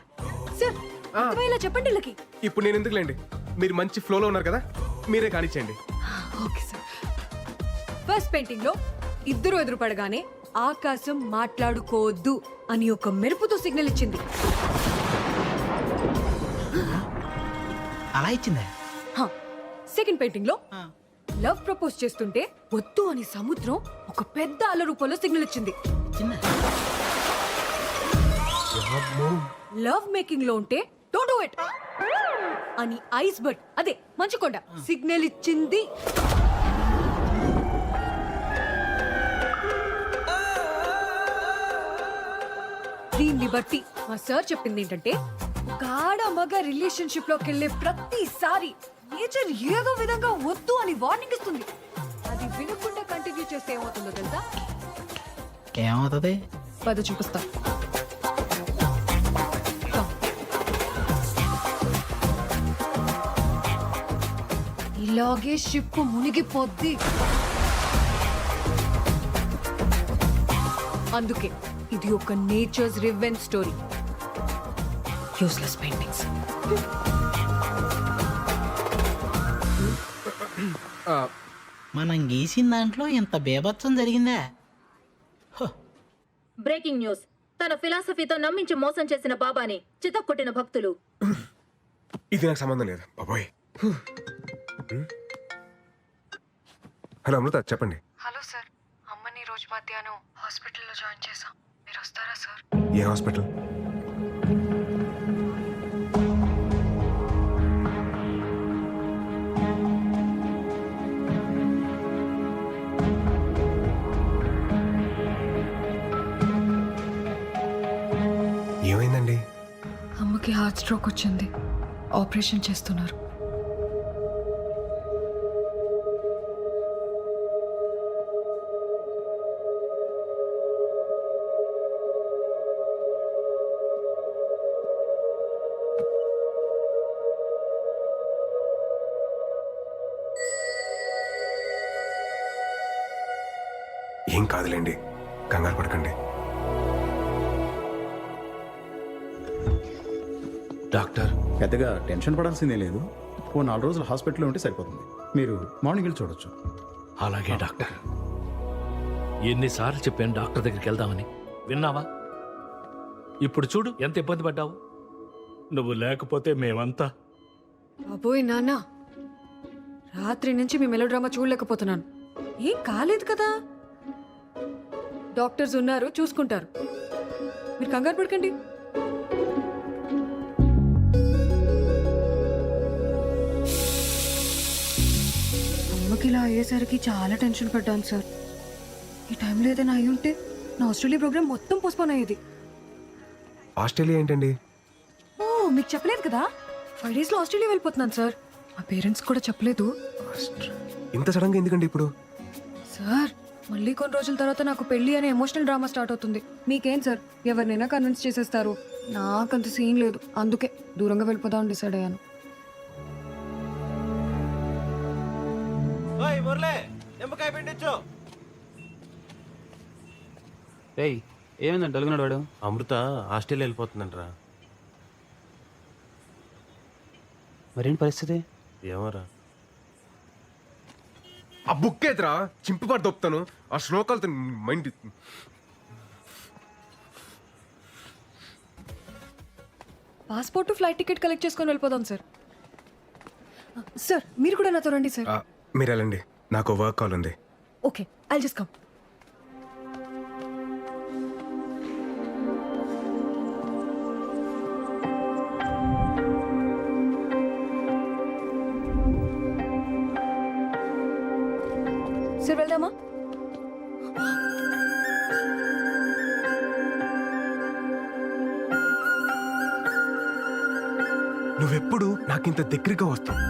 సార్ అర్థమయ్యేలా చెప్పండి వీళ్ళకి. ఇప్పుడు నేను ఎందుకులేండి, మీరు మంచి ఫ్లోలో ఉన్నారు కదా, మీరే కానిచ్చేయండి. Okay sir. ఫస్ట్ పెయింటింగ్ లో ఇద్దరు ఎదురుపడగానే ఆకాశం మాట్లాడుకోవద్దు అని ఒక మెరుపుతో సిగ్నల్ ఇచ్చింది. అలా ఇచ్చిందా? సెకండ్ పెయింటింగ్ లో లవ్ ప్రపోజ్ చేస్తుంటే వద్దు అని సముద్రం ఒక పెద్ద అల రూపంలో సిగ్నల్ ఇచ్చింది. లవ్ మేకింగ్ లో ఉంటే డోంట్ డూ ఇట్ అని ఐస్ బర్డ్, అదే మంచుకొండ, సిగ్నల్ ఇచ్చింది. దీన్ని బట్టి మా సార్ చెప్పింది ఏంటంటే, గాఢ మగ రిలేషన్షిప్ లోకి వెళ్ళే ప్రతిసారి నేచర్ ఏదో విధంగా వద్దు అని వార్నింగ్ ఇస్తుంది. అది వినకుండా కంటిన్యూ చేస్తే ఏమవుతుందో తెలుసా? ఏమవుతుంది? పద చూపిస్తా. ఇలాగే షిప్ మునిగిపోద్ది. అందుకే ఇది ఒక nature's revenge story. Useless paintings. మనం గీసిన దాంట్లో ఇంత బేభత్సం జరిగిందా? Breaking news. తన ఫిలాసఫీతో నమ్మించి మోసం చేసిన బాబాని చితక్కొట్టిన భక్తులు. ఇది నాకు సంబంధం లేదు బాబోయ్. హలో అమృత, చెప్పండి. హలో సార్, అమ్మని రోజు మధ్యాహ్నం హాస్పిటల్లో జాయిన్ చేశాం. మీరు వస్తారా సార్? ఏ హాస్పిటల్? ఏమైందండి? అమ్మకి హార్ట్ స్ట్రోక్ వచ్చింది, ఆపరేషన్ చేస్తున్నారు. ఏం కాదులేండి, కంగారు పడకండి. డాక్టర్, పెద్దగా టెన్షన్ పడాల్సిందే లేదు. ఓ 4 రోజులు హాస్పిటల్లో ఉంటే సరిపోతుంది. మీరు మార్నింగ్ వెళ్ళి చూడొచ్చు. అలాగే డాక్టర్. ఎన్నిసార్లు చెప్పాను డాక్టర్ దగ్గరికి వెళ్దామని, విన్నావా? ఇప్పుడు చూడు ఎంత ఇబ్బంది పడ్డావు. నువ్వు లేకపోతే మేమంతా. అబ్బోయ్ నాన్న, రాత్రి నుంచి మీ మెలోడ్రామా చూడలేకపోతున్నాను. ఏం కాలేదు కదా, డాక్టర్స్ ఉన్నారు, చూసుకుంటారు. మీరు కంగారు పడకండి. ప్రేమకి ఇలా అయ్యేసరికి చాలా టెన్షన్ పడ్డాను సార్. ఈ టైంలో ఏదైనా అయి ఉంటే నా ఆస్ట్రేలియా ప్రోగ్రామ్ మొత్తం పోస్ట్పోన్ అయ్యేది. ఆస్ట్రేలియా ఏంటండి? ఓ మీకు చెప్పలేదు కదా, 5 డేస్లో ఆస్ట్రేలియా వెళ్ళిపోతున్నాను సార్. మా పేరెంట్స్ కూడా చెప్పలేదు. ఇంత సడన్గా ఎందుకండి ఇప్పుడు? సార్ మళ్ళీ కొన్ని రోజుల తర్వాత నాకు పెళ్లి అనే ఎమోషనల్ డ్రామా స్టార్ట్ అవుతుంది. మీకేం సార్, ఎవరినైనా కన్విన్స్ చేసేస్తారు. నాకంత సీన్ లేదు, అందుకే దూరంగా వెళ్ళిపోదామని డిసైడ్ అయ్యాను. ఏయ్ ఏమైందండి డలుగున్నాడు వాడు? అమృత ఆస్ట్రేలియా వెళ్ళిపోతుందంటరా. మరేంటి పరిస్థితి? ఏమోరా. ఆ బుక్ ఏదిరా, చింపుపాటు దొప్పుతాను. ఆ శ్లోకాలతో mind. Passport flight ticket collect చేసుకొని వెళ్ళిపోదాం సార్. సార్ మీరు కూడా నాతో రండి సార్. మీరు వెళ్ళండి, నాకు వర్క్ కాల్ ఉంది. Okay, I'll just come. Sir వెళ్దామా? నువ్వెప్పుడు నాకింత దగ్గరగా వస్తావు,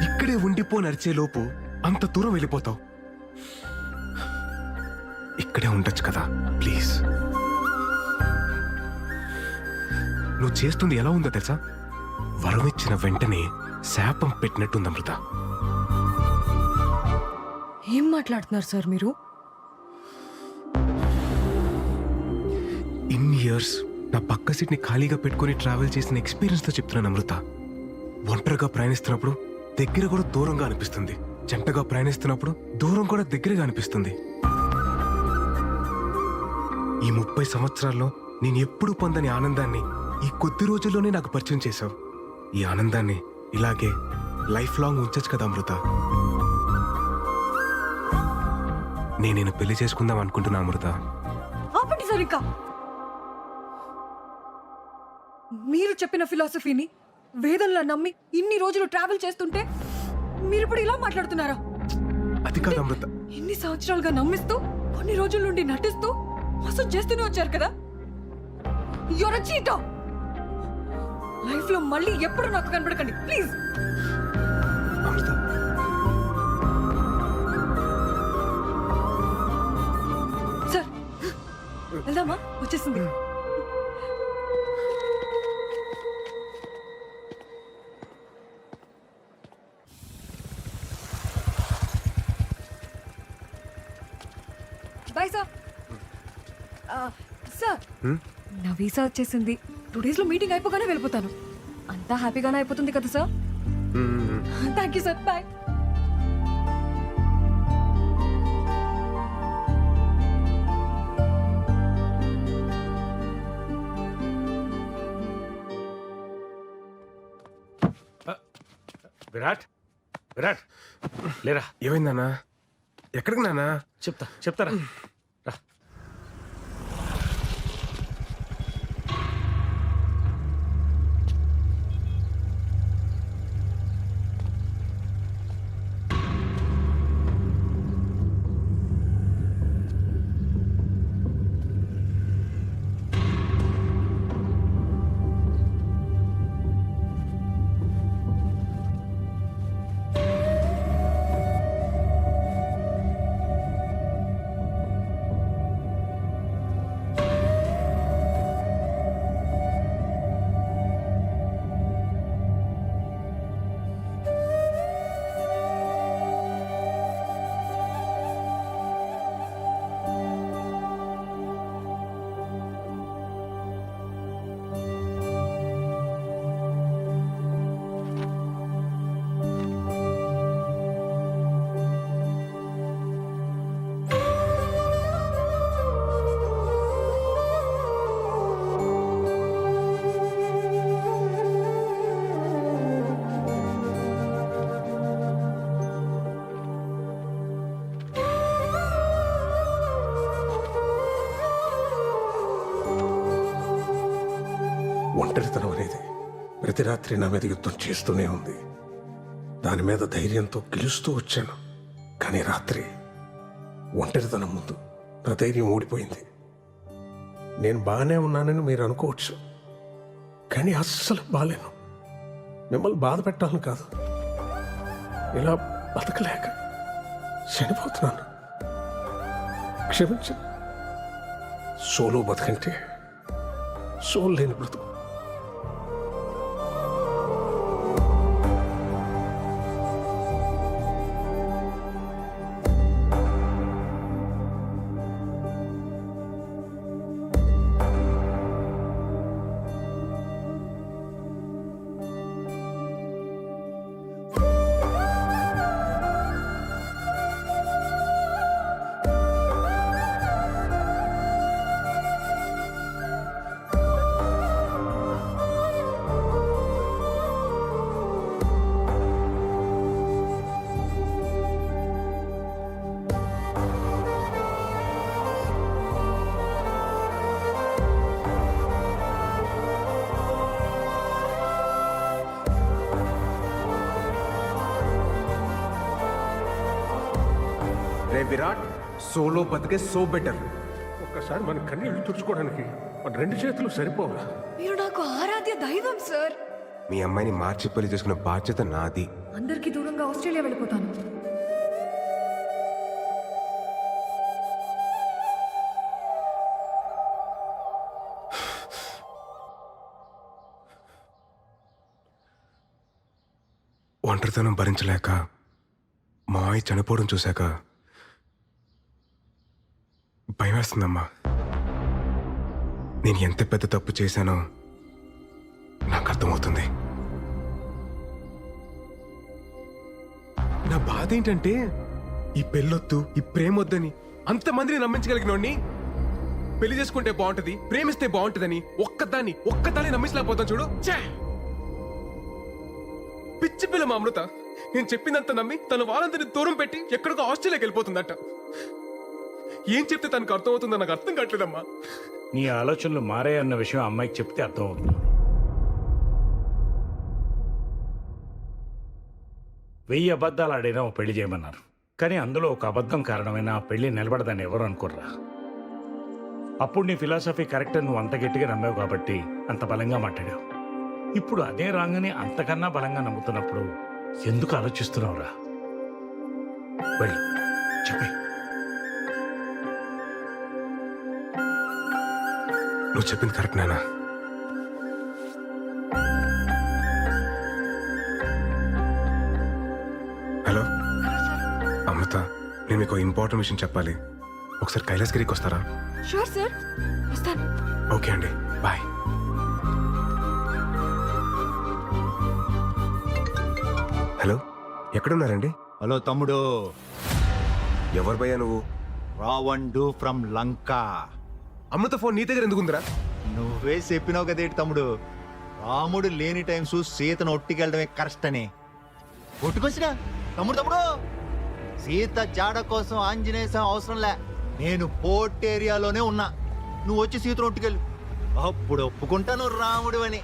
ఇక్కడే ఉండిపో నడిచే లోపు అంత దూరం వెళ్ళిపోతావు. ఇక్కడే ఉండొచ్చు కదా ప్లీజ్. నువ్వు చేస్తుంది ఎలా ఉందో తెలుసా? వరం ఇచ్చిన వెంటనే శాపం పెట్టినట్టుంది అమృత. ఏం మాట్లాడుతున్నారు సార్ మీరు? ఇన్ని ఇయర్స్ నా పక్క సీట్ని ఖాళీగా పెట్టుకుని ట్రావెల్ చేసిన ఎక్స్పీరియన్స్తో చెప్తున్నాను అమృత. ఒంటరిగా ప్రయాణిస్తున్నప్పుడు దగ్గర కూడా దూరంగా అనిపిస్తుంది, జంటగా ప్రయాణిస్తున్నప్పుడు దూరం కూడా దగ్గరగా అనిపిస్తుంది. ఈ 30 సంవత్సరాల్లో నేను ఎప్పుడూ పొందని ఆనందాన్ని ఈ కొద్ది రోజుల్లోనే నాకు పరిచయం చేశావు. ఈ ఆనందాన్ని ఇలాగే లైఫ్ లాంగ్ ఉంచచ్చు కదా అమృత. నేను పెళ్లి చేసుకుందాం అనుకుంటున్నా అమృత. ఆపండి సార్, ఇంకా మీరు చెప్పిన ఫిలాసఫీని వేదంలా నమ్మి ఇన్ని రోజులు ట్రావెల్ చేస్తుంటే మీరు ఇప్పుడు ఇలా మాట్లాడుతున్నారా? అది కాదు అమృత. ఇన్ని సంవత్సరాలుగా నమ్మిస్తూ కొన్ని రోజుల నుండి నటిస్తూ మోసం చేస్తూనే వచ్చారు కదా. Your a cheater. లైఫ్ లో మళ్ళీ ఎప్పుడు నాకు కనబడకండి ప్లీజ్. అమృత సార్ వెళ్దామా? వచ్చేసింది. Bye sir. సార్ నా వీసా వచ్చేసింది. 2 days లో మీటింగ్ అయిపోగానే వెళ్ళిపోతాను. అంతా హ్యాపీగానే అయిపోతుంది కదా sir? Thank you sir, bye. Virat, Virat లేరా. ఏమైందన్నా? ఎక్కడికి నాన్నా? చెప్తారా. ఒంటరితనం అనేది ప్రతి రాత్రి నా మీద యుద్ధం చేస్తూనే ఉంది. దాని మీద ధైర్యంతో గెలుస్తూ వచ్చాను. కానీ రాత్రి ఒంటరితనం ముందు నా ధైర్యం ఓడిపోయింది. నేను బాగానే ఉన్నానని మీరు అనుకోవచ్చు, కానీ అస్సలు బాగాలేను. మిమ్మల్ని బాధ పెట్టాలని కాదు, ఇలా బతకలేక చనిపోతున్నాను. క్షమించండి. సోలో బతకంటే సోల్ లేని బ్రతుకు. రే విరాట్, సోలో బతికే సో బెటర్. ఒక్కసారి మన కన్నీళ్ళు తుడుచుకోవడానికి మన 2 చేతులు సరిపోవా? మీరు నాకు ఆరాధ్య దైవం సార్. మీ అమ్మాయిని మార్చి పెళ్లి చేసుకునే బాధ్యత నాది. అందరికీ దూరంగా ఆస్ట్రేలియా వెళ్ళిపోతాను. ఒంటరితనం భరించలేక మా అమ్మాయి చనిపోవడం చూశాక భయం వేస్తుందమ్మా. నేను ఎంత పెద్ద తప్పు చేశానో నాకు అర్థమవుతుంది. నా బాధ ఏంటంటే ఈ పెళ్ళొద్దు, ఈ ప్రేమొద్దని అంతమందిని నమ్మించగలిగినోడిని పెళ్లి చేసుకుంటే బాగుంటది, ప్రేమిస్తే బాగుంటదని ఒక్కదాన్ని నమ్మించలేకపోతాను చూడు. ఛే! పిచ్చి పిల్ల మా అమృత నేను చెప్పిందంత నమ్మి తన వాళ్ళందరినీ దూరం పెట్టి ఎక్కడికో ఆస్ట్రేలియాకి వెళ్ళిపోతుందట. ఏం చెప్తే తనకు అర్థమవుతుందో నాకు అర్థం కావట్లేదమ్మా. నీ ఆలోచనలు మారాయన్న విషయం అమ్మాయికి చెప్తే అర్థమవుతుంది. 1000 అబద్ధాలు ఆడినా ఓ పెళ్లి చేయమన్నారు, కానీ అందులో ఒక అబద్ధం కారణమైన ఆ పెళ్లి నిలబడదని ఎవరు అనుకోర్రా. అప్పుడు నీ ఫిలాసఫీ కరెక్ట్ నువ్వు అంత గట్టిగా నమ్మావు కాబట్టి అంత బలంగా మాట్లాడావు. ఇప్పుడు అదే రాంగని అంతకన్నా బలంగా నమ్ముతున్నప్పుడు ఎందుకు ఆలోచిస్తున్నావురా? వెళ్ళు, చెప్పే. నువ్వు చెప్పింది కరెక్ట్ నానా. హలో అమృత, నేను మీకు ఇంపార్టెంట్ విషయం చెప్పాలి. ఒకసారి కైలాసగిరికి వస్తారా? షూర్ సార్, వస్తాను. ఓకే అండి, బాయ్. హలో, ఎక్కడున్నారండి? హలో తమ్ముడు, ఎవరు భయ్యా నువ్వు? రావణుడు ఫ్రమ్ లంక. అమృత ఫోన్ నీ దగ్గర ఎందుకుందిరా? నువ్వే చెప్పినావు కదేటి తమ్ముడు, రాముడు లేని టైమ్స్ సీతను ఒట్టికెళ్ళడమే కరెక్ట్ అని. ఒట్టుకొచ్చినా తమ్ముడు తమ్ముడు, సీత జాడ కోసం ఆంజనేయ స్వామి అవసరం లే, నేను పోర్ట్ ఏరియాలోనే ఉన్నా. నువ్వు వచ్చి సీతను ఒట్టుకెళ్ళు, అప్పుడు ఒప్పుకుంటాను రాముడు అని.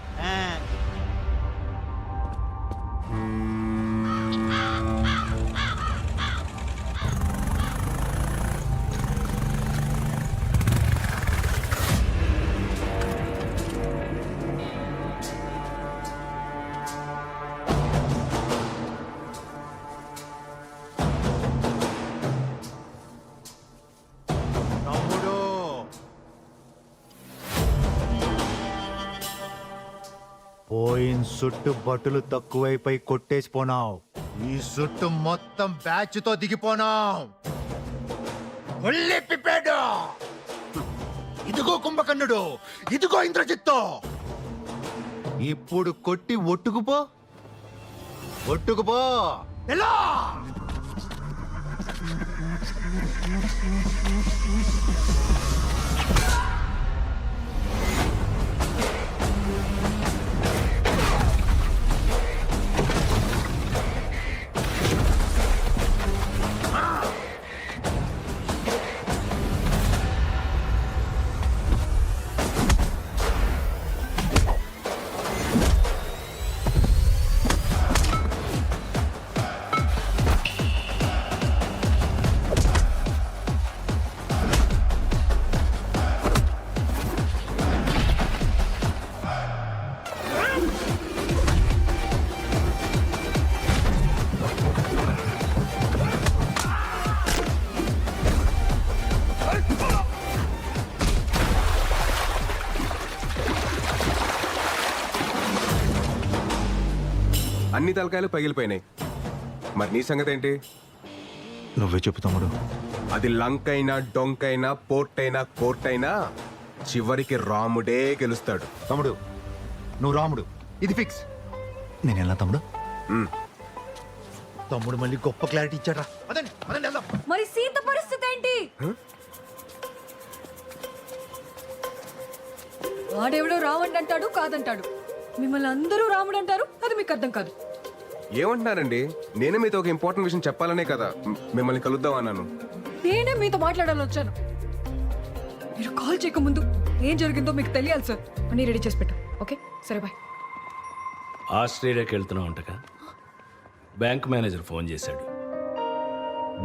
పోయిన సుట్టు బట్టలు తక్కువైపోయి కొట్టేసిపోనావు, ఈ సుట్టు మొత్తం బ్యాచ్ తో దిగిపోనావు. ఇదిగో కుంభకర్ణుడు, ఇదిగో ఇంద్రజిత్తు. ఇప్పుడు కొట్టి ఒట్టుకుపో, ఒట్టుకుపో. ఎలా అన్ని తలకాయలు పగిలిపోయినాయి. మరి నీ సంగతి ఏంటి? నువ్వే చెప్పు తమ్ముడు. అది లంక్ అయినా డొంక్ అయినా పోర్ట్ అయినా కోర్ట్ అయినా చివరికి రాముడే గెలుస్తాడు. తమ్ముడు నువ్వు రాముడు, ఇది ఫిక్స్. నేను ఎలా తమ్ముడు? తమ్ముడు మళ్ళీ గొప్ప క్లారిటీ ఇచ్చాడా? అదండి అదండి వెళ్దాం. మరి సీత పరిస్థితి ఏంటి? వాడెవడో రావణ్ అంటాడు, కాదంటాడు. మిమ్మల్ని అందరూ రాముడు అంటారు, అది మీకు అర్థం కాదు. ఏమంటున్నారండి? నేనే మీతో ఒక ఇంపార్టెంట్ విషయం చెప్పాలనే కదా మిమ్మల్ని కలుద్దాం అన్నాను. నేనే మీతో మాట్లాడాలని వచ్చాను. మీరు కాల్ చేయకముందు ఏం జరిగిందో మీకు తెలియాలి సార్. అన్నీ రెడీ చేసి పెట్టు. ఓకే సరే బాయ్. ఆస్ట్రేలియాకి వెళ్తున్నావు అంటగా. బ్యాంక్ మేనేజర్ ఫోన్ చేశాడు.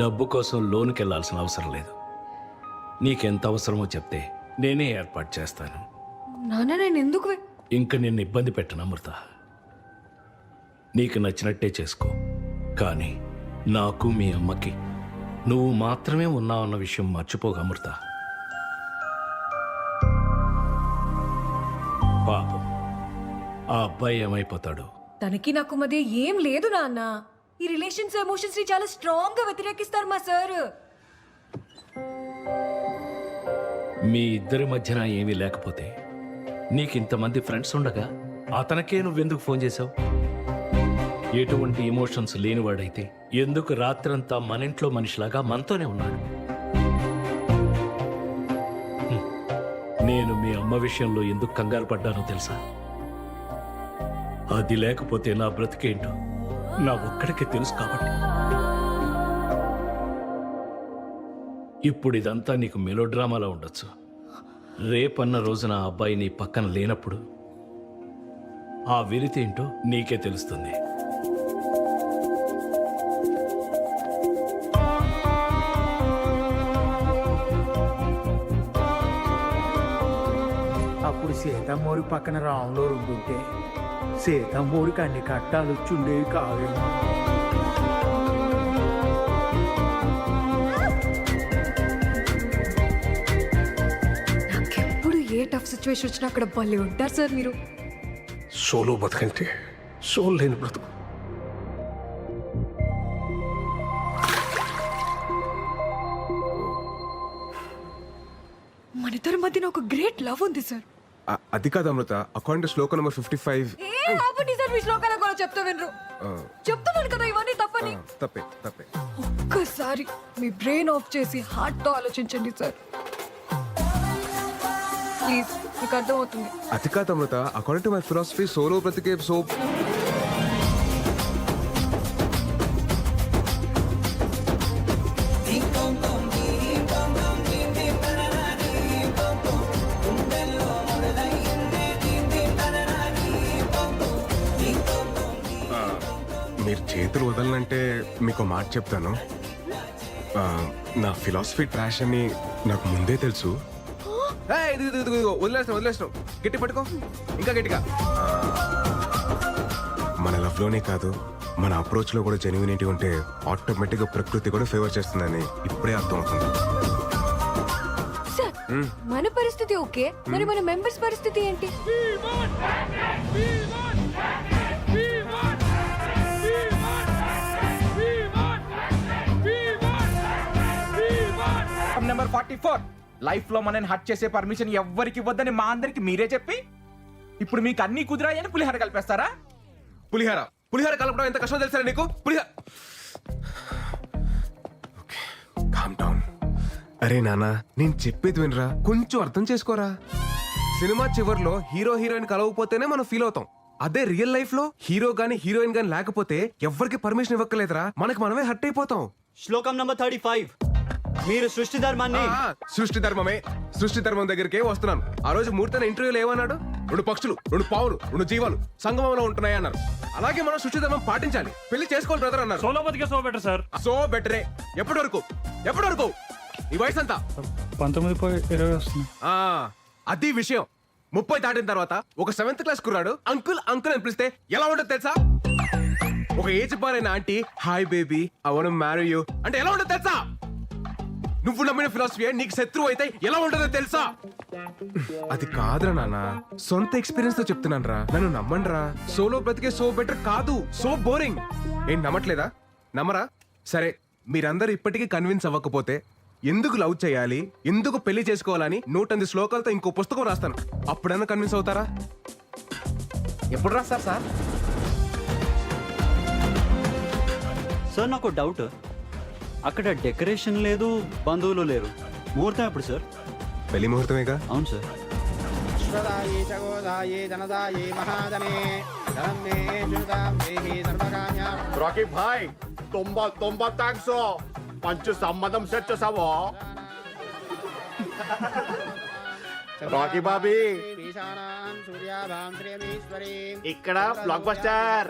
డబ్బు కోసం లోన్కి వెళ్ళాల్సిన అవసరం లేదు. నీకెంత అవసరమో చెప్తే నేనే ఏర్పాటు చేస్తాను. నాన్న నేను ఎందుకు ఇంక నిన్ను ఇబ్బంది పెట్టను అమృత. నీకు నచ్చినట్టే చేసుకో. కానీ నాకు మీ అమ్మకి నువ్వు మాత్రమే ఉన్నావన్న విషయం మర్చిపోక అమృత. పాపం ఆ అబ్బాయి ఏమైపోతాడు? తనకి నాకు మధ్య ఏం లేదు నాన్న. ఈ రిలేషన్స్ ఎమోషన్స్ ని చాలా స్ట్రాంగ్ గా వ్యతిరేకిస్తారు మా సార్. మీ ఇద్దరి మధ్యన ఏమీ లేకపోతే నీకింతమంది ఫ్రెండ్స్ ఉండగా అతనికే నువ్వెందుకు ఫోన్ చేశావు? ఎటువంటి ఎమోషన్స్ లేనివాడైతే ఎందుకు రాత్రంతా మన ఇంట్లో మనిషిలాగా మనతోనే ఉన్నాడు? నేను మీ అమ్మ విషయంలో ఎందుకు కంగారు పడ్డానో తెలుసా? అది లేకపోతే నా బ్రతికేంటో నా ఒక్కడికే తెలుసు కాబట్టి. ఇప్పుడు ఇదంతా నీకు మెలోడ్రామాలో ఉండొచ్చు. రేపన్న రోజున ఆ అబ్బాయి నీ పక్కన లేనప్పుడు ఆ వెలితి ఏంటో నీకే తెలుస్తుంది. అప్పుడు సీతమ్మోరి పక్కన రాములో రుండుంటే సీతమ్మోరికి అన్ని కట్టాలు వచ్చుండేవి కావేమో. నాకెప్పుడు ఏ టఫ్ సిచ్యువేషన్ వచ్చినా అక్కడ భలే ఉంటారు సార్ మీరు. సోలో బతుకంటే సోల్ లేని బ్రతుకు. మన ఇద్దరి మధ్యన ఒక గ్రేట్ లవ్ ఉంది సార్. అది కాదు అమృత. అకార్డింగ్ టు శ్లోక నెంబర్ 55. ఏ ఆపండి సార్, మీ శ్లోకాల కూడా చెప్తా వినరు. చెప్తున్నాను కదా ఇవన్నీ తప్పని. తప్పే తప్పే. ఒక్కసారి మీ బ్రెయిన్ ఆఫ్ చేసి హార్ట్ తో ఆలోచించండి సార్ ప్లీజ్. మీకు అర్థమవుతుంది. అది కాదు Amrita. According to my philosophy solo బ్రతికే సో మీరు చేతులు వదలనంటే మీకు మాట చెప్తాను. నా ఫిలాసఫీ ట్రాష్ అని నాకు ముందే తెలుసు. వదిలేస్తాం. గట్టి పట్టుకో, ఇంకా గట్టిగా. మన లవ్లోనే కాదు, మన అప్రోచ్లో కూడా జెన్యూనిటీ ఉంటే ఆటోమేటిక్గా ప్రకృతి కూడా ఫేవర్ చేస్తుందని ఇప్పుడే అర్థమవుతుంది. సార్ మన పరిస్థితి ఓకే, మరి మన మెంబర్స్ పరిస్థితి ఏంటి? నెంబర్ 44 లైఫ్ లో మనని హట్ చేసే పర్మిషన్ ఎవ్వరికి ఇవ్వద్దని మా అందరికి మీరే చెప్పి ఇప్పుడు మీకు అన్ని కుదిరాయని పులిహార కలిపేస్తారా? పులిహార కలపడం ఎంత కష్టం తెలుసా నీకు? Calm down. అరే నానా, నేను చెప్పేది వినరా, కొంచెం అర్థం చేసుకోరా. సినిమా చివర్లో హీరో హీరోయిన్ కలవకపోతేనే మనం ఫీల్ అవుతాం. అదే రియల్ లైఫ్ లో హీరో గానీ హీరోయిన్ గానీ లేకపోతే ఎవరికి పర్మిషన్ ఇవ్వక్కలేదురా, మనకి మనమే హట్ అయిపోతాం. శ్లోకం నంబర్ 35. మీరు సృష్టి ధర్మాన్ని సృష్టి ధర్మం దగ్గరికే వస్తున్నాను. ఆ రోజు మూర్తన ఇంటర్వ్యూలో ఏమన్నాడు? 2 పక్షులు, 2 పావులు, 2 జీవాలు సంగమంలో ఉంటున్నాయి అన్నారు. అలాగే మనం సృష్టి ధర్మం పాటించాలి. పెళ్లి చేసుకోవాలి బ్రదర్ అన్నారు. సోలో బతికే సో బెటర్ సార్. సో బెటరే. ఎప్పటి వరకు ఈ వయసు అంతా 19.20 వస్తుంది. అది విషయం. 30 దాటిన తర్వాత ఒక 7th క్లాస్ కుర్రాడు అంకుల్ అని పిలిస్తే ఎలా ఉంటుంది తెలుసా? ఒక ఏజ్ బారైన aunty hi baby I want to marry you అంటే ఎలా ఉంటుంది తెలుసా? నువ్వు నమ్మిన ఫిలాసఫీ నీకు శత్రువు అయితే ఎలా ఉంటుందో తెలుసా? అది కాదురా నాన్న, సొంత ఎక్స్పీరియన్స్ తో చెప్తున్నాను రా, నన్ను నమ్మండి రా. సోలో బ్రతికే సో బెటర్ కాదు, సో బోరింగ్. ఏం నమ్మట్లేదా? నమ్మరా? సరే, మీరందరూ ఇప్పటికీ కన్విన్స్ అవ్వకపోతే ఎందుకు లవ్ చేయాలి, ఎందుకు పెళ్లి చేసుకోవాలని 108 శ్లోకాలతో ఇంకో పుస్తకం రాస్తాను. అప్పుడన్నా కన్విన్స్ అవుతారా? ఎప్పుడు రాస్తారు సార్? సార్ నాకు డౌట్, అక్కడ డెకరేషన్ లేదు, బంధువులు లేరు, ముహూర్తం ఎప్పుడు సార్? పెళ్లి ముహూర్తమేగా. అవును సార్. రాకీ భాయ్ తొంభై థ్యాంక్స్, మంచి సంబంధం సెట్ చేసావో. రాకీ బాబీ ఇక్కడ బ్లాక్ బస్టర్.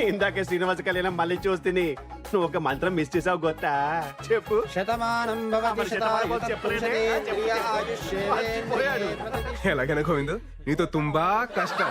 ఇందాకే శ్రీనివాస కళ్యాణం మళ్ళీ చూస్తుంది. నువ్వు ఒక మంత్రం మిస్ చేసావు గొత్తా, చెప్పు. శతమానం ఎలాగైనా గోవిందు, నీతో తుంబా కష్టం.